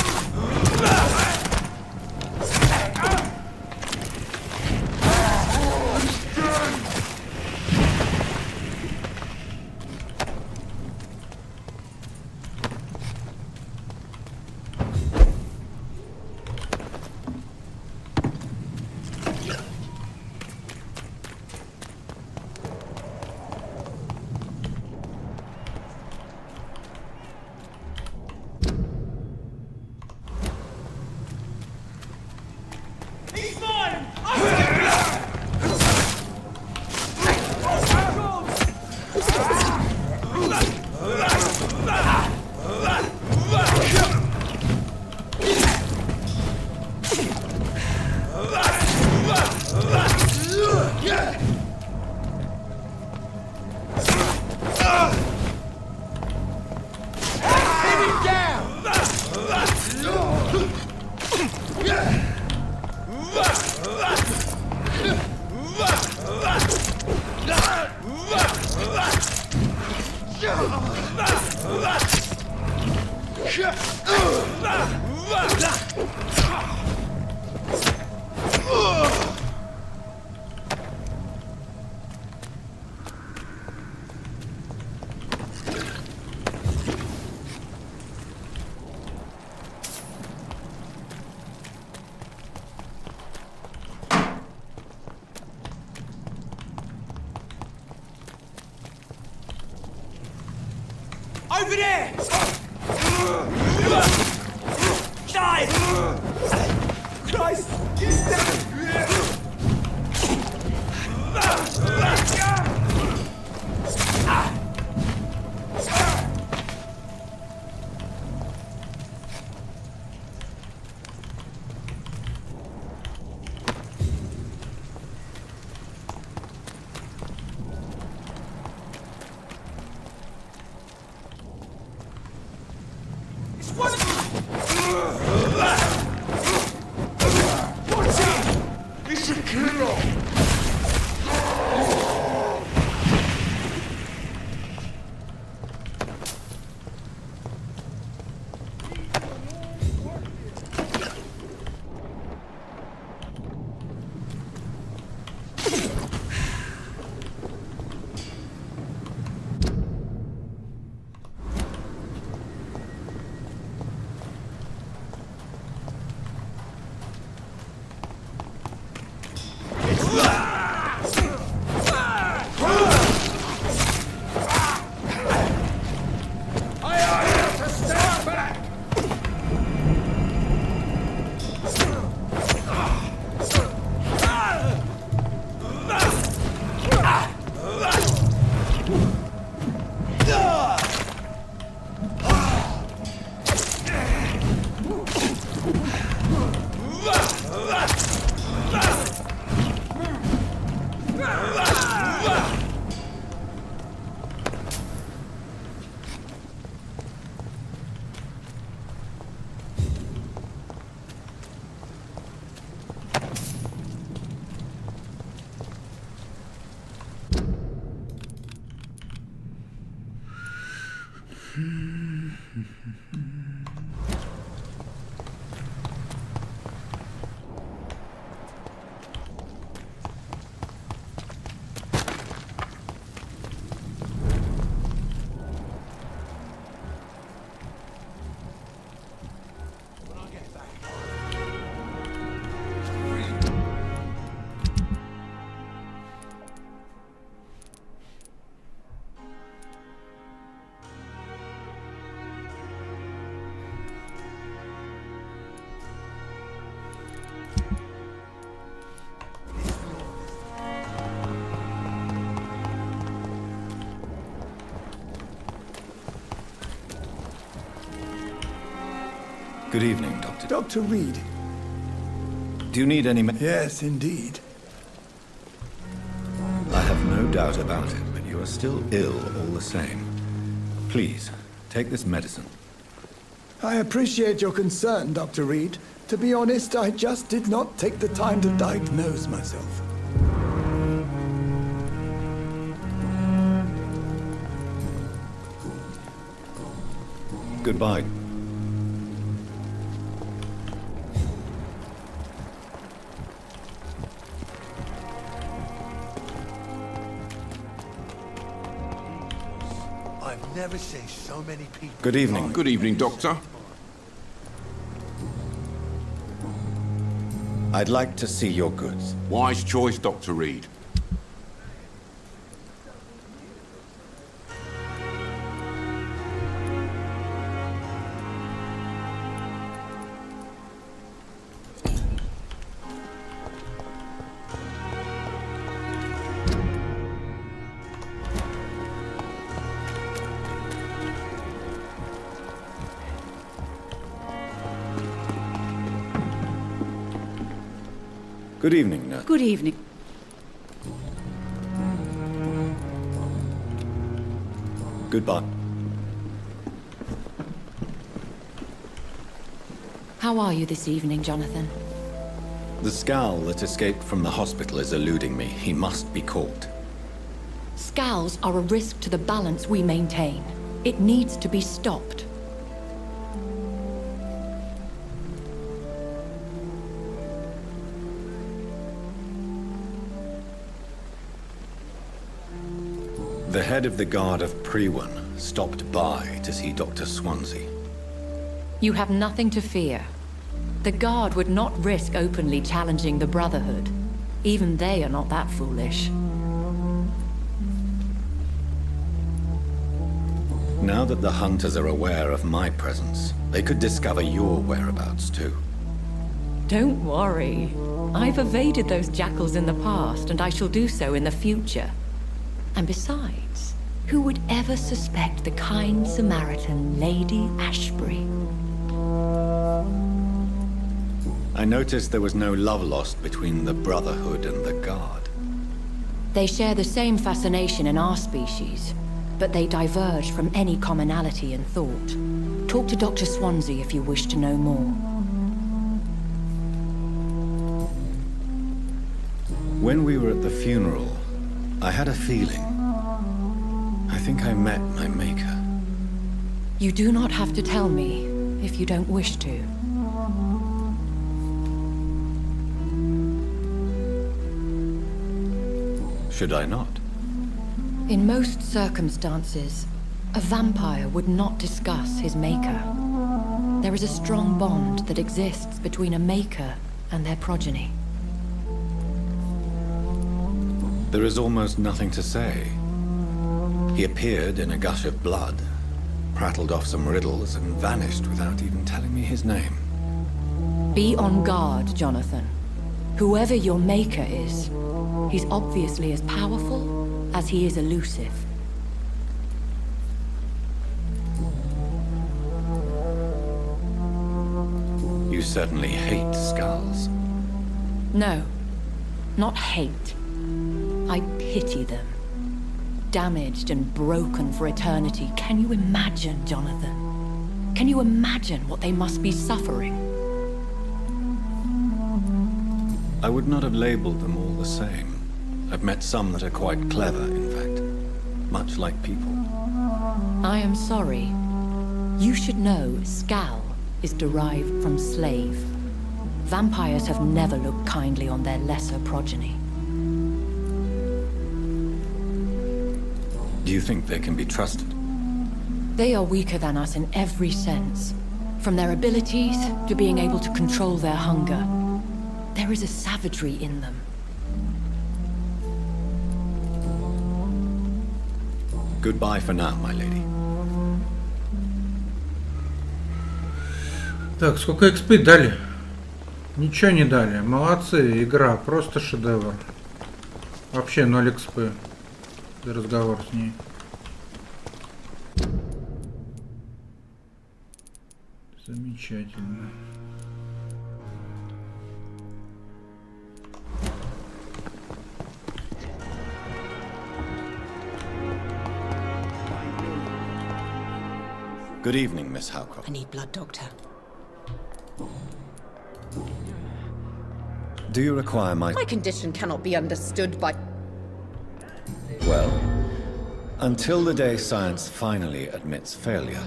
Over there! Die! Christ! Good evening, Doctor. Dr. Reed. Do you need any Yes, indeed. I have no doubt about it, but you are still ill all the same. Please, take this medicine. I appreciate your concern, Dr. Reed. To be honest, I just did not take the time to diagnose myself. Goodbye. I've never seen so many people. Good evening. Good evening, Doctor. I'd like to see your goods. Wise choice, Dr. Reed. Good evening, nurse. Good evening. Goodbye. How are you this evening, Jonathan? The scowl that escaped from the hospital is eluding me. He must be caught. Scowls are a risk to the balance we maintain. It needs to be stopped. The head of the guard of Prewan stopped by to see Dr. Swansea. You have nothing to fear. The guard would not risk openly challenging the Brotherhood. Even they are not that foolish. Now that the hunters are aware of my presence, they could discover your whereabouts too. Don't worry. I've evaded those jackals in the past, and I shall do so in the future. And besides, who would ever suspect the kind Samaritan Lady Ashbury? I noticed there was no love lost between the Brotherhood and the Guard. They share the same fascination in our species, but they diverge from any commonality in thought. Talk to Dr. Swansea if you wish to know more. When we were at the funeral, I had a feeling. I think I met my maker. You do not have to tell me if you don't wish to. Should I not? In most circumstances, a vampire would not discuss his maker. There is a strong bond that exists between a maker and their progeny. There is almost nothing to say. He appeared in a gush of blood, prattled off some riddles, and vanished without even telling me his name. Be on guard, Jonathan. Whoever your maker is, he's obviously as powerful as he is elusive. You certainly hate skulls. No, not hate. I pity them. Damaged and broken for eternity. Can you imagine, Jonathan? Can you imagine what they must be suffering? I would not have labeled them all the same. I've met some that are quite clever, in fact. Much like people. I am sorry. You should know Scal is derived from slave. Vampires have never looked kindly on their lesser progeny. Do you think they can be trusted? They are weaker than us in every sense. From their abilities to being able to control their hunger. There is a savagery in them. Goodbye for now, my lady. Так, сколько экспы дали? Ничего не дали. Молодцы, игра, просто шедевр. Вообще 0 экспы. За разговор с ней. Замечательно. Good evening, Miss Howcroft. I need blood, Doctor. Do you require my... My condition cannot be understood by... Well, until the day science finally admits failure,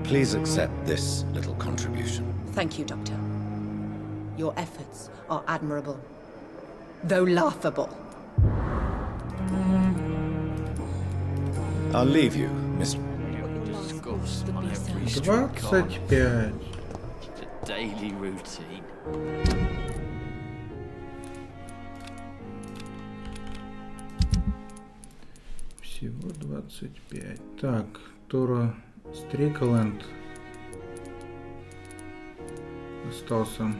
please accept this little contribution. Thank you, Doctor. Your efforts are admirable, though laughable. I'll leave you, Miss... 25. Daily routine. Всего 25. Так, Тора Стрикленд остался.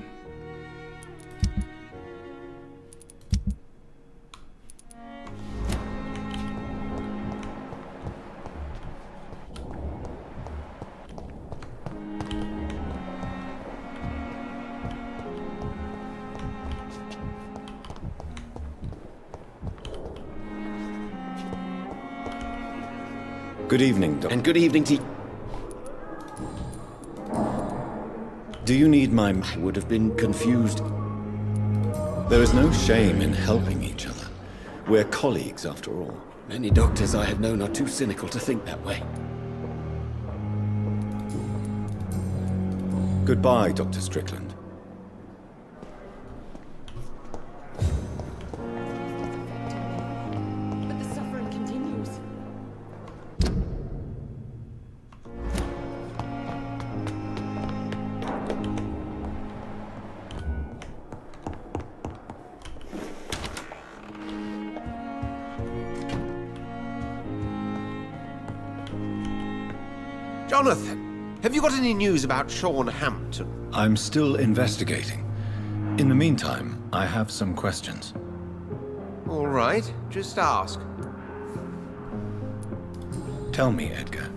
Good evening, Doctor. And good evening to... Do you need my... I would have been confused. There is no shame in helping each other. We're colleagues, after all. Many doctors I have known are too cynical to think that way. Goodbye, Dr. Strickland. But the suffering continues. Jonathan, have you got any news about Sean Hampton? I'm still investigating. In the meantime, I have some questions. All right, just ask. Tell me, Edgar,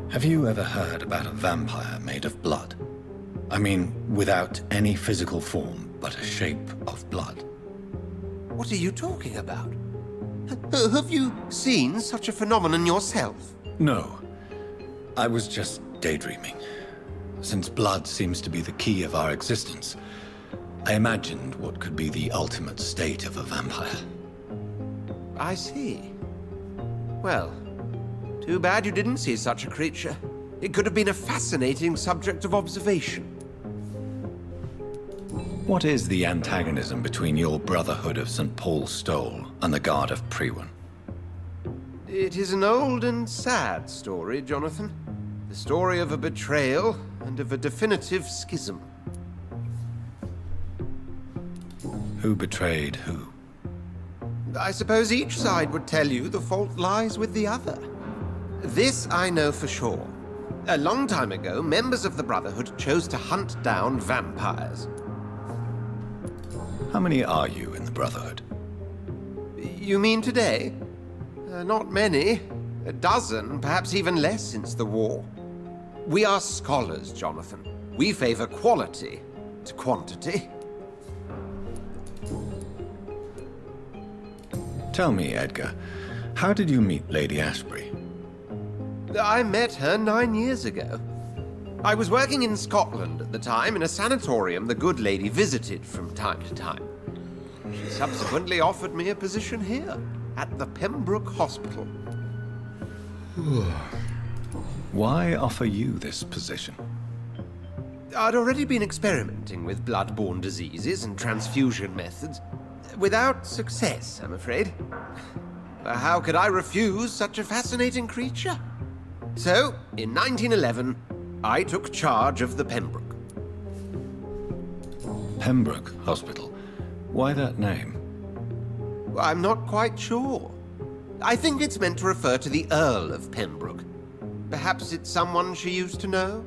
have you ever heard about a vampire made of blood? I mean, without any physical form, but a shape of blood. What are you talking about? Have you seen such a phenomenon yourself? No. I was just daydreaming. Since blood seems to be the key of our existence, I imagined what could be the ultimate state of a vampire. I see. Well, too bad you didn't see such a creature. It could have been a fascinating subject of observation. What is the antagonism between your Brotherhood of St. Paul's Stole and the Guard of Priwen? It is an old and sad story, Jonathan. The story of a betrayal and of a definitive schism. Who betrayed who? I suppose each side would tell you the fault lies with the other. This I know for sure. A long time ago, members of the Brotherhood chose to hunt down vampires. How many are you in the Brotherhood? You mean today? Not many. A dozen, perhaps even less since the war. We are scholars, Jonathan. We favor quality to quantity. Tell me, Edgar, how did you meet Lady Ashbury? I met her 9 years ago. I was working in Scotland at the time in a sanatorium the good lady visited from time to time. She subsequently offered me a position here, at the Pembroke Hospital. Why offer you this position? I'd already been experimenting with blood-borne diseases and transfusion methods. Without success, I'm afraid. How could I refuse such a fascinating creature? So, in 1911, I took charge of the Pembroke. Pembroke Hospital? Why that name? I'm not quite sure. I think it's meant to refer to the Earl of Pembroke. Perhaps it's someone she used to know?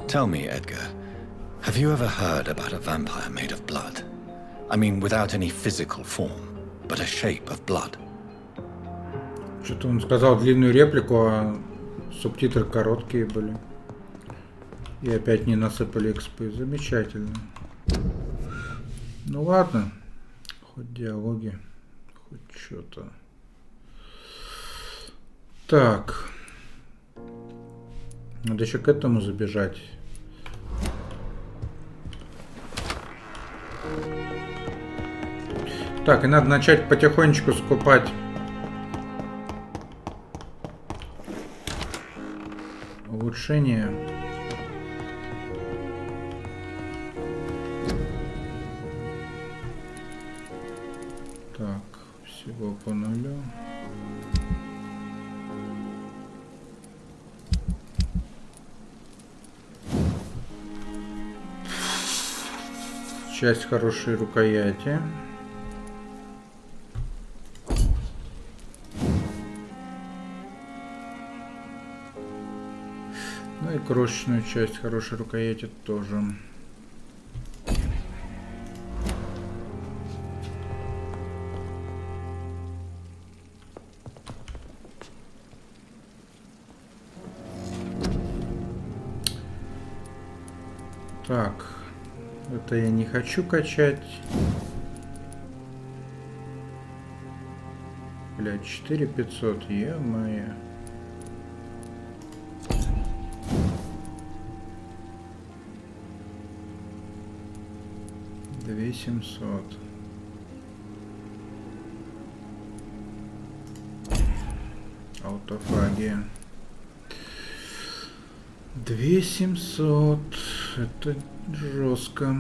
Tell me, Edgar, have you ever heard about a vampire made of blood? I mean, without any physical form, but a shape of blood. Что-то он сказал длинную реплику, а субтитры короткие были. И опять не насыпали экспы. Замечательно. Ну ладно. Хоть диалоги, хоть что-то. Так. Надо еще к этому забежать. Так, и надо начать потихонечку скупать улучшения. Так, всего по нулю. Часть хорошей рукояти. Ну и крошечную часть хорошей рукояти тоже. Так, это я не хочу качать. Блядь, 4500, е-мое. Две 700. Аутофагия. 2700. Это жестко.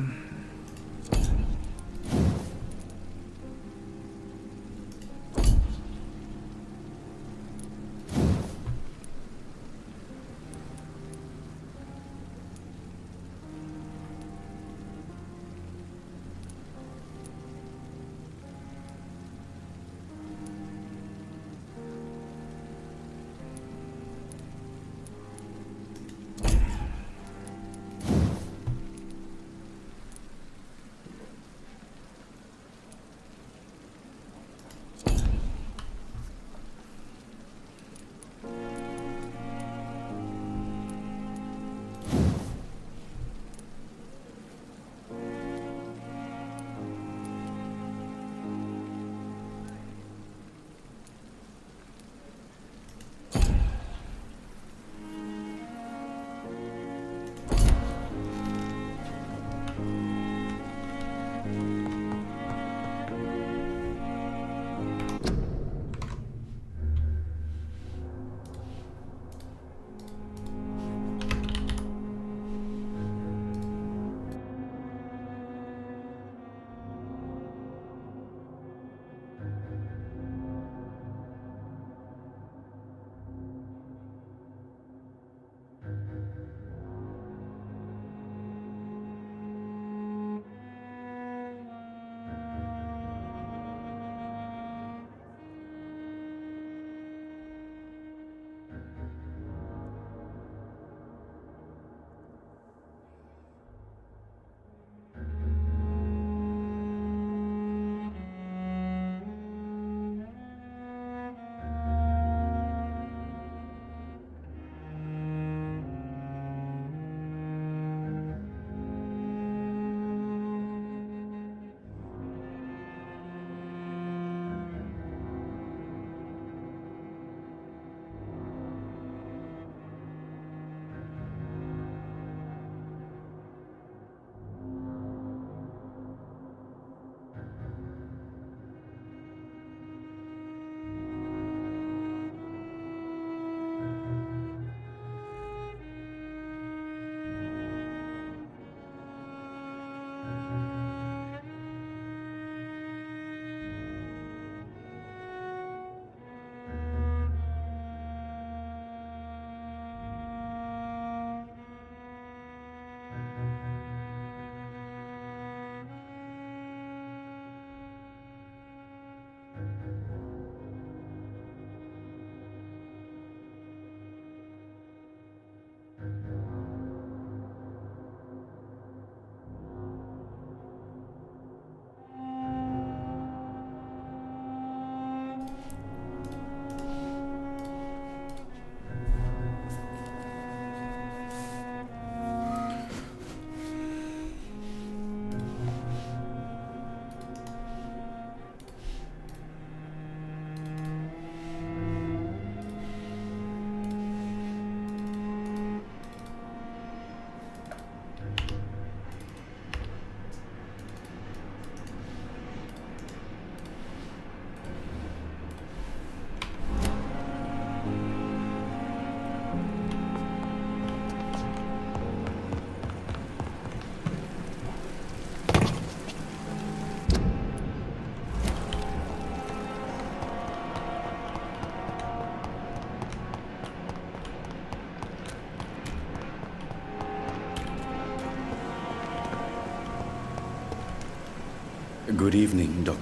Good evening, Doc.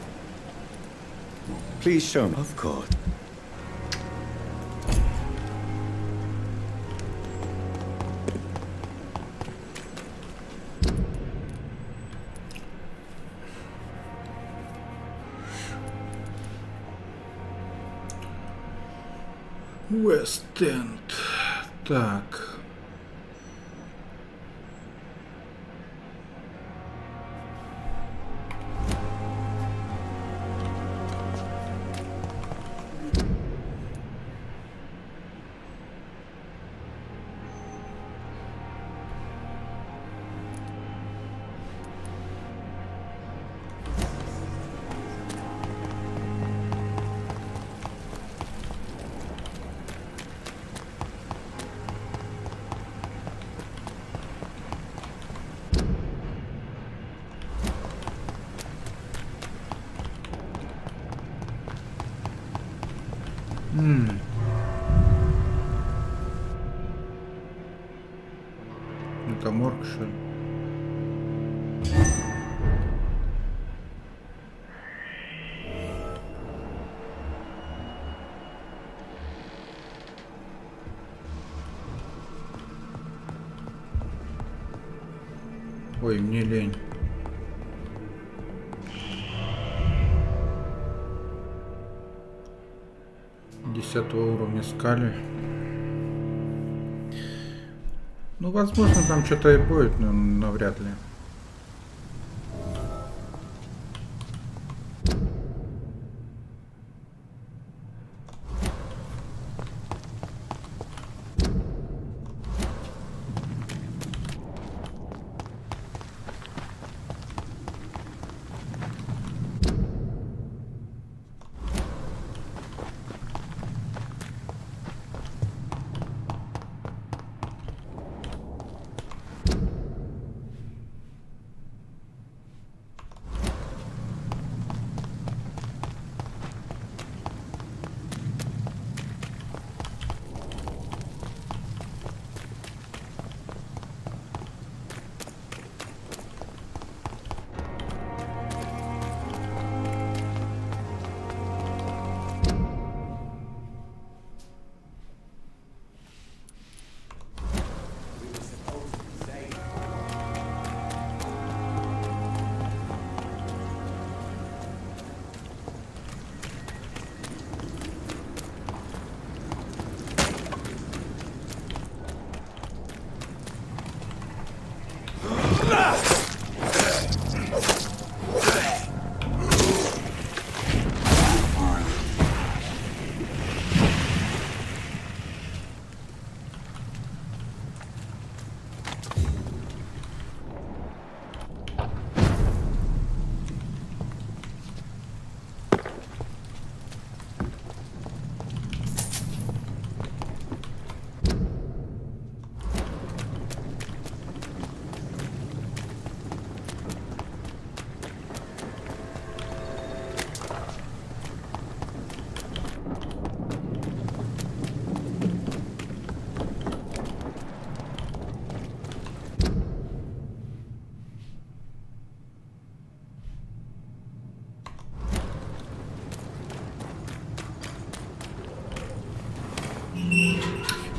Please show me. Of course. Уэст-Энд. Так. Это морг, что ли? Ой, мне лень. Десятого уровня скали. Ну, возможно, там что-то и будет, но навряд ли.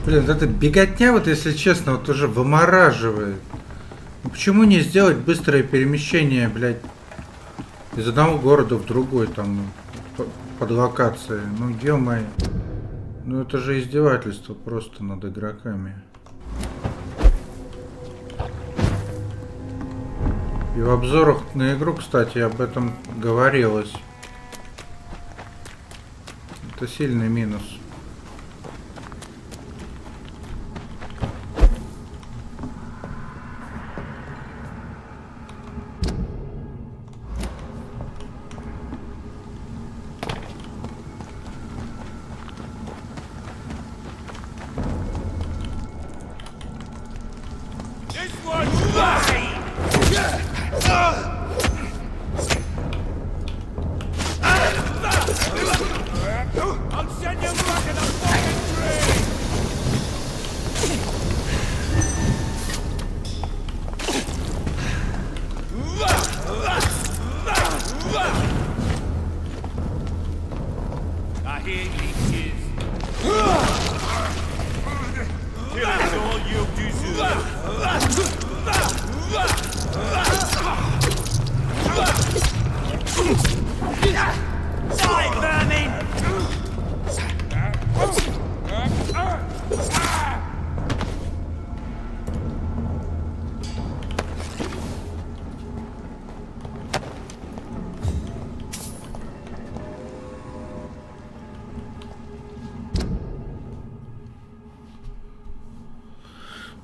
Блин, вот эта беготня, вот если честно, вот уже вымораживает. Ну, почему не сделать быстрое перемещение, блядь, из одного города в другой, там, под локацией? Ну, ё-моё. Ну, это же издевательство просто над игроками. И в обзорах на игру, кстати, об этом говорилось. Это сильный минус. I'll send you back!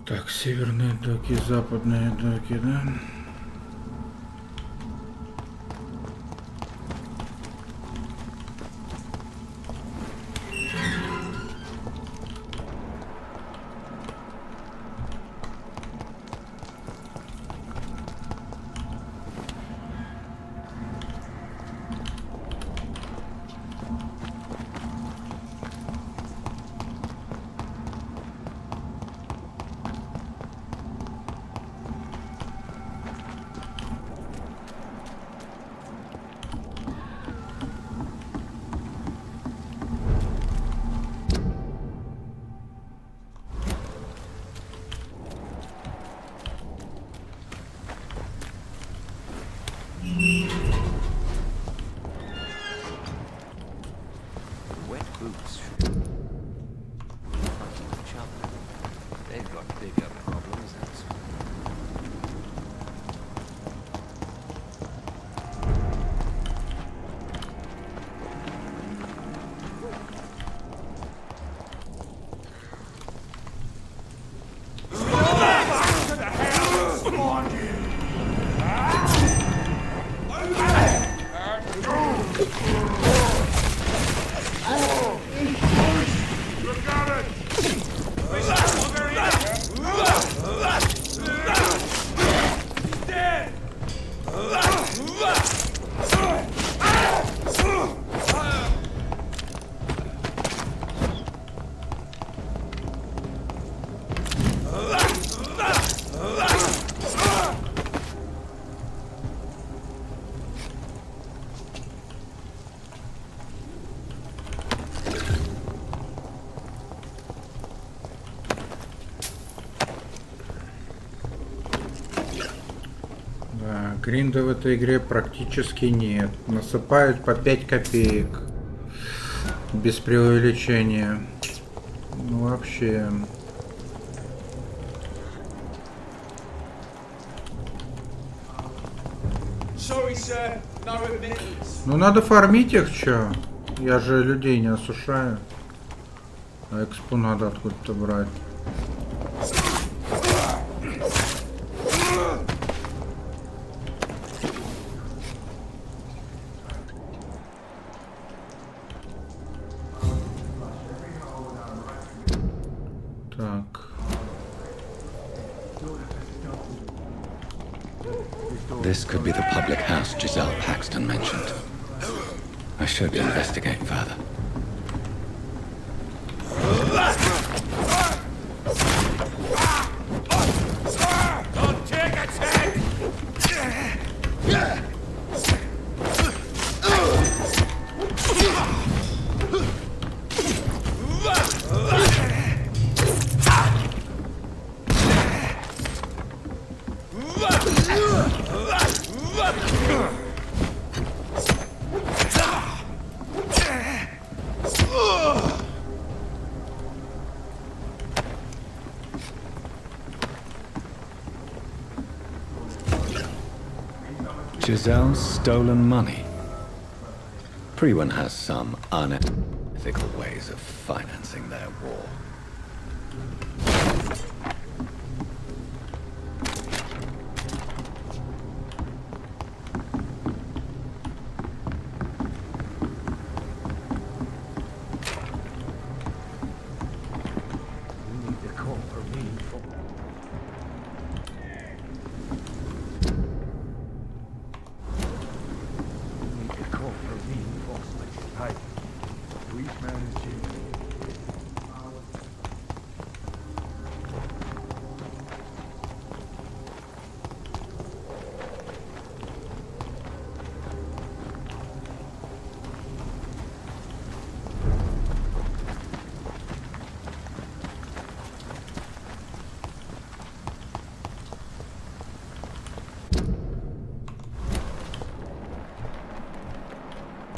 Так, северные доки, западные доки, да? Гринда в этой игре практически нет. Насыпают по 5 копеек. Без преувеличения. Ну вообще. Ну надо фармить их, чё? Я же людей не осушаю. А экспу надо откуда-то брать. This could be the public house Giselle Paxton mentioned. I should investigate further. Don't take a check! Giselle's stolen money. Prewen has some unethical ways of financing their war.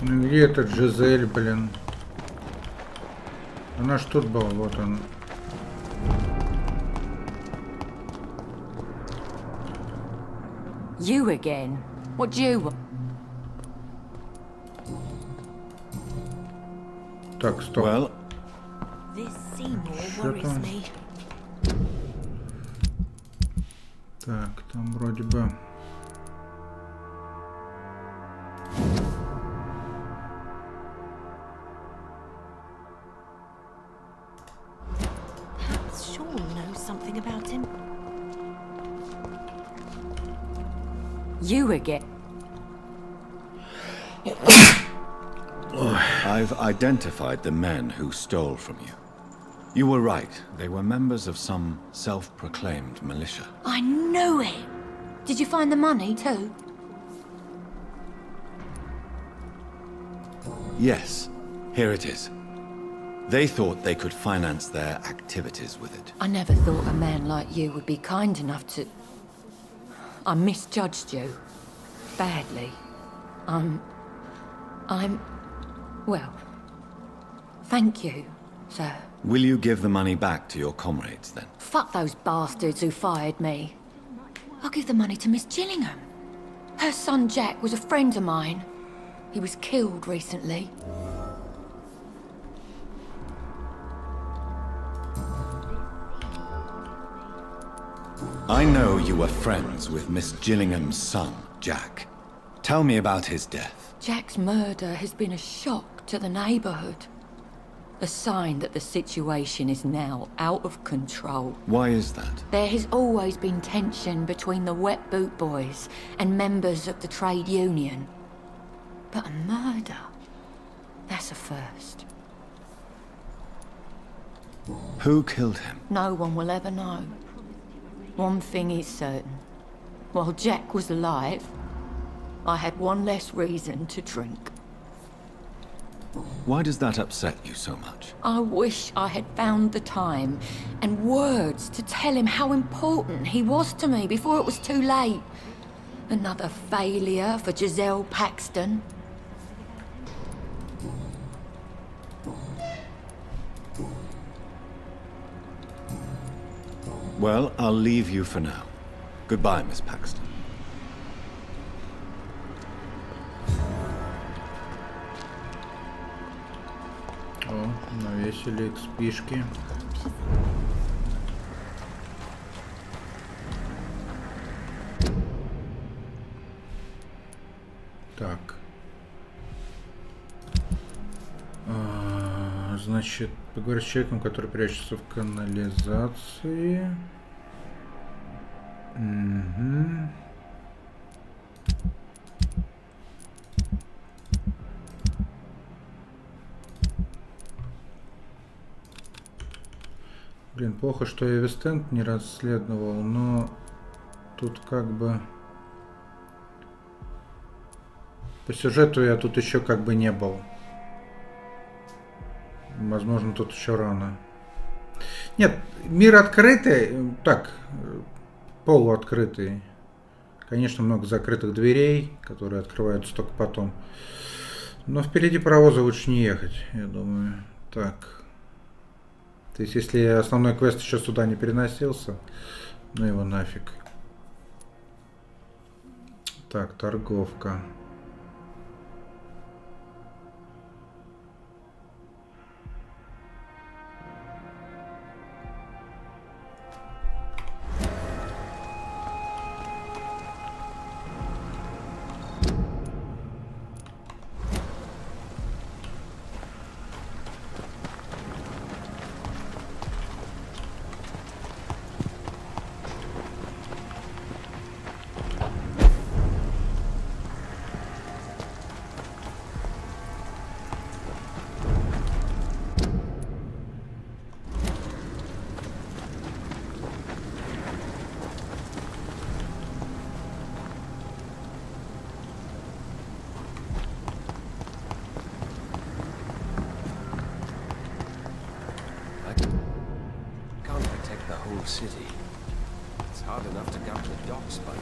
Ну где этот Жизель, блин? Она ж тут была, вот она. You again? What do you want? Так, стоп. This Seymour worries me. Так, там вроде бы... Perhaps Sean knows something about him. You again? I've identified the men who stole from you. You were right. They were members of some self-proclaimed militia. I knew it! Did you find the money too? Yes, here it is. They thought they could finance their activities with it. I never thought a man like you would be kind enough to... I misjudged you. Badly. Well, thank you, sir. Will you give the money back to your comrades, then? Fuck those bastards who fired me. I'll give the money to Miss Gillingham. Her son Jack was a friend of mine. He was killed recently. I know you were friends with Miss Gillingham's son, Jack. Tell me about his death. Jack's murder has been a shock to the neighborhood. A sign that the situation is now out of control. Why is that? There has always been tension between the Wet Boot Boys and members of the trade union. But a murder? That's a first. Who killed him? No one will ever know. One thing is certain. While Jack was alive, I had one less reason to drink. Why does that upset you so much? I wish I had found the time and words to tell him how important he was to me before it was too late. Another failure for Giselle Paxton. Well, I'll leave you for now. Goodbye, Miss Paxton. О, навесили экспишки. Так. Значит, поговорить с человеком, который прячется в канализации. Угу. Блин, плохо, что я Вестенд не расследовал, но тут как бы... По сюжету я тут еще как бы не был. Возможно, тут еще рано. Нет, мир открытый, так, полуоткрытый. Конечно, много закрытых дверей, которые открываются только потом. Но впереди паровоза лучше не ехать, я думаю. Так. То есть, если основной квест еще сюда не переносился, ну его нафиг. Так, торговка. City. It's hard enough to go to the docks by